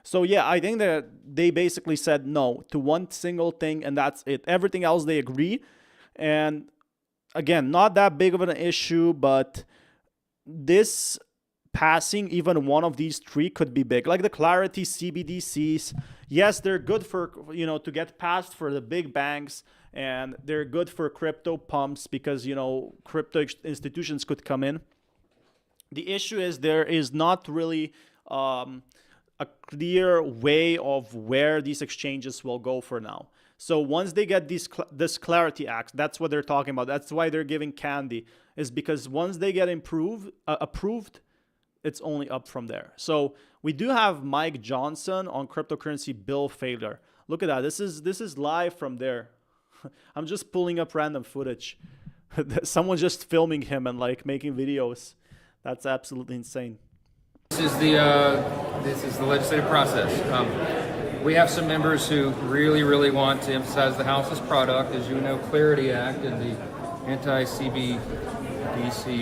So yeah, I think that they basically said no to one single thing, and that's it. Everything else they agree. And again, not that big of an issue, but this passing even one of these three could be big. Like the Clarity CBDCs, yes, they're good for, you know, to get passed for the big banks, and they're good for crypto pumps because, you know, crypto institutions could come in. The issue is there is not really a clear way of where these exchanges will go for now. So once they get this Clarity Act, that's what they're talking about. That's why they're giving candy, is because once they get approved, it's only up from there. So we do have Mike Johnson on cryptocurrency bill failure. Look at that. This is live from there. I'm just pulling up random footage. Someone's just filming him and like making videos. That's absolutely insane. This is the legislative process. We have some members who really want to emphasize the House's product. As you know, Clarity Act and the anti-CBDC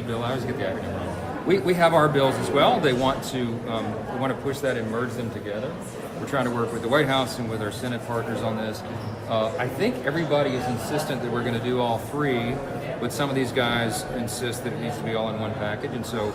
bill. I always get the acronym wrong. We have our bills as well. They want to push that and merge them together. We're trying to work with the White House and with our Senate partners on this. I think everybody is insistent that we're going to do all three, but some of these guys insist that it needs to be all in one package, and so.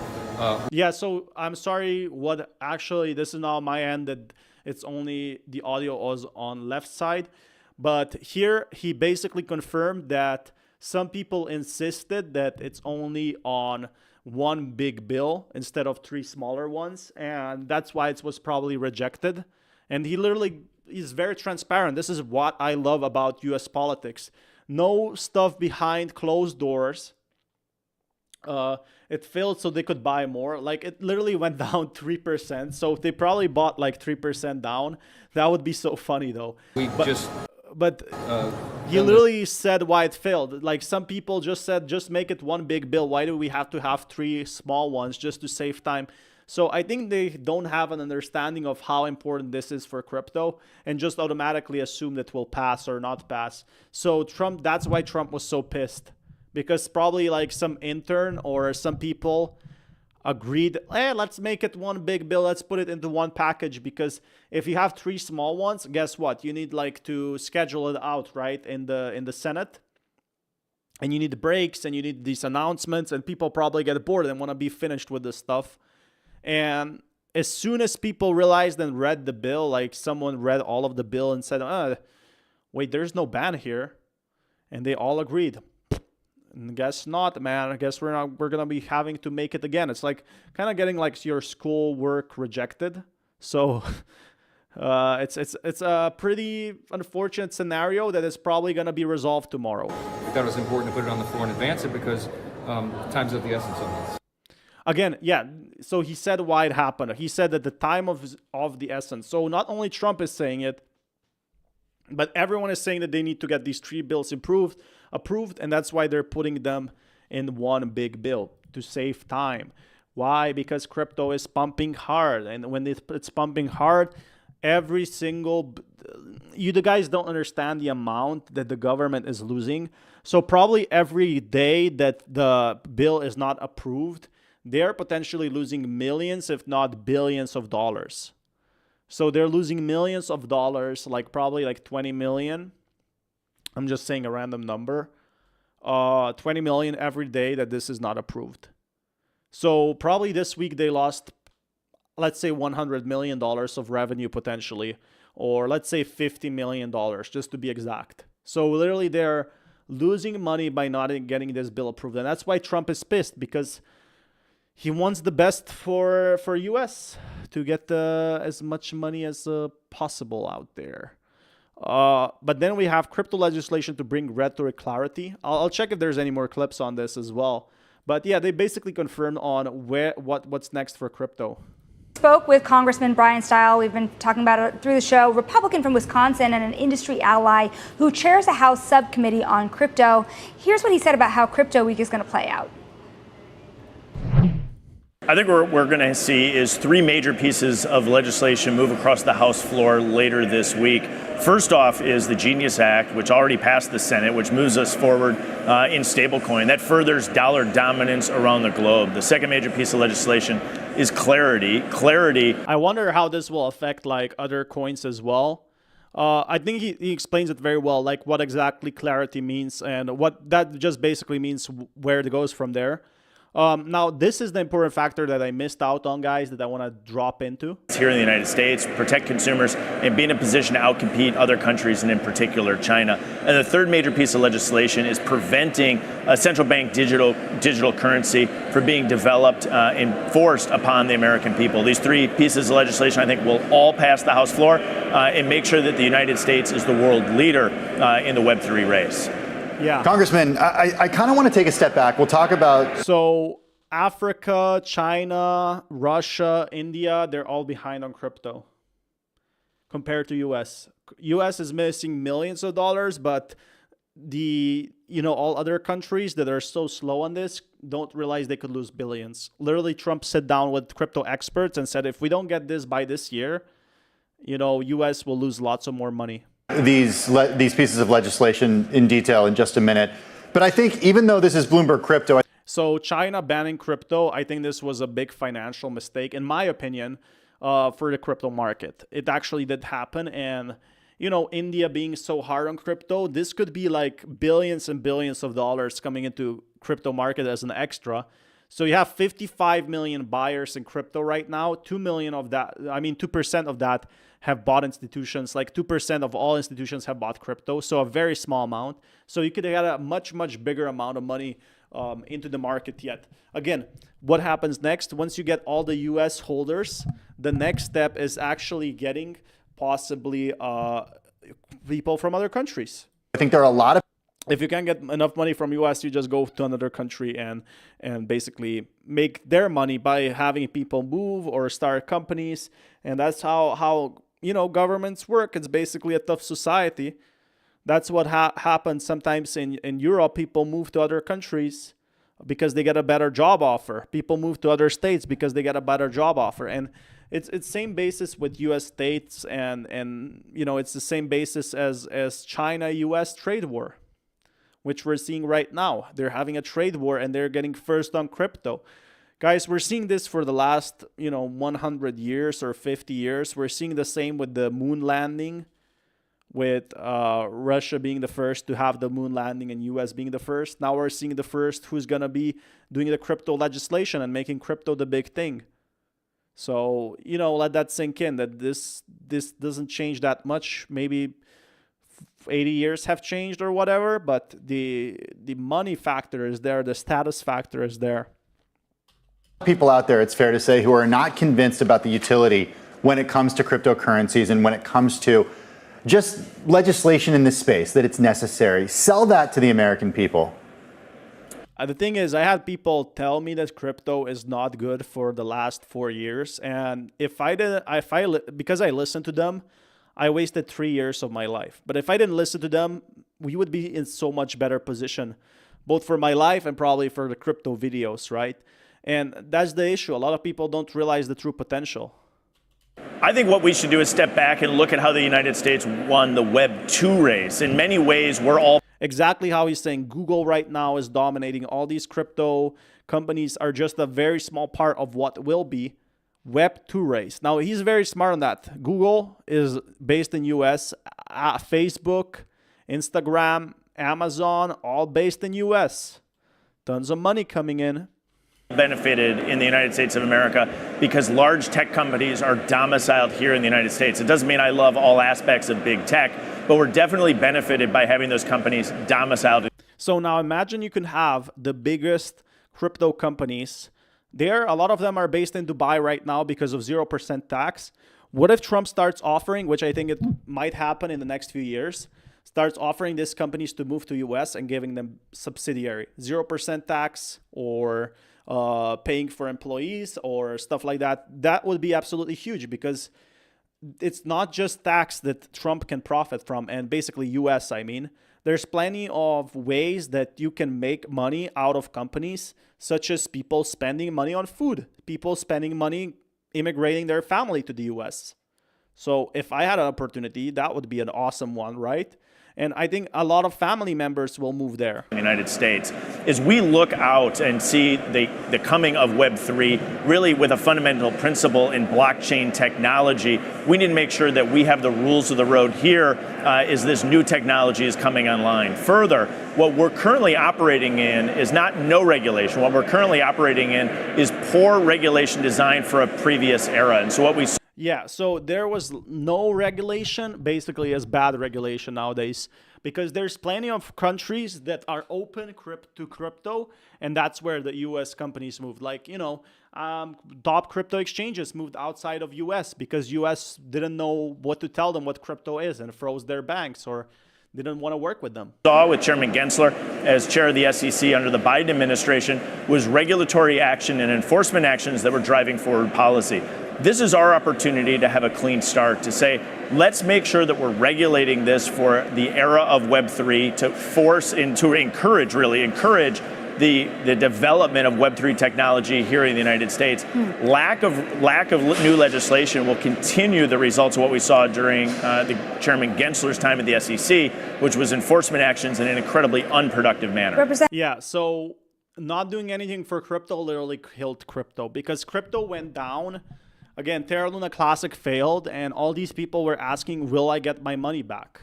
Yeah, so I'm sorry. This is not on my end, that it's only the audio was on left side, but here he basically confirmed that some people insisted that it's only on one big bill instead of three smaller ones, and that's why it was probably rejected. And he literally is very transparent. This is what I love about US politics. No stuff behind closed doors. It failed so they could buy more. Like, it literally went down 3%. So if they probably bought like 3% down, that would be so funny though. But he literally said why it failed. Like, some people just said, just make it one big bill. Why do we have to have three small ones just to save time? So I think they don't have an understanding of how important this is for crypto and just automatically assume that it will pass or not pass. So that's why Trump was so pissed. Because probably like some intern or some people agreed, let's make it one big bill. Let's put it into one package. Because if you have three small ones, guess what? You need like to schedule it out, right? In the Senate. And you need the breaks and you need these announcements. And people probably get bored and want to be finished with this stuff. And as soon as people realized and read the bill, like someone read all of the bill and said, wait, there's no ban here. And they all agreed. And guess not, man. I guess we're gonna be having to make it again. It's like kind of getting like your school work rejected. So it's a pretty unfortunate scenario that is probably gonna be resolved tomorrow. I thought it was important to put it on the floor and advance it because time's of the essence on this. Again, yeah. So he said why it happened. He said that the time of the essence. So not only Trump is saying it, but everyone is saying that they need to get these 3 bills approved, and that's why they're putting them in one big bill to save time. Why? Because crypto is pumping hard, and when it's pumping hard, every single the guys don't understand the amount that the government is losing. So probably every day that the bill is not approved, they're potentially losing millions, if not billions of dollars. So they're losing millions of dollars, like probably like 20 million. I'm just saying a random number. 20 million every day that this is not approved. So probably this week they lost, let's say $100 million of revenue potentially, or let's say $50 million, just to be exact. So literally they're losing money by not getting this bill approved. And that's why Trump is pissed, because he wants the best for US to get as much money as possible out there. But then we have crypto legislation to bring rhetoric clarity. I'll check if there's any more clips on this as well. But yeah, they basically confirmed on what's next for crypto. Spoke with Congressman Brian Stile. We've been talking about it through the show. Republican from Wisconsin and an industry ally who chairs the House subcommittee on crypto. Here's what he said about how Crypto Week is going to play out. I think what we're going to see is 3 major pieces of legislation move across the House floor later this week. First off is the Genius Act, which already passed the Senate, which moves us forward in stablecoin. That furthers dollar dominance around the globe. The second major piece of legislation is Clarity. I wonder how this will affect like other coins as well. I think he explains it very well, like what exactly Clarity means and what that just basically means, where it goes from there. Now, this is the important factor that I missed out on, guys, that I want to drop into. Here in the United States, protect consumers and be in a position to outcompete other countries, and in particular China. And the third major piece of legislation is preventing a central bank digital currency from being developed and forced upon the American people. These 3 pieces of legislation, I think, will all pass the House floor and make sure that the United States is the world leader in the Web3 race. Yeah. Congressman, I kind of want to take a step back. We'll talk about... So Africa, China, Russia, India, they're all behind on crypto compared to US. US is missing millions of dollars, but all other countries that are so slow on this don't realize they could lose billions. Literally, Trump sat down with crypto experts and said, if we don't get this by this year, US will lose lots of more money. These pieces of legislation in detail in just a minute. But I think even though this is Bloomberg Crypto... So China banning crypto, I think this was a big financial mistake, in my opinion, for the crypto market. It actually did happen. And, India being so hard on crypto, this could be like billions and billions of dollars coming into crypto market as an extra. So you have 55 million buyers in crypto right now. 2 million of that, 2% of that have bought institutions. Like 2% of all institutions have bought crypto. So a very small amount. So you could get a much, much bigger amount of money into the market yet. Again, what happens next? Once you get all the US holders, the next step is actually getting possibly people from other countries. I think there are a lot of... If you can't get enough money from US, you just go to another country and basically make their money by having people move or start companies. And that's how governments work. It's basically a tough society. That's what happens sometimes in Europe. People move to other countries because they get a better job offer. People move to other states because they get a better job offer. And it's same basis with US states and it's the same basis as China-US trade war, which we're seeing right now. They're having a trade war and they're getting first on crypto. Guys, we're seeing this for the last, 100 years or 50 years. We're seeing the same with the moon landing, with Russia being the first to have the moon landing and US being the first. Now we're seeing the first who's going to be doing the crypto legislation and making crypto the big thing. So, let that sink in, that this doesn't change that much. Maybe 80 years have changed or whatever, but the money factor is there, the status factor is there. People out there, it's fair to say, who are not convinced about the utility when it comes to cryptocurrencies and when it comes to just legislation in this space, that it's necessary. Sell that to the American people. The thing is, I had people tell me that crypto is not good for the last 4 years, and because I listened to them, I wasted 3 years of my life. But if I didn't listen to them, we would be in so much better position, both for my life and probably for the crypto videos, right? And that's the issue. A lot of people don't realize the true potential. I think what we should do is step back and look at how the United States won the Web 2 race. In many ways, we're all... Exactly how he's saying Google right now is dominating. All these crypto companies are just a very small part of what will be Web 2 race. Now, he's very smart on that. Google is based in US. Facebook, Instagram, Amazon, all based in US. Tons of money coming in. Benefited in the United States of America because large tech companies are domiciled here in the United States. It doesn't mean I love all aspects of big tech, but we're definitely benefited by having those companies domiciled. So now imagine you can have the biggest crypto companies. A lot of them are based in Dubai right now because of 0% tax. What if Trump starts offering, which I think it might happen in the next few years, starts offering these companies to move to US and giving them subsidiary, 0% tax or paying for employees or stuff like that? That would be absolutely huge because it's not just tax that Trump can profit from, and basically US, I mean. There's plenty of ways that you can make money out of companies, such as people spending money on food, people spending money immigrating their family to the US. So if I had an opportunity, that would be an awesome one, right? And I think a lot of family members will move there. In the United States, as we look out and see the coming of Web3, really with a fundamental principle in blockchain technology, we need to make sure that we have the rules of the road here as this new technology is coming online. Further, what we're currently operating in is not no regulation. What we're currently operating in is poor regulation designed for a previous era. And so what we Yeah, so there was no regulation, basically as bad regulation nowadays, because there's plenty of countries that are open to crypto, and that's where the US companies moved. Like, top crypto exchanges moved outside of US because US didn't know what to tell them what crypto is and froze their banks or didn't want to work with them. Saw with Chairman Gensler as chair of the SEC under the Biden administration was regulatory action and enforcement actions that were driving forward policy. This is our opportunity to have a clean start, to say, let's make sure that we're regulating this for the era of Web3 to force and to encourage the development of Web3 technology here in the United States. Lack of new legislation will continue the results of what we saw during the Chairman Gensler's time at the SEC, which was enforcement actions in an incredibly unproductive manner. Yeah, so not doing anything for crypto literally killed crypto because crypto went down. Again, Terra Luna Classic failed, and all these people were asking, will I get my money back?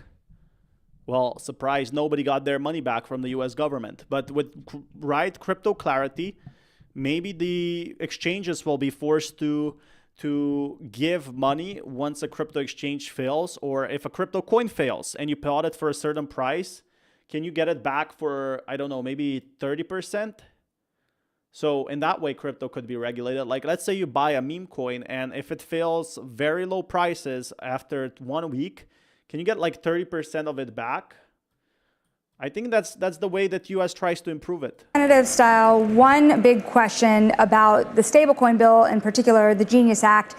Well, surprise, nobody got their money back from the US government. But with right crypto clarity, maybe the exchanges will be forced to give money once a crypto exchange fails, or if a crypto coin fails and you bought it for a certain price, can you get it back for, I don't know, maybe 30%? So in that way, crypto could be regulated. Like, let's say you buy a meme coin, and if it fails very low prices after 1 week, can you get like 30% of it back? I think that's the way that US tries to improve it. Representative Style, one big question about the stablecoin bill, in particular, the Genius Act.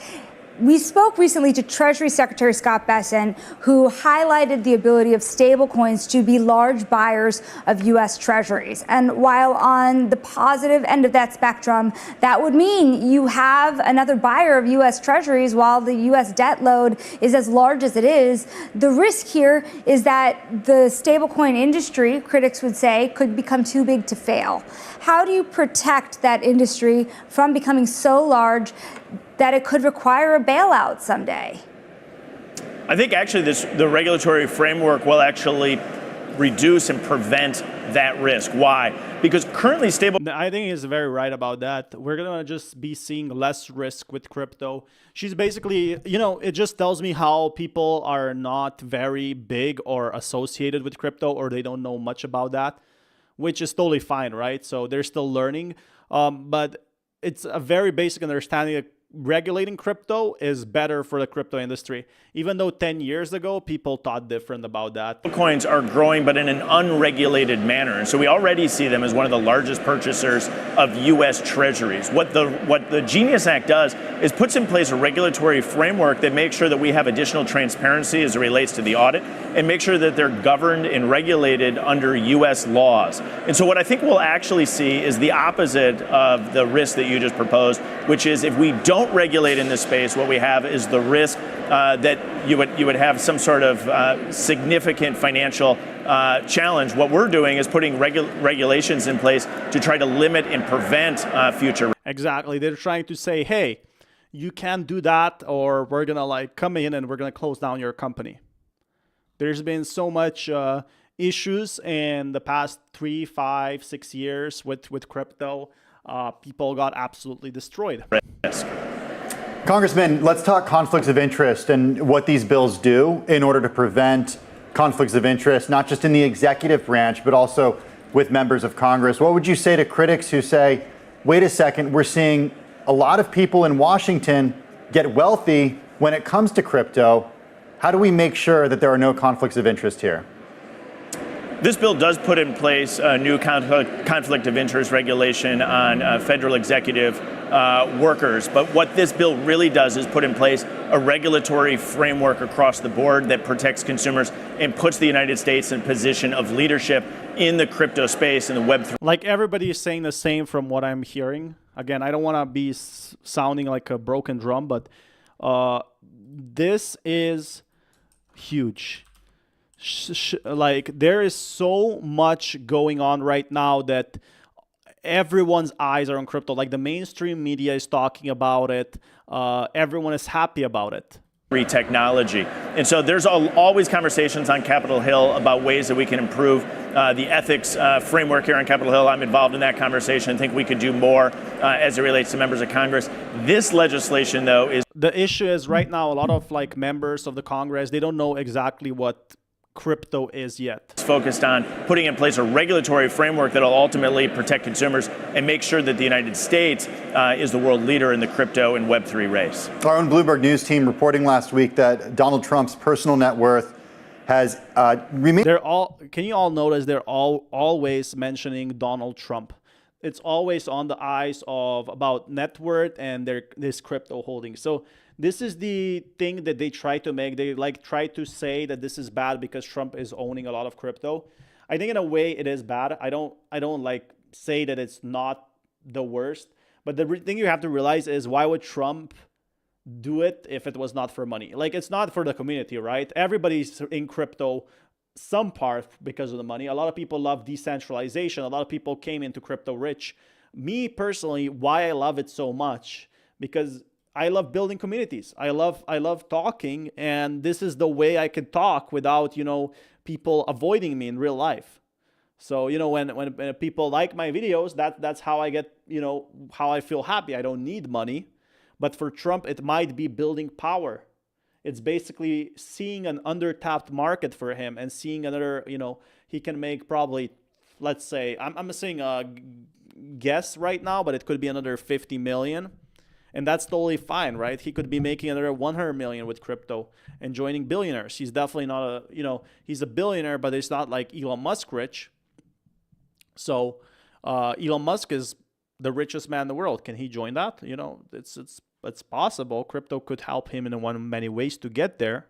We spoke recently to Treasury Secretary Scott Bessent, who highlighted the ability of stablecoins to be large buyers of U.S. Treasuries. And while on the positive end of that spectrum, that would mean you have another buyer of U.S. Treasuries while the U.S. debt load is as large as it is. The risk here is that the stablecoin industry, critics would say, could become too big to fail. How do you protect that industry from becoming so large that it could require a bailout someday? I think actually the regulatory framework will actually reduce and prevent that risk. Why? Because currently stable. I think he's very right about that. We're gonna just be seeing less risk with crypto. She's basically, it just tells me how people are not very big or associated with crypto, or they don't know much about that, which is totally fine, right? So they're still learning. But it's a very basic understanding that regulating crypto is better for the crypto industry, even though 10 years ago people thought different about that. Coins are growing, but in an unregulated manner. And so we already see them as one of the largest purchasers of U.S. treasuries. What the Genius Act does is puts in place a regulatory framework that makes sure that we have additional transparency as it relates to the audit, and make sure that they're governed and regulated under U.S. laws. And so what I think we'll actually see is the opposite of the risk that you just proposed, which is if we don't regulate in this space, what we have is the risk that you would have some sort of significant financial challenge. What we're doing is putting regulations in place to try to limit and prevent future. Exactly. They're trying to say, hey, you can't do that, or we're gonna come in and we're gonna close down your company. There's been so much issues in the past 3, 5, 6 years with crypto. People got absolutely destroyed. Risk. Congressman, let's talk conflicts of interest and what these bills do in order to prevent conflicts of interest, not just in the executive branch, but also with members of Congress. What would you say to critics who say, wait a second, we're seeing a lot of people in Washington get wealthy when it comes to crypto? How do we make sure that there are no conflicts of interest here? This bill does put in place a new conflict of interest regulation on federal executive workers. But what this bill really does is put in place a regulatory framework across the board that protects consumers and puts the United States in a position of leadership in the crypto space and the Web3. Like, everybody is saying the same from what I'm hearing. Again, I don't want to be sounding like a broken drum, but this is huge. Like, there is so much going on right now that everyone's eyes are on crypto. Like, the mainstream media is talking about it. Everyone is happy about it. Technology. And so there's always conversations on Capitol Hill about ways that we can improve the ethics framework here on Capitol Hill. I'm involved in that conversation. I think we could do more as it relates to members of Congress. This legislation, though, is... The issue is right now a lot of members of the Congress, they don't know exactly what crypto is yet. It's focused on putting in place a regulatory framework that will ultimately protect consumers and make sure that the United States is the world leader in the crypto and Web3 race. Our own Bloomberg News team reporting last week that Donald Trump's personal net worth has remained... Can you all notice they're always mentioning Donald Trump? It's always on the eyes of about net worth and this crypto holding. So this is the thing that they try to make. They try to say that this is bad because Trump is owning a lot of crypto. I think in a way it is bad. I don't say that it's not the worst. But the thing you have to realize is, why would Trump do it if it was not for money? It's not for the community, right? Everybody's in crypto some part because of the money. A lot of people love decentralization. A lot of people came into crypto rich. Me personally, why I love it so much, because I love building communities. I love talking, and this is the way I could talk without, people avoiding me in real life. So, when people like my videos, that's how I get, how I feel happy. I don't need money. But for Trump, it might be building power. It's basically seeing an undertapped market for him and seeing another, he can make probably, let's say, I'm saying a guess right now, but it could be another 50 million. And that's totally fine, right? He could be making another 100 million with crypto and joining billionaires. He's definitely not he's a billionaire, but it's not like Elon Musk rich. So Elon Musk is the richest man in the world. Can he join that? It's possible. Crypto could help him in many ways to get there,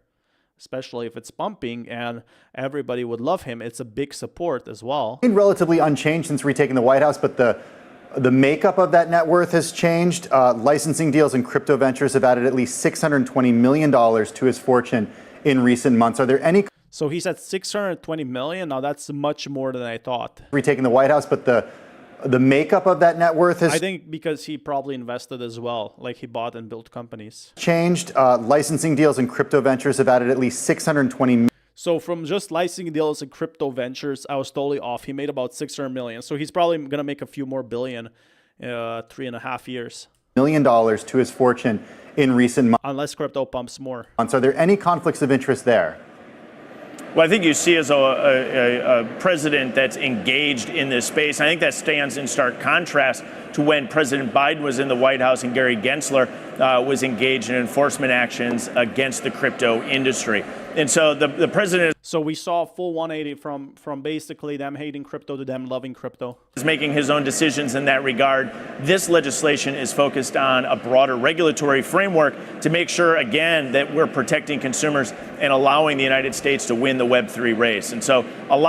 especially if it's pumping and everybody would love him. It's a big support as well. Relatively unchanged since retaking the White House, but the makeup of that net worth has changed. Licensing deals and crypto ventures have added at least $620 million to his fortune in recent months. Are there any... So he's at 620 million. Now that's much more than I thought. Retaking the White House, but the makeup of that net worth has... I think because he probably invested as well, like he bought and built companies. Changed. Licensing deals and crypto ventures have added at least $620 million. So from just licensing deals and crypto ventures, I was totally off. He made about 600 million. So he's probably going to make a few more billion 3.5 years. $1 million to his fortune in recent months. Unless crypto pumps more. Are there any conflicts of interest there? Well, I think you see as a president that's engaged in this space. I think that stands in stark contrast to when President Biden was in the White House and Gary Gensler was engaged in enforcement actions against the crypto industry. And so the president So we saw a full 180 from basically them hating crypto to them loving crypto. is making his own decisions in that regard. This legislation is focused on a broader regulatory framework to make sure, again, that we're protecting consumers and allowing the United States to win the Web3 race. And so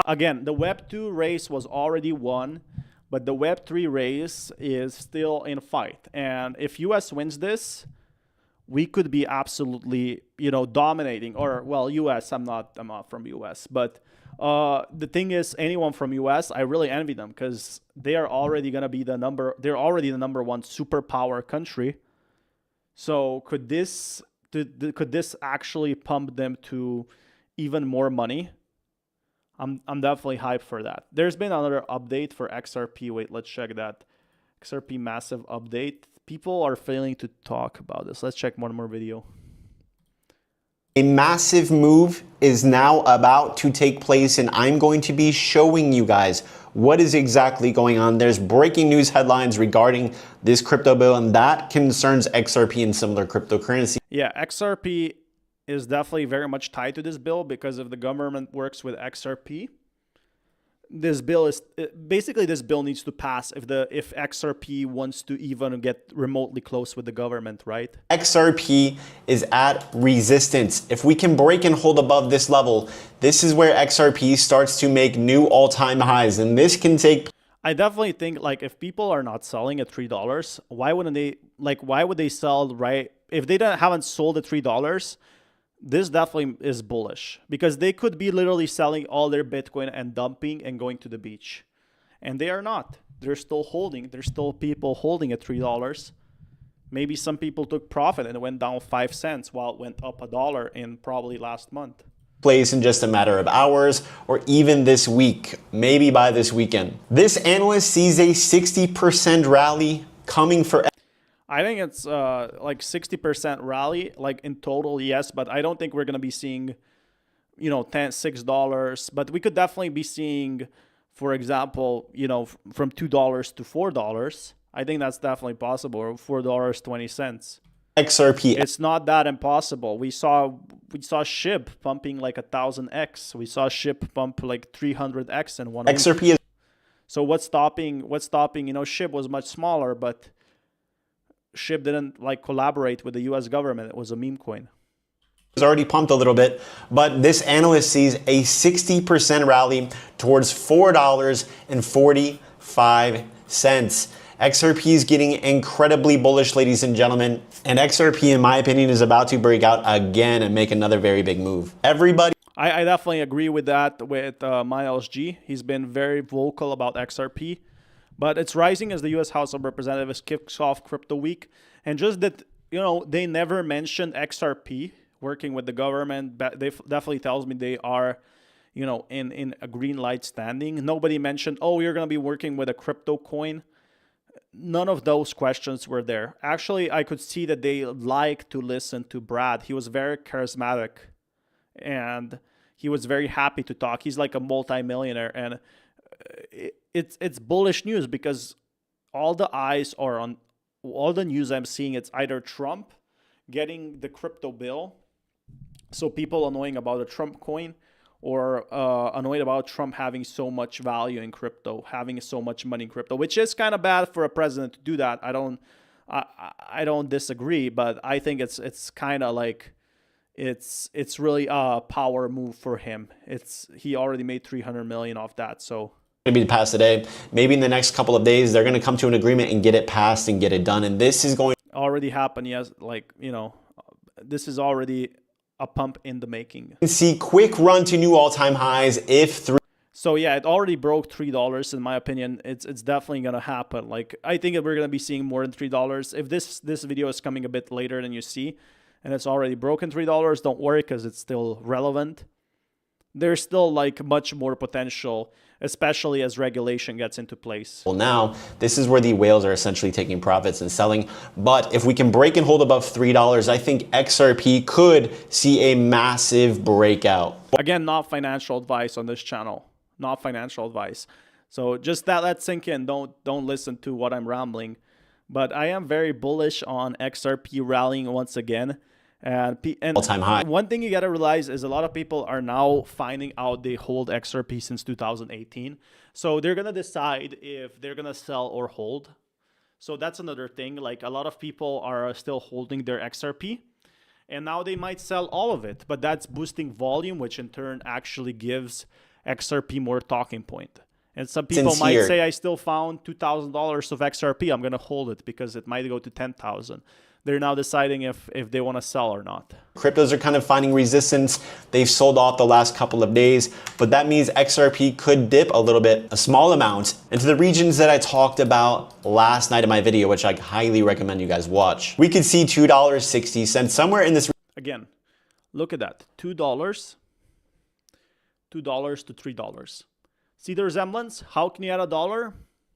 Again, the Web2 race was already won, but the Web3 race is still in fight. And if US wins this, we could be absolutely, dominating. Or, well, US, I'm not from US. But the thing is, anyone from US, I really envy them because they are already going to be they're already the number one superpower country. So could this actually pump them to even more money? I'm definitely hyped for that. There's been another update for XRP. Wait, let's check that. XRP massive update. People are failing to talk about this. Let's check one more video. A massive move is now about to take place, and I'm going to be showing you guys what is exactly going on. There's breaking news headlines regarding this crypto bill, and that concerns XRP and similar cryptocurrency. Yeah, XRP is definitely very much tied to this bill because if the government works with XRP, this bill needs to pass if XRP wants to even get remotely close with the government, right? XRP is at resistance. If we can break and hold above this level, this is where XRP starts to make new all-time highs, and this can take. I definitely think if people are not selling at $3, why would they sell right if they haven't sold at $3? This definitely is bullish because they could be literally selling all their Bitcoin and dumping and going to the beach. And they are not. They're still holding. There's still people holding at $3. Maybe some people took profit and it went down 5 cents while it went up $1 in probably last month. Place in just a matter of hours or even this week, maybe by this weekend. This analyst sees a 60% rally coming for. I think it's 60% rally, in total, yes, but I don't think we're going to be seeing, $6. But we could definitely be seeing, for example, from $2 to $4. I think that's definitely possible, or $4.20. XRP. It's not that impossible. We saw SHIB pumping 1,000x. We saw SHIB pump 300x in 1 week. XRP is. So what's stopping? SHIB was much smaller, but SHIB didn't collaborate with the US government. It was a meme coin. It's already pumped a little bit, but this analyst sees a 60% rally towards $4.45. XRP is getting incredibly bullish, ladies and gentlemen, and XRP, in my opinion, is about to break out again and make another very big move. Everybody. I definitely agree with that with Miles G. He's been very vocal about XRP. But it's rising as the U.S. House of Representatives kicks off Crypto Week. And just that, they never mentioned XRP working with the government. They definitely tells me they are, in a green light standing. Nobody mentioned, you're going to be working with a crypto coin. None of those questions were there. Actually, I could see that they like to listen to Brad. He was very charismatic. And he was very happy to talk. He's like a multimillionaire. And it's bullish news because all the eyes are on all the news I'm seeing. It's either Trump getting the crypto bill, so people annoying about a Trump coin, or annoyed about Trump having so much value in crypto, having so much money in crypto, which is kind of bad for a president to do that. I don't disagree, but I think it's kind of it's really a power move for him. He already made 300 million off that, so. To be passed today. Maybe in the next couple of days, they're going to come to an agreement and get it passed and get it done. And this is going already happened. Yes. This is already a pump in the making. See quick run to new all-time highs if So yeah, it already broke $3 in my opinion. It's definitely going to happen. I think that we're going to be seeing more than $3. If this video is coming a bit later than you see, and it's already broken $3, don't worry because it's still relevant. there's still like much more potential, especially as regulation gets into place. Well, now this is where the whales are essentially taking profits and selling. But if we can break and hold above $3, I think XRP could see a massive breakout. Again, not financial advice on this channel, not financial advice. So just that sink in. Don't listen to what I'm rambling. But I am very bullish on XRP rallying once again. And all-time high. One thing you got to realize is a lot of people are now finding out they hold XRP since 2018. So they're going to decide if they're going to sell or hold. So that's another thing. Like a lot of people are still holding their XRP. And now they might sell all of it. But that's boosting volume, which in turn actually gives XRP more talking point. And some people might say, I still found $2,000 of XRP. I'm going to hold it because it might go to 10,000. They're now deciding if they want to sell or not. Cryptos are kind of finding resistance. They've sold off the last couple of days, but that means XRP could dip a little bit, a small amount, into the regions that I talked about last night in my video, which I highly recommend you guys watch. We could see $2.60 somewhere in this. Again, look at that. $2 to $3. See the resemblance? How can you add $1?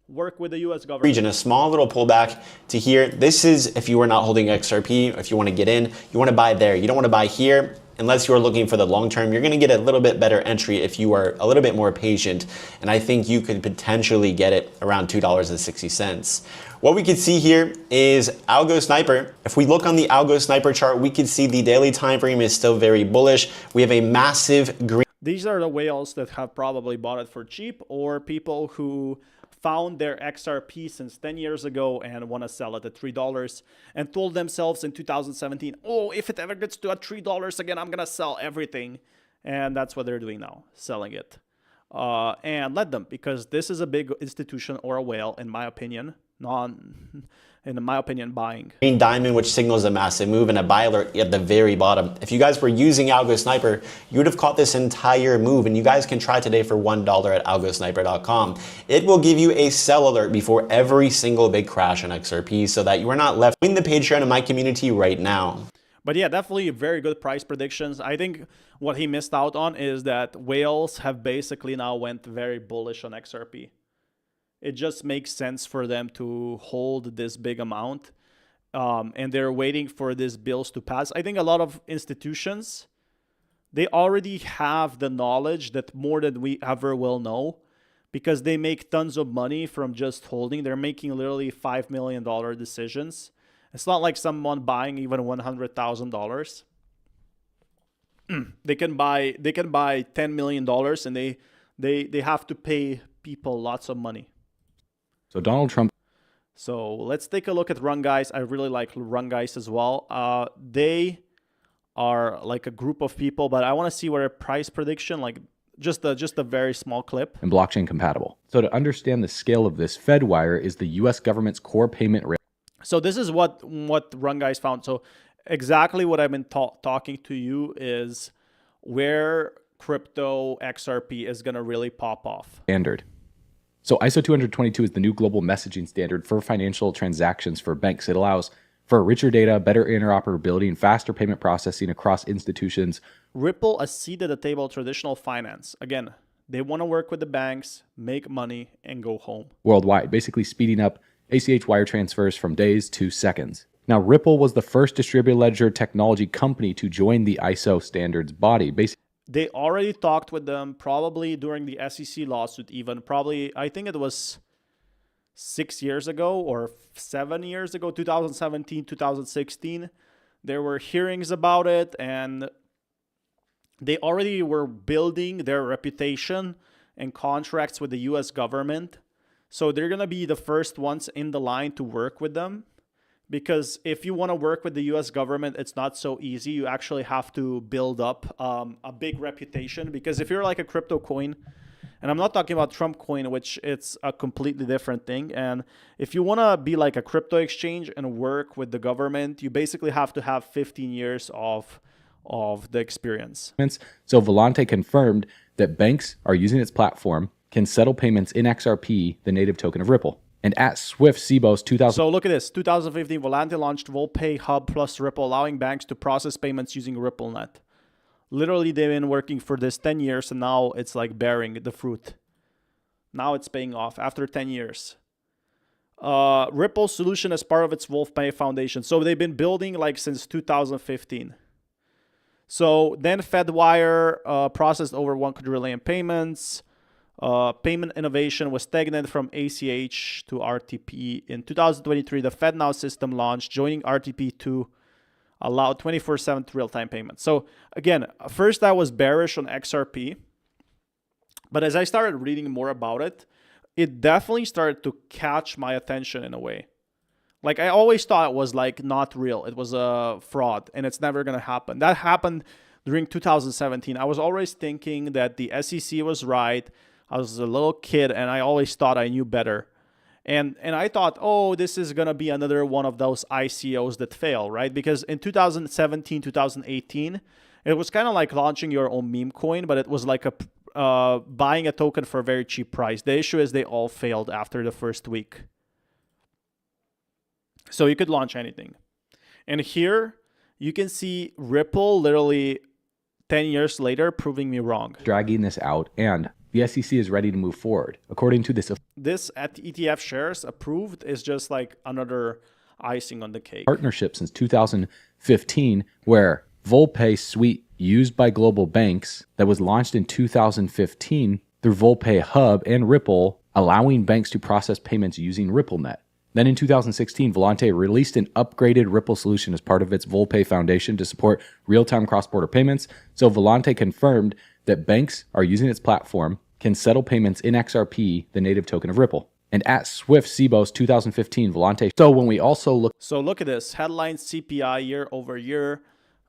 Work with the U.S. government. Region, a small little pullback to here. This is if you are not holding XRP, if you want to get in, you want to buy there. You don't want to buy here unless you are looking for the long term. You're going to get a little bit better entry if you are a little bit more patient. And I think you could potentially get it around $2.60. What we could see here is Algo Sniper. If we look on the Algo Sniper chart, we could see the daily time frame is still very bullish. We have a massive green. These are the whales that have probably bought it for cheap, or people who found their XRP since 10 years ago and want to sell it at $3 and told themselves in 2017, oh, if it ever gets to $3 again, I'm going to sell everything. And that's what they're doing now, selling it. And let them, because this is a big institution or a whale, in my opinion, buying. Green diamond, which signals a massive move, and a buy alert at the very bottom. If you guys were using Algo Sniper, you would have caught this entire move, and you guys can try today for $1 at algosniper.com. It will give you a sell alert before every single big crash on XRP so that you are not left in the Patreon in my community right now. But yeah, definitely very good price predictions. I think what he missed out on is that whales have basically now went very bullish on XRP. It just makes sense for them to hold this big amount. And they're waiting for these bills to pass. I think a lot of institutions, they already have the knowledge that more than we ever will know, because they make tons of money from just holding. They're making literally $5 million decisions. It's not like someone buying even $100,000. They can buy $10 million, and they have to pay people lots of money. So Donald Trump. So let's take a look at Run Guys. I really like Run Guys as well. They are like a group of people, but I want to see what a price prediction, like just a very small clip. And blockchain compatible. So to understand the scale of this, FedWire is the U.S. government's core payment rail. So this is what Run Guys found. So exactly what I've been talking to you is where crypto XRP is going to really pop off. Standard. So ISO 222 is the new global messaging standard for financial transactions for banks. It allows for richer data, better interoperability, and faster payment processing across institutions. Ripple, a seat at the table of traditional finance. Again, they want to work with the banks, make money, and go home. Worldwide, basically speeding up ACH wire transfers from days to seconds. Now, Ripple was the first distributed ledger technology company to join the ISO standards body. They already talked with them probably during the SEC lawsuit, even probably, I think it was 6 years ago or 7 years ago, 2017, 2016. There were hearings about it, and they already were building their reputation and contracts with the US government. So they're going to be the first ones in the line to work with them. Because if you want to work with the US government, it's not so easy. You actually have to build up a big reputation. Because if you're like a crypto coin, and I'm not talking about Trump coin, which it's a completely different thing. And if you want to be like a crypto exchange and work with the government, you basically have to have 15 years of the experience. So Volante confirmed that banks are using its platform, can settle payments in XRP, the native token of Ripple. And at Swift Cbos 2000. So look at this. 2015, Volante launched VolPay Hub plus Ripple, allowing banks to process payments using RippleNet. Literally, they've been working for this 10 years, and now it's like bearing the fruit. Now it's paying off after 10 years. Ripple's solution as part of its WolfPay Foundation. So they've been building like since 2015. So then Fedwire processed over 1 quadrillion payments. Payment innovation was stagnant from ACH to RTP. In 2023, the FedNow system launched, joining RTP to allow 24/7 real-time payments. So again, first I was bearish on XRP, but as I started reading more about it, it definitely started to catch my attention in a way. Like I always thought it was like not real. It was a fraud and it's never going to happen. That happened during 2017. I was always thinking that the SEC was right. I was a little kid and I always thought I knew better. And I thought, oh, this is going to be another one of those ICOs that fail, right? Because in 2017, 2018, it was kind of like launching your own meme coin, but it was like buying a token for a very cheap price. The issue is they all failed after the first week. So you could launch anything. And here you can see Ripple literally 10 years later proving me wrong. Dragging this out, and the SEC is ready to move forward. According to this at ETF shares approved is just like another icing on the cake. Partnership since 2015, where VolPay suite used by global banks that was launched in 2015 through VolPay Hub and Ripple, allowing banks to process payments using RippleNet. Then in 2016, Volante released an upgraded Ripple solution as part of its VolPay Foundation to support real-time cross-border payments. So Volante confirmed that banks are using its platform, can settle payments in XRP, the native token of Ripple. And at Swift CBOS 2015, Volante. So when we also look... So look at this. Headline CPI year over year,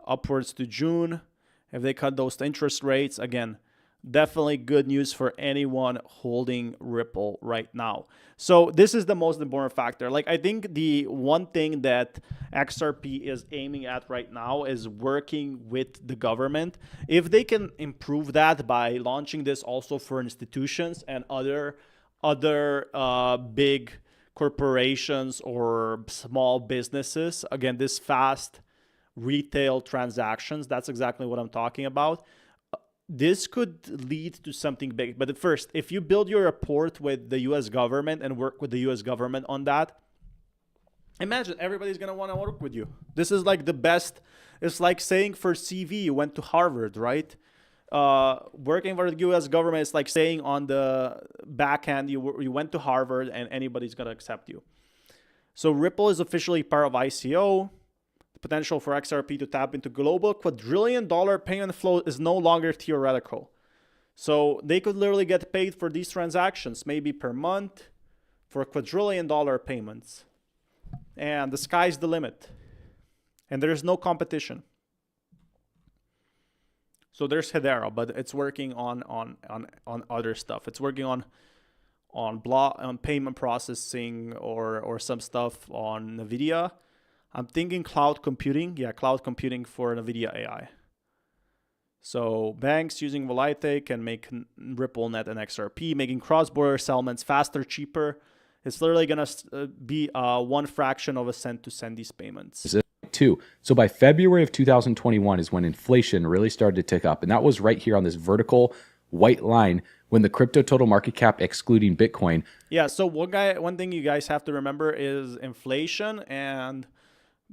upwards to June. If they cut those interest rates, again, definitely good news for anyone holding Ripple right now. So this is the most important factor. Like I think the one thing that XRP is aiming at right now is working with the government. If they can improve that by launching this also for institutions and other big corporations or small businesses, again, this fast retail transactions, that's exactly what I'm talking about. This could lead to something big. But first, if you build your rapport with the US government and work with the US government on that, imagine everybody's going to want to work with you. This is like the best. It's like saying for CV, you went to Harvard, right? Working for the US government is like saying on the back end, you went to Harvard and anybody's going to accept you. So Ripple is officially part of ICO. Potential for XRP to tap into global quadrillion-dollar payment flow is no longer theoretical. So they could literally get paid for these transactions, maybe per month, for quadrillion-dollar payments. And the sky's the limit. And there's no competition. So there's Hedera, but it's working on other stuff. It's working on payment processing or some stuff on NVIDIA. I'm thinking cloud computing. Yeah, cloud computing for NVIDIA AI. So banks using Volante can make RippleNet and XRP, making cross-border settlements faster, cheaper. It's literally going to be 1 fraction of a cent to send these payments. So by February of 2021 is when inflation really started to tick up. And that was right here on this vertical white line when the crypto total market cap excluding Bitcoin. Yeah, so one thing you guys have to remember is inflation and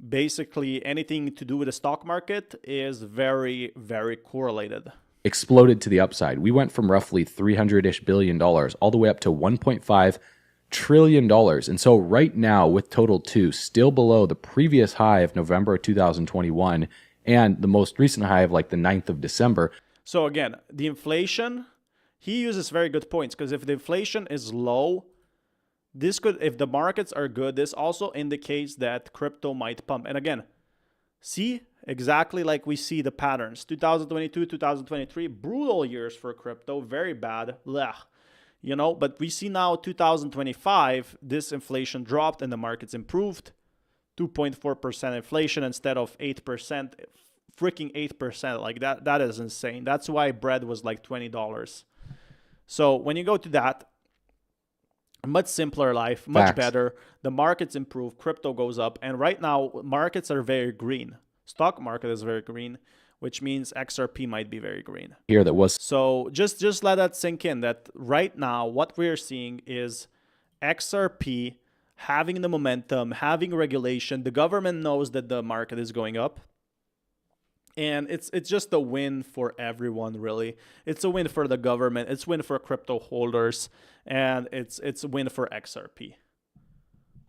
basically anything to do with the stock market is very, very correlated. Exploded to the upside. We went from roughly $300-ish billion all the way up to $1.5 trillion. And so right now with total 2, still below the previous high of November of 2021 and the most recent high of like the 9th of December. So again, the inflation, he uses very good points because if the inflation is low, this could, if the markets are good, this also indicates that crypto might pump. And again, see exactly like we see the patterns. 2022, 2023, brutal years for crypto, very bad. Blech. You know, but we see now 2025, this inflation dropped and the markets improved. 2.4% inflation instead of 8%. Freaking 8%. Like that is insane. That's why bread was like $20. So when you go to that, much simpler life, much better. The markets improve, crypto goes up, and right now markets are very green. Stock market is very green. which means XRP might be very green. Here that was. So just let that sink in that right now what we're seeing is XRP having the momentum, having regulation. The government knows that the market is going up. And it's just a win for everyone, really. It's a win for the government. It's a win for crypto holders. And it's a win for XRP.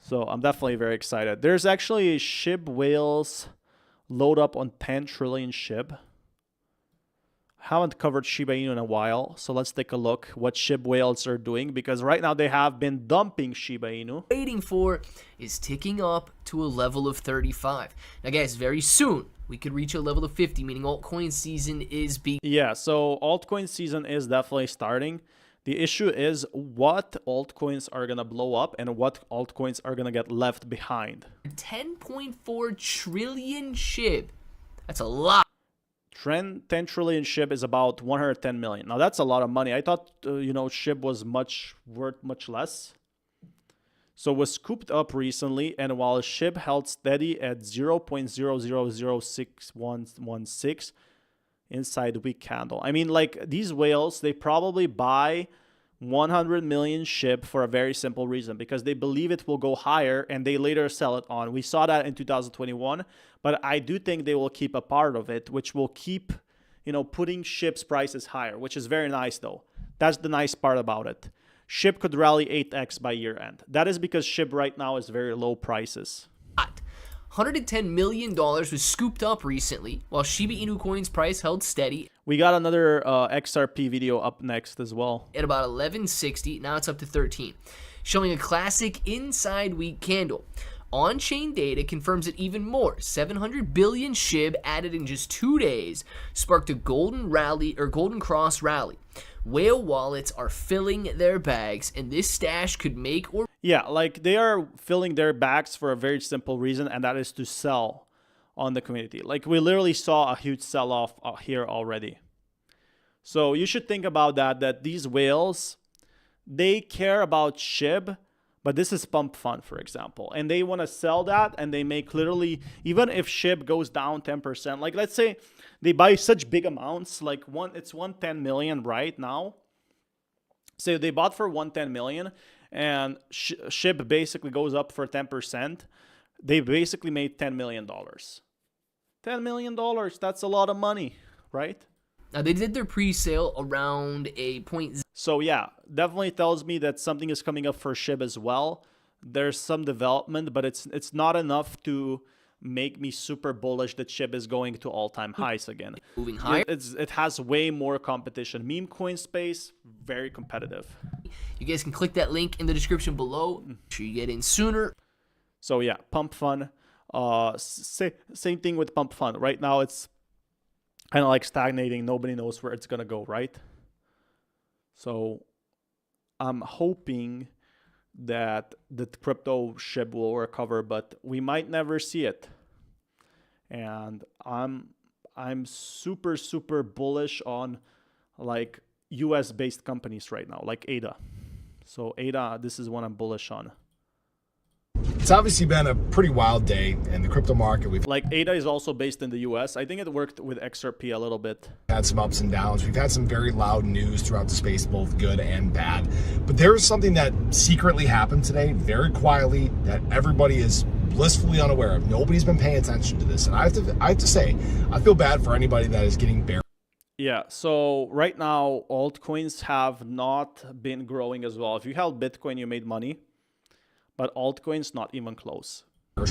So I'm definitely very excited. There's actually SHIB whales load up on 10 trillion SHIB. Haven't covered Shiba Inu in a while. So let's take a look what SHIB whales are doing. Because right now they have been dumping Shiba Inu. Waiting for is ticking up to a level of 35. Now guys, very soon we could reach a level of 50, meaning altcoin season is Yeah, so altcoin season is definitely starting. The issue is what altcoins are going to blow up and what altcoins are going to get left behind. 10.4 trillion SHIB. That's a lot. 10 trillion SHIB is about 110 million. Now that's a lot of money. I thought, SHIB was worth much less. So it was scooped up recently, and while SHIB held steady at 0.006116 inside the week candle. I mean, like these whales, they probably buy 100 million SHIB for a very simple reason, because they believe it will go higher and they later sell it on. We saw that in 2021, but I do think they will keep a part of it, which will keep, putting SHIB's prices higher, which is very nice though. That's the nice part about it. SHIB could rally 8x by year end. That is because SHIB right now is very low prices. $110 million was scooped up recently, while Shiba Inu coin's price held steady. We got another XRP video up next as well. At about 1160, now it's up to 13, showing a classic inside week candle. On-chain data confirms it even more. 700 billion SHIB added in just 2 days sparked a golden cross rally. Whale wallets are filling their bags, and this stash could make or... Yeah, like they are filling their bags for a very simple reason, and that is to sell on the community. Like we literally saw a huge sell-off here already. So you should think about that these whales, they care about SHIB, but this is pump fund, for example. And they want to sell that, and they make literally, even if SHIB goes down 10%, like let's say they buy such big amounts, like it's 110 million right now. So they bought for 110 million, and SHIB basically goes up for 10%. They basically made $10 million. $10 million, that's a lot of money, right? Now, they did their pre-sale around a point. So yeah, definitely tells me that something is coming up for SHIB as well. There's some development, but it's not enough to make me super bullish that SHIB is going to all-time highs again. Moving higher. It has way more competition. Meme coin space, very competitive. You guys can click that link in the description below. Make sure you get in sooner. So yeah, pump fund. Same thing with pump fund. Right now it's kind of like stagnating. Nobody knows where it's going to go, right? So I'm hoping that the crypto SHIB will recover, but we might never see it. And I'm super bullish on like US based companies right now, like ADA. So ADA, this is what I'm bullish on. It's obviously been a pretty wild day in the crypto market. Like ADA is also based in the US. I think it worked with XRP a little bit. Had some ups and downs. We've had some very loud news throughout the space, both good and bad. But there is something that secretly happened today, very quietly, that everybody is blissfully unaware of. Nobody's been paying attention to this. And I have to say, I feel bad for anybody that is getting buried. Yeah, so right now, altcoins have not been growing as well. If you held Bitcoin, you made money. But altcoins, not even close.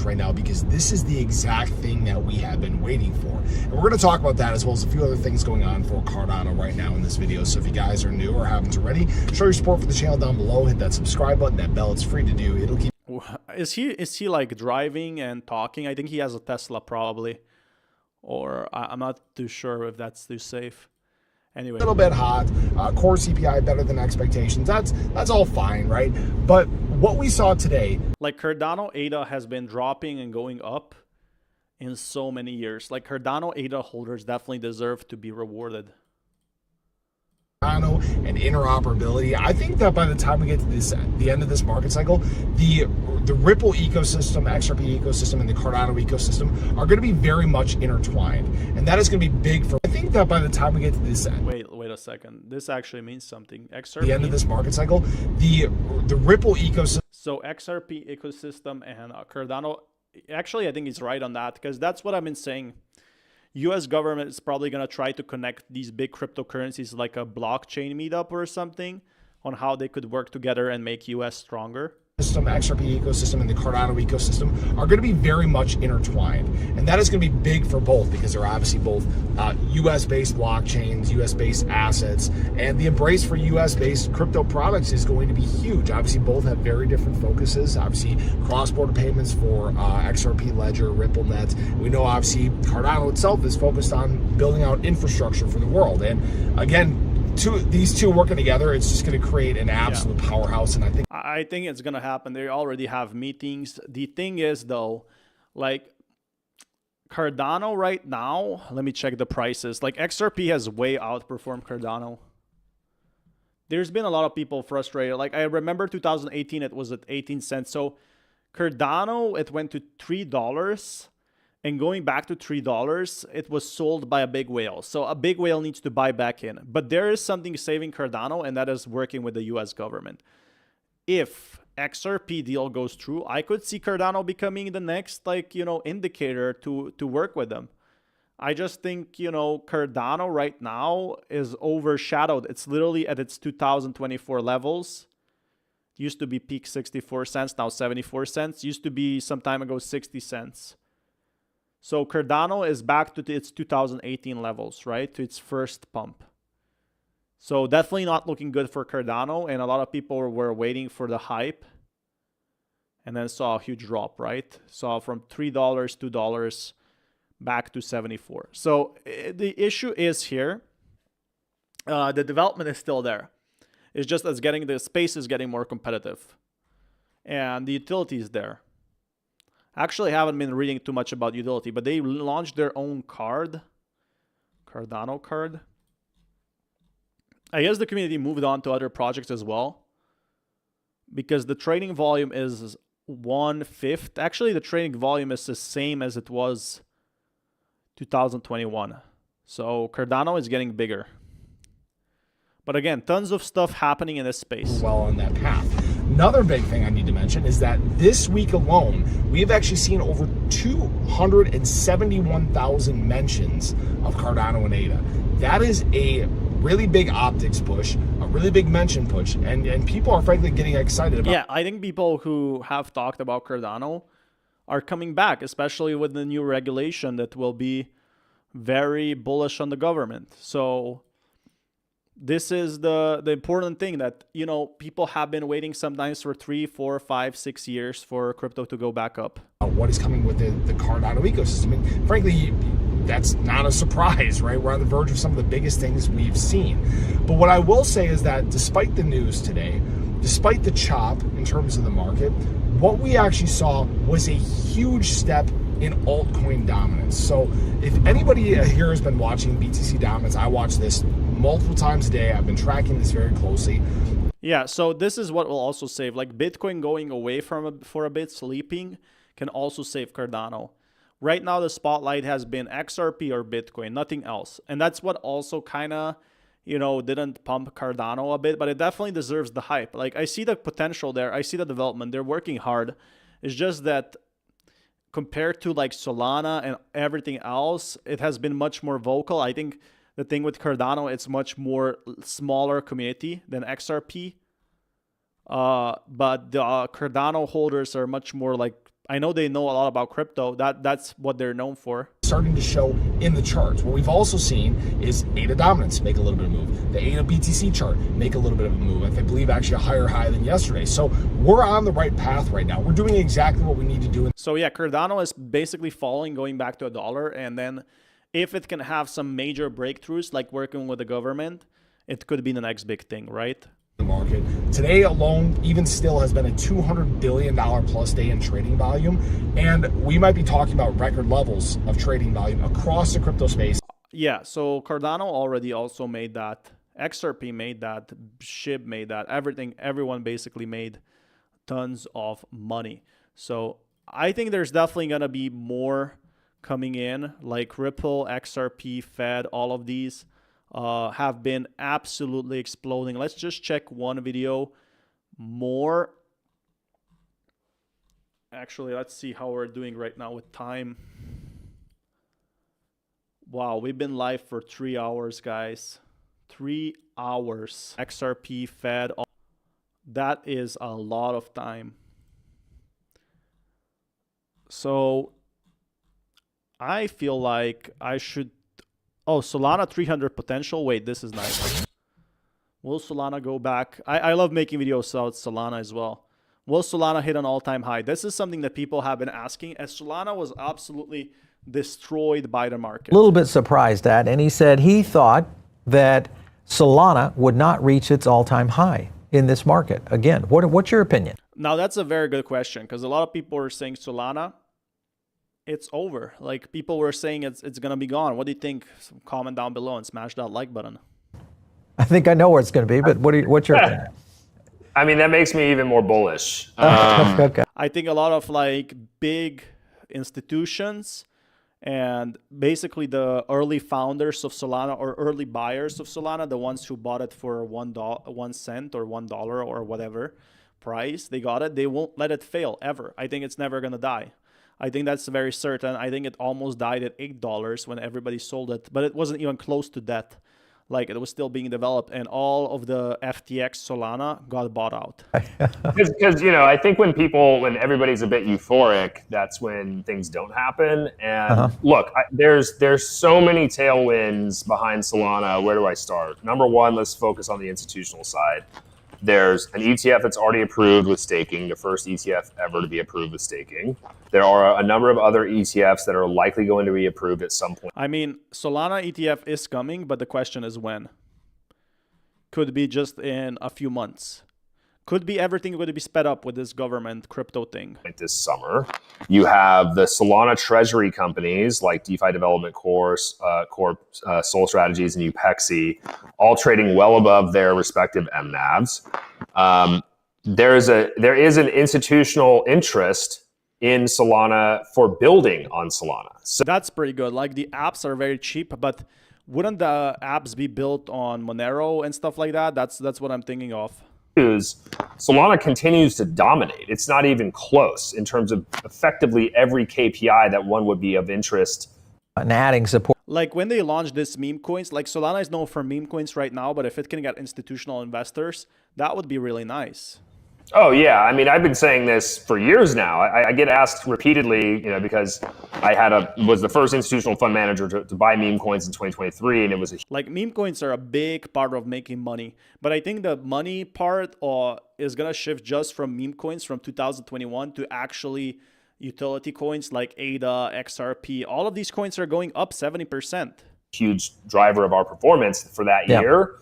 Right now, because this is the exact thing that we have been waiting for. And we're going to talk about that as well as a few other things going on for Cardano right now in this video. So if you guys are new or haven't already, show your support for the channel down below. Hit that subscribe button, that bell. It's free to do. It'll keep... Is he like driving and talking? I think he has a Tesla probably. Or I'm not too sure if that's too safe. Anyway. A little bit hot, core CPI better than expectations. That's all fine, right? But what we saw today, like Cardano ADA has been dropping and going up in so many years. Like Cardano ADA holders definitely deserve to be rewarded. And interoperability. I think that by the time we get to the end of this market cycle, the Ripple ecosystem, XRP ecosystem, and the Cardano ecosystem are going to be very much intertwined, and that is going to be big for. I think that by the time we get to this end, wait a second. This actually means something. XRP. The end of this market cycle, the Ripple ecosystem. So XRP ecosystem and Cardano. Actually, I think he's right on that, because that's what I've been saying. U.S. government is probably going to try to connect these big cryptocurrencies like a blockchain meetup or something on how they could work together and make U.S. stronger. XRP ecosystem and the Cardano ecosystem are going to be very much intertwined, and that is going to be big for both, because they're obviously both U.S.-based blockchains, U.S.-based assets, and the embrace for U.S.-based crypto products is going to be huge. Obviously, both have very different focuses. Obviously, cross-border payments for XRP Ledger, RippleNet. We know obviously Cardano itself is focused on building out infrastructure for the world, and again, these two working together, it's just going to create an absolute powerhouse. And I think it's going to happen. They already have meetings. The thing is, though, like Cardano right now, let me check the prices. Like XRP has way outperformed Cardano. There's been a lot of people frustrated. Like I remember 2018, it was at 18 cents. So Cardano, it went to $3. And going back to $3, it was sold by a big whale. So a big whale needs to buy back in. But there is something saving Cardano, and that is working with the US government. If XRP deal goes through, I could see Cardano becoming the next, indicator to work with them. I just think, Cardano right now is overshadowed. It's literally at its 2024 levels. Used to be peak 64 cents, now 74 cents. Used to be some time ago 60 cents. So Cardano is back to its 2018 levels, right? To its first pump. So definitely not looking good for Cardano. And a lot of people were waiting for the hype. And then saw a huge drop, right? Saw from $3, $2 back to 74. So the issue is here. The development is still there. It's just as the space is getting more competitive. And the utility is there. Actually, I haven't been reading too much about utility, but they launched their own card, Cardano card. I guess the community moved on to other projects as well, because the trading volume is 1/5. Actually, the trading volume is the same as it was 2021. So Cardano is getting bigger. But again, tons of stuff happening in this space. Well on that path. Another big thing I need to mention is that this week alone, we've actually seen over 271,000 mentions of Cardano and ADA. That is a really big optics push, a really big mention push, and people are frankly getting excited about it. Yeah, I think people who have talked about Cardano are coming back, especially with the new regulation that will be very bullish on the government. So this is the important thing that, people have been waiting sometimes for 3, 4, 5, 6 years for crypto to go back up. What is coming with the Cardano ecosystem? And frankly, that's not a surprise, right? We're on the verge of some of the biggest things we've seen. But what I will say is that despite the news today, despite the chop in terms of the market, what we actually saw was a huge step in altcoin dominance. So if anybody here has been watching BTC dominance, I watch this multiple times a day. I've been tracking this very closely. Yeah, so this is what will also save. Like Bitcoin going away for a bit, sleeping, can also save Cardano. Right now, the spotlight has been XRP or Bitcoin, nothing else. And that's what also kind of, didn't pump Cardano a bit, but it definitely deserves the hype. Like I see the potential there. I see the development. They're working hard. It's just that compared to like Solana and everything else, it has been much more vocal. I think the thing with Cardano, it's much more smaller community than XRP. But the Cardano holders are much more like, I know they know a lot about crypto. That's what they're known for. Starting to show in the charts. What we've also seen is ADA dominance make a little bit of move. The ADA BTC chart make a little bit of a move. I believe actually a higher high than yesterday. So we're on the right path right now. We're doing exactly what we need to do. So yeah, Cardano is basically falling, going back to $1. And then if it can have some major breakthroughs, like working with the government, it could be the next big thing, right? The market today alone even still has been a $200 billion plus day in trading volume, and we might be talking about record levels of trading volume across the crypto space. Yeah, so Cardano already also made that, XRP made that, SHIB made that, everyone basically made tons of money. So I think there's definitely going to be more coming in, like Ripple, XRP, Fed, all of these have been absolutely exploding. Let's just check one video more. Actually, let's see how we're doing right now with time. Wow, we've been live for 3 hours, guys. 3 hours. XRP, Fed, that is a lot of time. So I feel like I should... Oh, Solana 300 potential. Wait, this is nice. Will Solana go back? I love making videos about Solana as well. Will Solana hit an all-time high? This is something that people have been asking, as Solana was absolutely destroyed by the market. A little bit surprised at, and he said he thought that Solana would not reach its all-time high in this market. Again, what's your opinion? Now, that's a very good question, because a lot of people are saying Solana, it's over. Like, people were saying it's going to be gone. What do you think? Comment down below and smash that like button. I think I know where it's going to be, but what's your opinion? I mean, that makes me even more bullish. Okay. I think a lot of like big institutions and basically the early founders of Solana or early buyers of Solana, the ones who bought it for $1 cent or $1 or whatever price they got it, they won't let it fail ever. I think it's never going to die. I think that's very certain. I think it almost died at $8 when everybody sold it, but it wasn't even close to that. Like, it was still being developed, and all of the FTX Solana got bought out. Because, you know, I think when everybody's a bit euphoric, that's when things don't happen. And look, there's so many tailwinds behind Solana. Where do I start? Number one, let's focus on the institutional side. There's an ETF that's already approved with staking, the first ETF ever to be approved with staking. There are a number of other ETFs that are likely going to be approved at some point. I mean, Solana ETF is coming, but the question is when. Could be just in a few months. Could be everything going to be sped up with this government crypto thing. This summer, you have the Solana treasury companies like DeFi Development Corp, Soul Strategies, and Upexi, all trading well above their respective MNAVs. There is an institutional interest in Solana for building on Solana. So that's pretty good. Like, the apps are very cheap, but wouldn't the apps be built on Monero and stuff like that? That's what I'm thinking of. Solana continues to dominate. It's not even close in terms of effectively every KPI that one would be of interest. And adding support. Like, when they launched this meme coins, like Solana is known for meme coins right now, but if it can get institutional investors, that would be really nice. Oh, yeah. I mean, I've been saying this for years now. I get asked repeatedly, you know, because I was the first institutional fund manager to buy meme coins in 2023, and it was like, meme coins are a big part of making money. But I think the money part is going to shift just from meme coins from 2021 to actually utility coins like ADA, XRP. All of these coins are going up 70%. Huge driver of our performance for that year.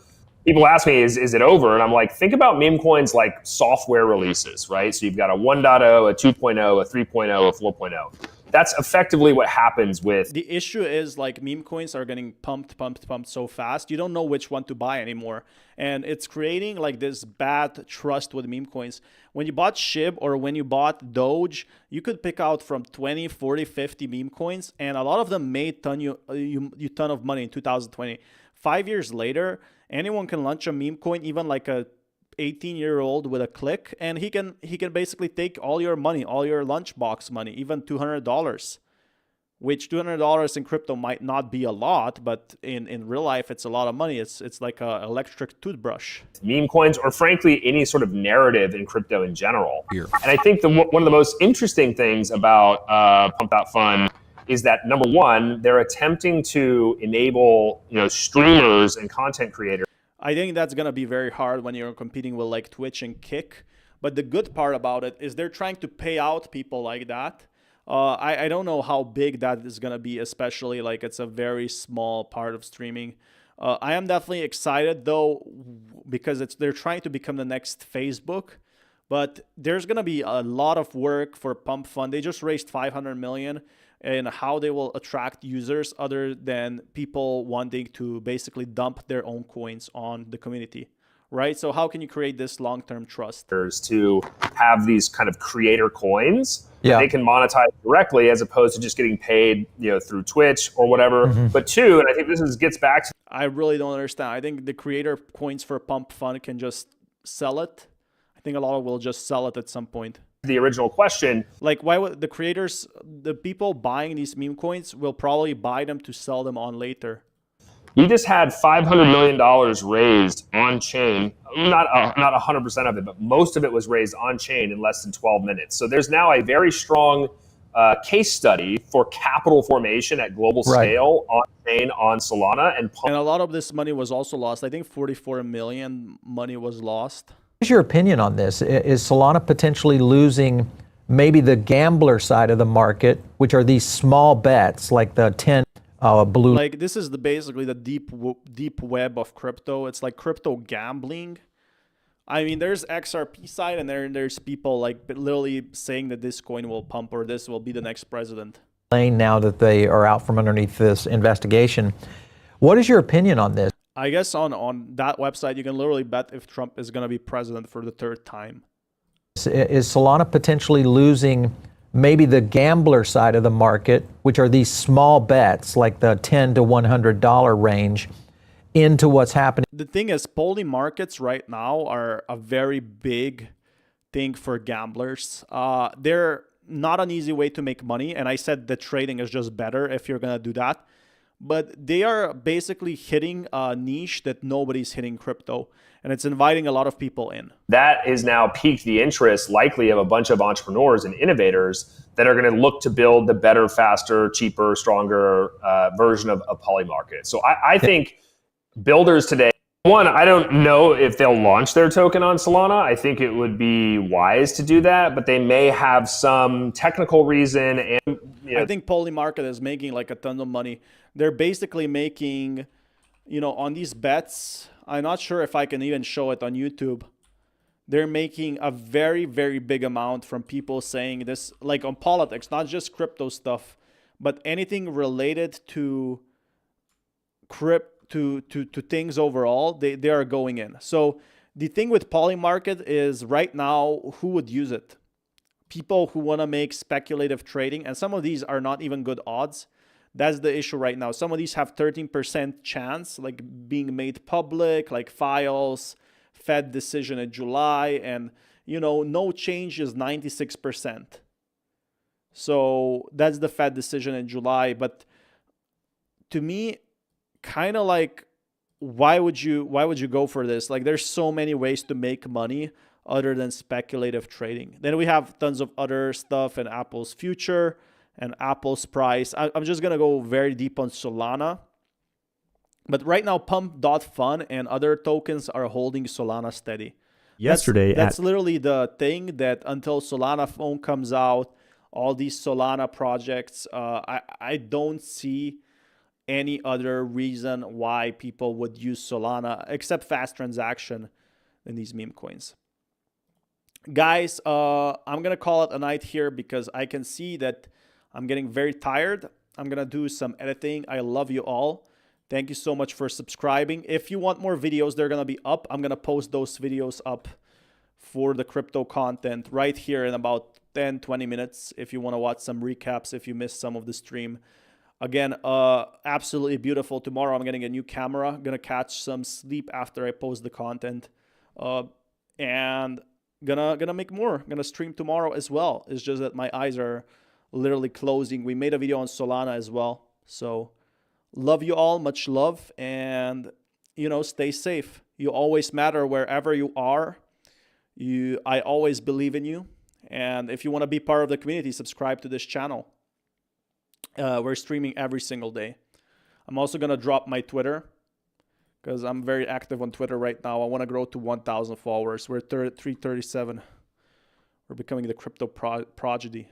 People ask me, is it over? And I'm like, think about meme coins like software releases, right? So you've got a 1.0, a 2.0, a 3.0, a 4.0. That's effectively what happens with... The issue is, like, meme coins are getting pumped so fast. You don't know which one to buy anymore. And it's creating, like, this bad trust with meme coins. When you bought SHIB or when you bought Doge, you could pick out from 20, 40, 50 meme coins, and a lot of them made ton of money in 2020. 5 years later, anyone can launch a meme coin, even like a 18-year-old with a click, and he can basically take all your money, all your lunchbox money, even $200, which $200 in crypto might not be a lot, but in real life, it's a lot of money. It's like an electric toothbrush. Meme coins, or frankly, any sort of narrative in crypto in general. And I think one of the most interesting things about Pump.Fun is that, number one, they're attempting to enable, you know, streamers and content creators. I think that's going to be very hard when you're competing with like Twitch and Kick. But the good part about it is they're trying to pay out people like that. I don't know how big that is going to be, especially like it's a very small part of streaming. I am definitely excited though, because they're trying to become the next Facebook. But there's going to be a lot of work for Pump Fund. They just raised $500 million. and how they will attract users other than people wanting to basically dump their own coins on the community, right? So how can you create this long-term trust? To have these kind of creator coins Yeah. that they can monetize directly as opposed to just getting paid, through Twitch or whatever. Mm-hmm. But two, and I think gets back to, I really don't understand. I think the creator coins for Pump Fund can just sell it. I think a lot will just sell it at some point. The original question. Like, why would the creators, the people buying these meme coins will probably buy them to sell them on later. You just had $500 million raised on chain. Not 100% of it, but most of it was raised on chain in less than 12 minutes. So there's now a very strong case study for capital formation at global scale on chain on Solana. And a lot of this money was also lost. I think 44 million money was lost. What's your opinion on this? Is Solana potentially losing maybe the gambler side of the market, which are these small bets like the 10 blue? Like, this is basically the deep web of crypto. It's like crypto gambling. I mean, there's XRP side, and there's people like literally saying that this coin will pump or this will be the next president. Now that they are out from underneath this investigation, what is your opinion on this? I guess on that website, you can literally bet if Trump is going to be president for the third time. Is Solana potentially losing maybe the gambler side of the market, which are these small bets like the $10 to $100 range, into what's happening? The thing is, poly markets right now are a very big thing for gamblers. They're not an easy way to make money, and I said the trading is just better if you're going to do that. But they are basically hitting a niche that nobody's hitting crypto, and it's inviting a lot of people in. That is now piqued the interest likely of a bunch of entrepreneurs and innovators that are going to look to build the better, faster, cheaper, stronger version of Poly Market. So I think builders today, one, I don't know if they'll launch their token on Solana. I think it would be wise to do that, but they may have some technical reason. And I think Poly Market is making like a ton of money. They're basically making, on these bets, I'm not sure if I can even show it on YouTube. They're making a very, very big amount from people saying this, like on politics, not just crypto stuff, but anything related to to things overall, they are going in. So the thing with Poly Market is right now, who would use it? People who want to make speculative trading, and some of these are not even good odds. That's the issue right now. Some of these have 13% chance, like being made public, like files, Fed decision in July, and no change is 96%. So that's the Fed decision in July. But to me, kind of like, why would you go for this? Like, there's so many ways to make money other than speculative trading. Then we have tons of other stuff in Apple's future and Apple's price. I'm just going to go very deep on Solana. But right now, Pump.Fun and other tokens are holding Solana steady. Yesterday, that's literally the thing, that until Solana Phone comes out, all these Solana projects, I don't see any other reason why people would use Solana except fast transaction in these meme coins. Guys, I'm going to call it a night here because I can see that I'm getting very tired. I'm going to do some editing. I love you all. Thank you so much for subscribing. If you want more videos, they're going to be up. I'm going to post those videos up for the crypto content right here in about 10-20 minutes if you want to watch some recaps if you missed some of the stream. Again, absolutely beautiful. Tomorrow I'm getting a new camera. Gonna catch some sleep after I post the content. And gonna make more. Gonna stream tomorrow as well. It's just that my eyes are literally closing. We made a video on Solana as well. So love you all, much love, and stay safe. You always matter wherever you are. I always believe in you. And if you want to be part of the community, subscribe to this channel. We're streaming every single day. I'm also going to drop my Twitter because I'm very active on Twitter right now. I want to grow to 1,000 followers. We're 337. We're becoming the crypto prodigy.